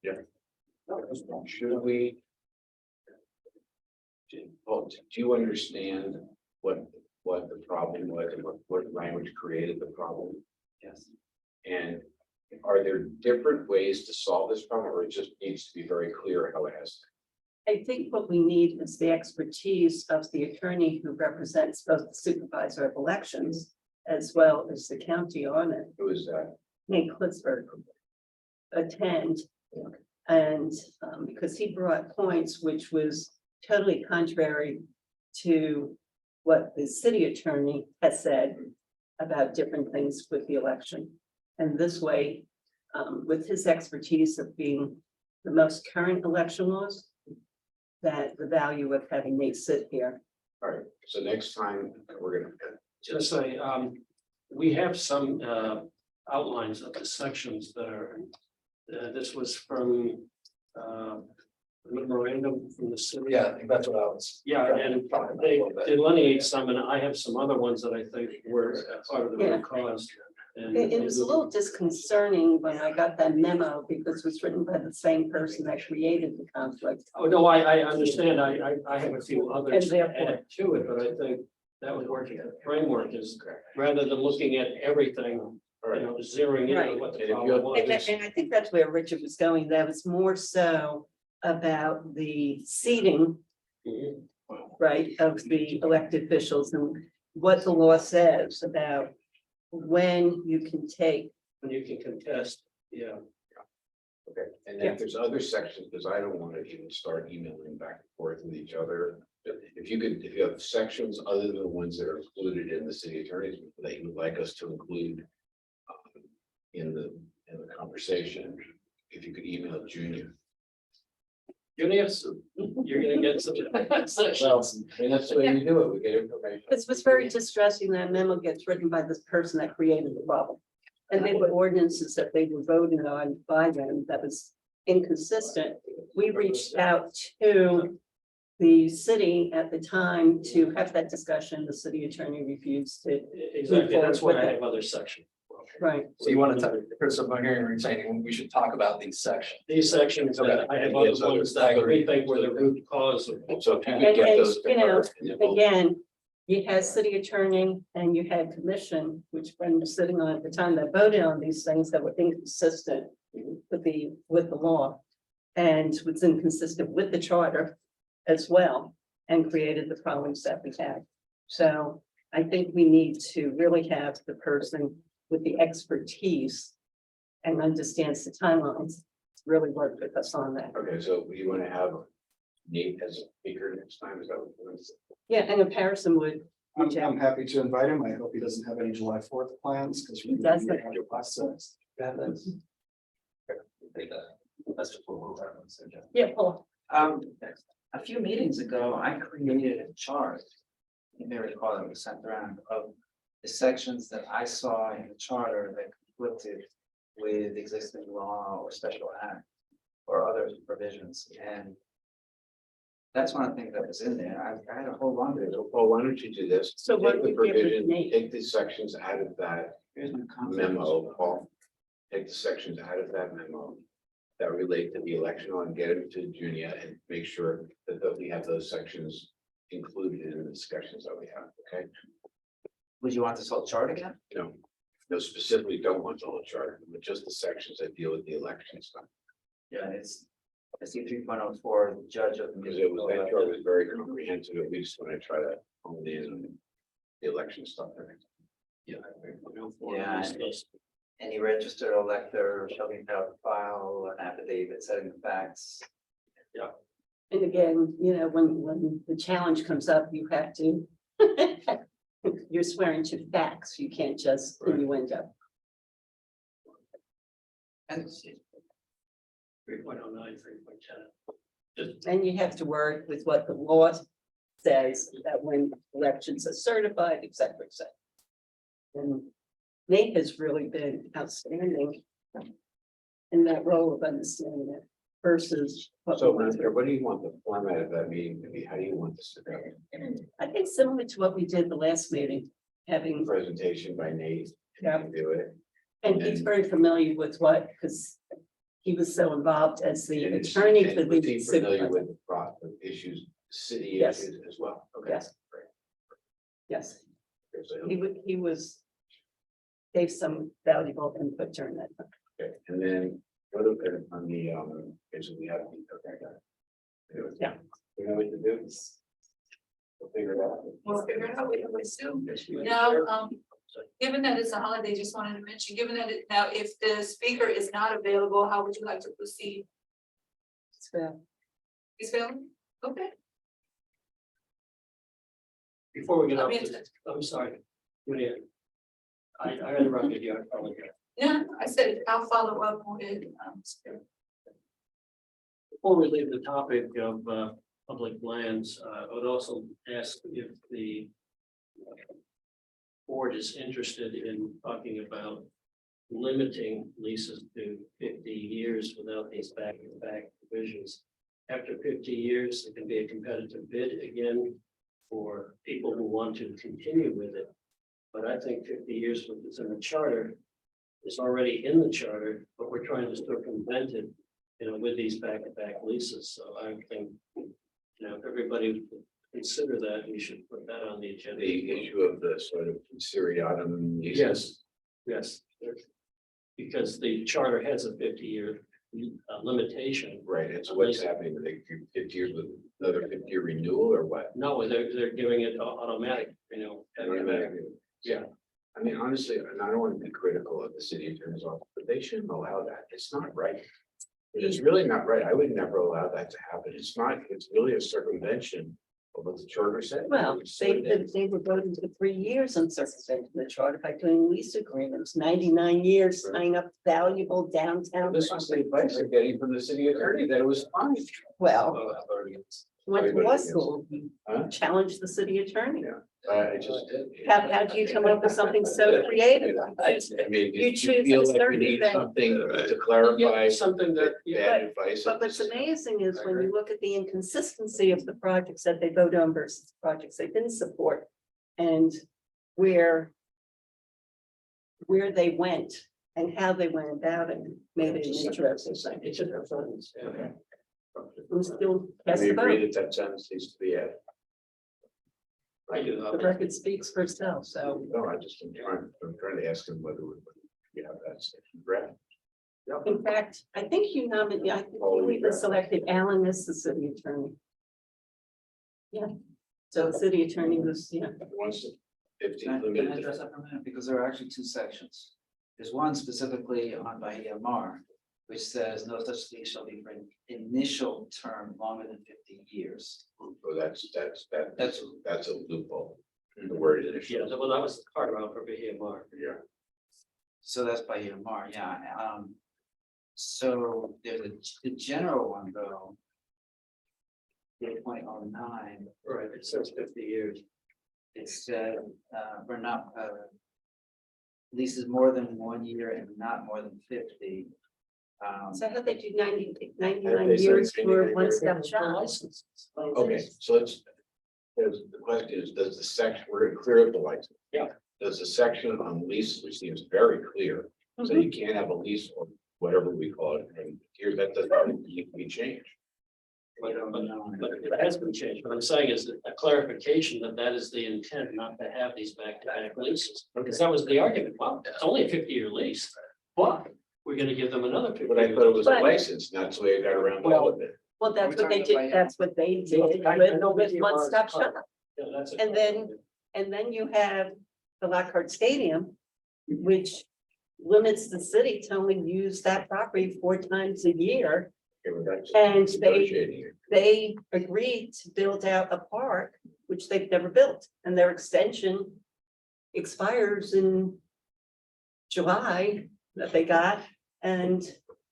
Yeah. Should we? Do you understand what the problem was and what language created the problem? Yes. And are there different ways to solve this problem, or it just needs to be very clear how it has? I think what we need is the expertise of the attorney who represents both the supervisor of elections as well as the county on it, Who is that? Nate Klitzberg, attend. And because he brought points which was totally contrary to what the city attorney has said about different things with the election. And this way, with his expertise of being the most current election laws, that the value of having Nate sit here. All right, so next time we're gonna. Just say, we have some outlines of the sections that are, this was from memorandum from the city. Yeah, I think that's what I was. Yeah, and they delineate some, and I have some other ones that I think were part of the Yeah. root cause. And It was a little disconcerting when I got that memo because it was written by the same person that created the conflict. Oh, no, I understand. I have a few others And to therefore- add to it, but I think that was working. The framework is rather than looking at everything, you know, zeroing in on what the problem And, was. and I think that's where Richard was going. That was more so about the seating, Mhm. right, of the elected officials and what the law says about when you can take. When you can contest, yeah. Okay, and Yeah. then there's other sections, because I don't want to even start emailing back and forth with each other. If you have sections other than the ones that are included in the city attorney's, that you would like us to include. In the conversation, if you could email Junior. You're gonna get some, you're gonna get some. Well, I mean, that's the way you do it, we get information. This was very distressing. That memo gets written by this person that created the problem. And they were ordinances that they were voting on by them that was inconsistent. We reached out to the city at the time to have that discussion. The city attorney refused to. Exactly, that's why I have other sections. Right. So you want to, Chris, I'm hearing you saying we should talk about these sections. These sections, I have other ones that we think were the root cause of. So if you And, could get those. to you know, her, and then we'll- again, you had city attorney and you had commission, which when you're sitting on at the time that voted on these things that were inconsistent with the law. And was inconsistent with the charter as well, and created the problems that we had. So I think we need to really have the person with the expertise and understands the timelines, to really work with us on that. Okay, so you want to have Nate as a speaker next time, is that what you want to say? Yeah, and if Harrison would, I'm happy to invite him. I hope he doesn't have any July 4th plans because. He doesn't. That's just what we're talking about. yeah, Paul. A few meetings ago, I created a chart. You may recall that was sent around of the sections that I saw in the charter that conflicted with existing law or special act or other provisions, and that's one of the things that was in there. I had to hold on to it. So Paul, why don't you do this? So what Take the we give with provision, Nate. take these sections out of that Here's my comment. memo, Paul. Take the sections out of that memo that relate to the election and get them to Junia and make sure that we have those sections included in the discussions that we have, okay? Would you want this whole chart again? No, no, specifically don't want the whole chart, but just the sections that deal with the election stuff. Yeah, it's, I see 3.04, the judge of. Because it was, that chart was very comprehensive, at least when I try to hone in on the election stuff. Yeah. Yeah. Any registered elector shall be entitled to file an affidavit setting the facts. And again, you know, when the challenge comes up, you have to. You're swearing to facts. You can't just innuendo. And 3.09, 3.10. And you have to work with what the law says that when elections are certified, et cetera, et cetera. And Nate has really been outstanding in that role of understanding it versus. what So, we- what do you want the format of that meeting to be? How do you want this to go? I think similar to what we did the last meeting, having, Presentation by Nate. Yeah. and Do it. and he's very familiar with what, because he was so involved as the And attorney for and was he the. familiar with the issues, city Yes. issues as well? Okay. Yes. Yes, Okay, so he was. Gave some valuable input during that time. Okay, and then what about on the, basically we have, okay, got it. Anyway, Yeah. We know what to do. We'll figure it out. We'll figure it out, we always do. Now, given that it's a holiday, just wanted to mention, given that now if the speaker is not available, how would you like to proceed? So, He's available? Okay. Before we get I up, mean, I'm sorry. Julia. I interrupted you, I apologize. yeah, I said I'll follow up with, Before we leave the topic of public lands, I would also ask if the board is interested in talking about limiting leases to 50 years without these back-to-back provisions. After 50 years, it can be a competitive bid again for people who want to continue with it. But I think 50 years is in the charter, is already in the charter, but we're trying to circumvent it, you know, with these back-to-back leases. So I think, you know, if everybody would consider that, we should put that on the agenda. The issue of the sort of seriatim. Yes, yes. Because the charter has a 50-year limitation. Right, and so what's happening, are they 50 years with another 50-year renewal or what? No, they're giving it automatic, you know. Automatically. Yeah. I mean, honestly, and I don't want to be critical of the city attorney's office, but they shouldn't allow that. It's not right. It's really not right. I would never allow that to happen. It's not, it's really a circumvention of what the charter said. well, It's so it is. they were voting for 3 years on circumventing the charter by doing lease agreements, 99 years, Right. tying up valuable downtown. This was the advice they're getting from the city attorney, that it was fine. Well, went to Everybody law gets- school, Huh? challenged the city attorney. Yeah. I just did. How do you come up with something so creative? I mean, You you choose feel a like we certain need thing. something to clarify Something that, bad advice. But what's amazing is when you look at the inconsistency of the projects that they vote on versus projects they didn't support. And where they went and how they went about it, made it an interesting thing. it's just a sentence. Yeah. We still I cast the agree vote. that sentence needs to be added. I do. The record speaks for itself, so. No, I'm trying to ask him whether we have that section draft. In fact, I think you nominated, I think you even selected Alan as the city attorney. Yeah, so the city attorney was, yeah. Once 50 Can I limited. address that for a minute? Because there are actually two sections. There's one specifically on Bahia Mar, which says no such lease shall be for an initial term longer than 50 years. So that's a loophole. The word Yeah, initial. well, that was the Carter out for Bahia Mar. Yeah. So that's Bahia Mar, yeah. So there's the general one though. 8.09. Right, it says 50 years. It's, we're not, leases more than 1 year and not more than 50. So how they do 99 They said years it's for 99 one years. stop shop? License. Okay, so let's, the question is, does the section, we're gonna clear up the license. Yeah. Does the section on lease, which seems very clear, so you can't have a lease or whatever we call it, and here that doesn't need to be changed. We don't know. But it has been changed. What I'm saying is that a clarification that that is the intent, not to have these back-to-back leases. Because that was the argument. Well, it's only a 50-year lease, but we're gonna give them another 50. But I thought it was a But- license, not so I got around all of it. Well, that's We're what they talking did, about- that's what they did with one stop shop. Yeah, that's a- And then you have the Lockhart Stadium, which limits the city to only use that property 4 times a year. Okay, well, that's And negotiating it. they agreed to build out a park, which they've never built, and their extension expires in July that they got, and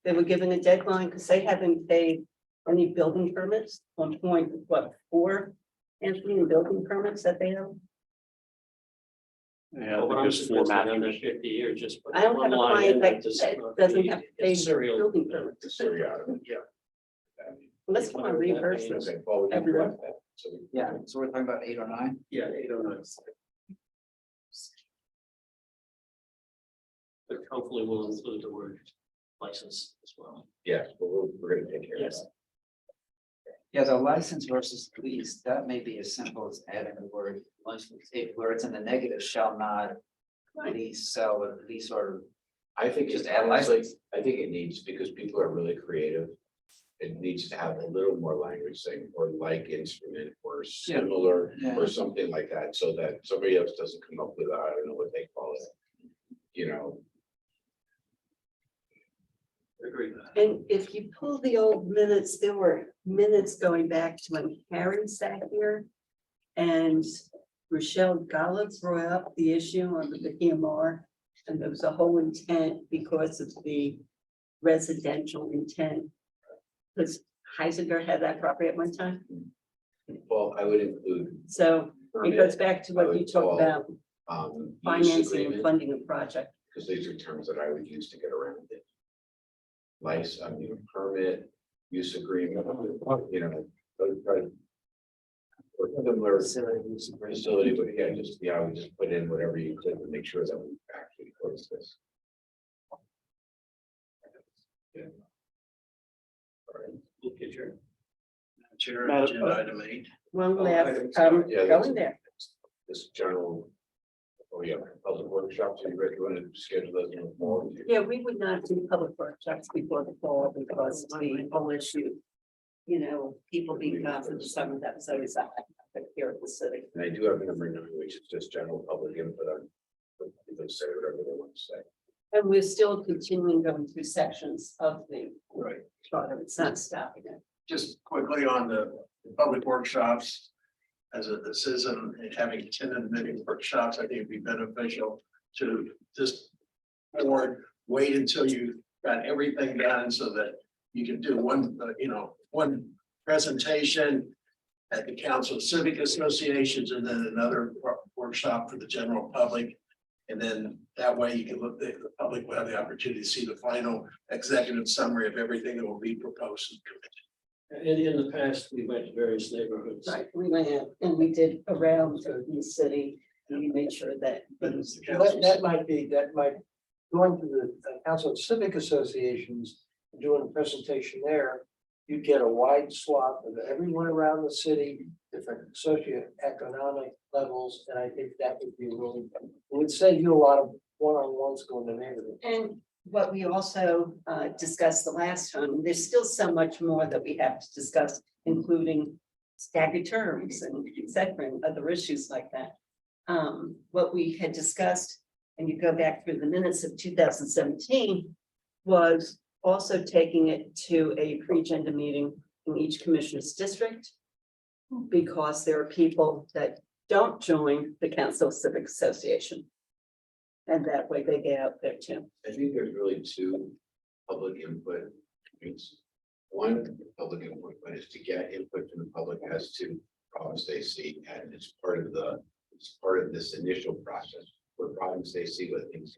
they were given a deadline because they haven't paid any building permits. 1.4 Anthony, building permits that they have. Well, what I'm suggesting under 50 years, just. put I don't one have a line client in that does that not doesn't be have to a pay serial- building permits. The serial. Yeah. Let's come on, reverse this. Okay, well, we can Everyone. correct that. So we- Yeah, so we're talking about 8 or 9? Yeah, 809. But hopefully we'll include the word license as well. Yeah, we're gonna take care of Yes. that. Yeah, the license versus lease, that may be as simple as adding the word license, where it's in the negative shall not lease, sell, or lease or. I think Just just add honestly, license. I think it needs, because people are really creative. It needs to have a little more language saying, or like instrument, or similar, Yeah. or something like that, so that somebody else doesn't come up with, I don't know what they call it. You know, Agreed. And if you pull the old minutes, there were minutes going back to when Harry sat here. And Rochelle Golub brought up the issue on the EMR. And there was a whole intent because of the residential intent. Because Heisinger had that property at one time, well, I would include. so it goes back to what you talked about, Use financing and agreement, funding a project. because these are terms that I would use to get around it. Permit, use agreement, you know, those kind of- or similar facility, but yeah, just, I would just put in whatever you could to make sure that we actually close this. Yeah. All right. We'll get your. Chair, Madam- agenda item 8. One Oh, last, yeah, that's- going there. This general. Oh, yeah, public workshops, are you ready to schedule those in the fall? Yeah, we would not do public workshops before the fall because the whole issue. You know, people being gone for the summer, that was always a here at the city. And I do have number 9, which is just general public input on. They say whatever they want to say. And we're still continuing going through sections of the Right. charter. It's not stopping it. Just quickly on the public workshops. As a citizen, having attended many workshops, I think it'd be beneficial to just. Or wait until you got everything done so that you can do one presentation. At the Council of Civic Associations and then another workshop for the general public. And then that way you can look, the public will have the opportunity to see the final executive summary of everything that will be proposed. In the past, we went to various neighborhoods. Right, we went out and we did around the city and we made sure that. things- That might, going to the Council of Civic Associations, doing a presentation there, you get a wide swath of everyone around the city, different socioeconomic levels, and I think that would be really, it would save you a lot of one-on-ones going to neighborhoods. And what we also discussed the last time, there's still so much more that we have to discuss, including staggered terms and et cetera, and other issues like that. What we had discussed, and you go back through the minutes of 2017, was also taking it to a pre-agenda meeting in each commissioner's district. Because there are people that don't join the Council of Civic Association. And that way they get out there too. I think there's really 2 public input. Means one public input, but is to get input from the public as to problems they see, and it's part of the It's part of this initial process, what problems they see, what things.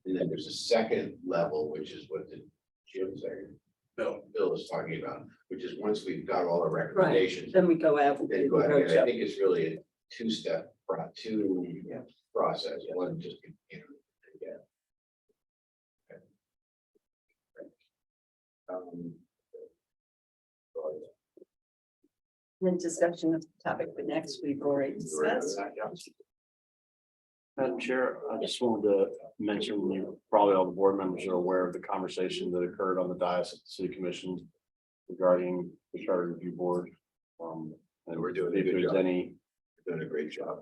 And then there's a second level, which is what the Jim said, Bill is talking about, which is once we've got all the recommendations. Then we go out. and Then do go the ahead, I roadshow. think it's really a two-step, process, one just, you know, yeah. Okay. Then discussion of the topic for next we've already discussed. Madam Chair, I just wanted to mention, probably all the board members are aware of the conversation that occurred on the dais at the city commission regarding the charter review board. And We're doing a if good there's job. any, Doing a great job.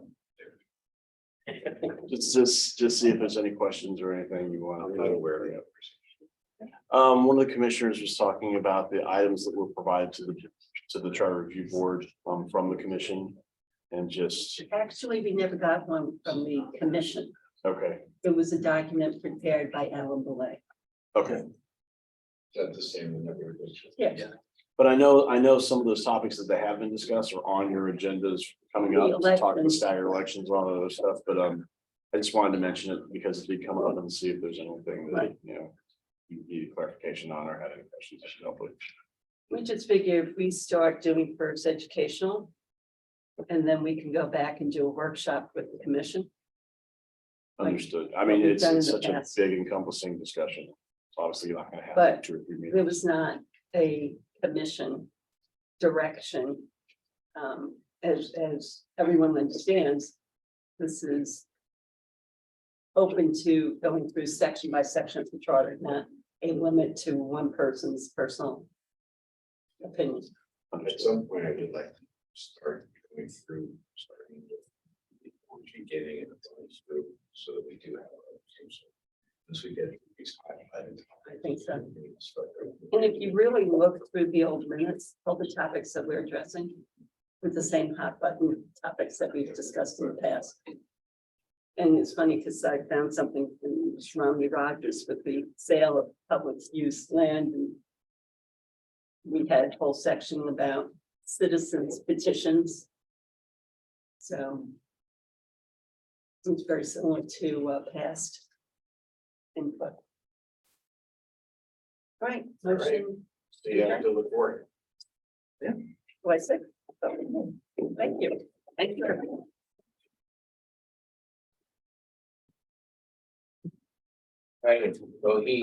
just see if there's any questions or anything you want. I'm not aware of that. One of the commissioners was talking about the items that were provided to the charter review board, from the commission. And just, Actually, we never got one from the commission. okay, It was a document prepared by Alan Boulay. okay. Is that the same in every district? Yeah. But I know some of those topics that they have been discussed are on your agendas coming up, to talk about staggered elections, all of those stuff, but I just wanted to mention it because it did come up and see if there's anything that, Right. you know, you need clarification on or had any questions I should help with. We just figure if we start doing first educational. And then we can go back and do a workshop with the commission. Understood. I mean, we've it's done in the such a past. big encompassing discussion. So obviously you're not gonna have But 2 or 3 There meetings. was not a commission direction. As everyone understands, this is. Open to going through section by section of the charter, not a limit to one person's personal opinion. At some point, I would like to start going through, starting with the beginning and going through, so that we do have. Once we get these highlighted. I think so. And if you really look through the old minutes, all the topics that we're addressing. With the same hot button topics that we've discussed in the past. And it's funny because I found something in Romney Rogers with the sale of public use land and. We had a whole section about citizens petitions. So. It's very similar to past input. All right, motion. So you have to look forward. Do I say? Thank you. Thank you. Right, so he.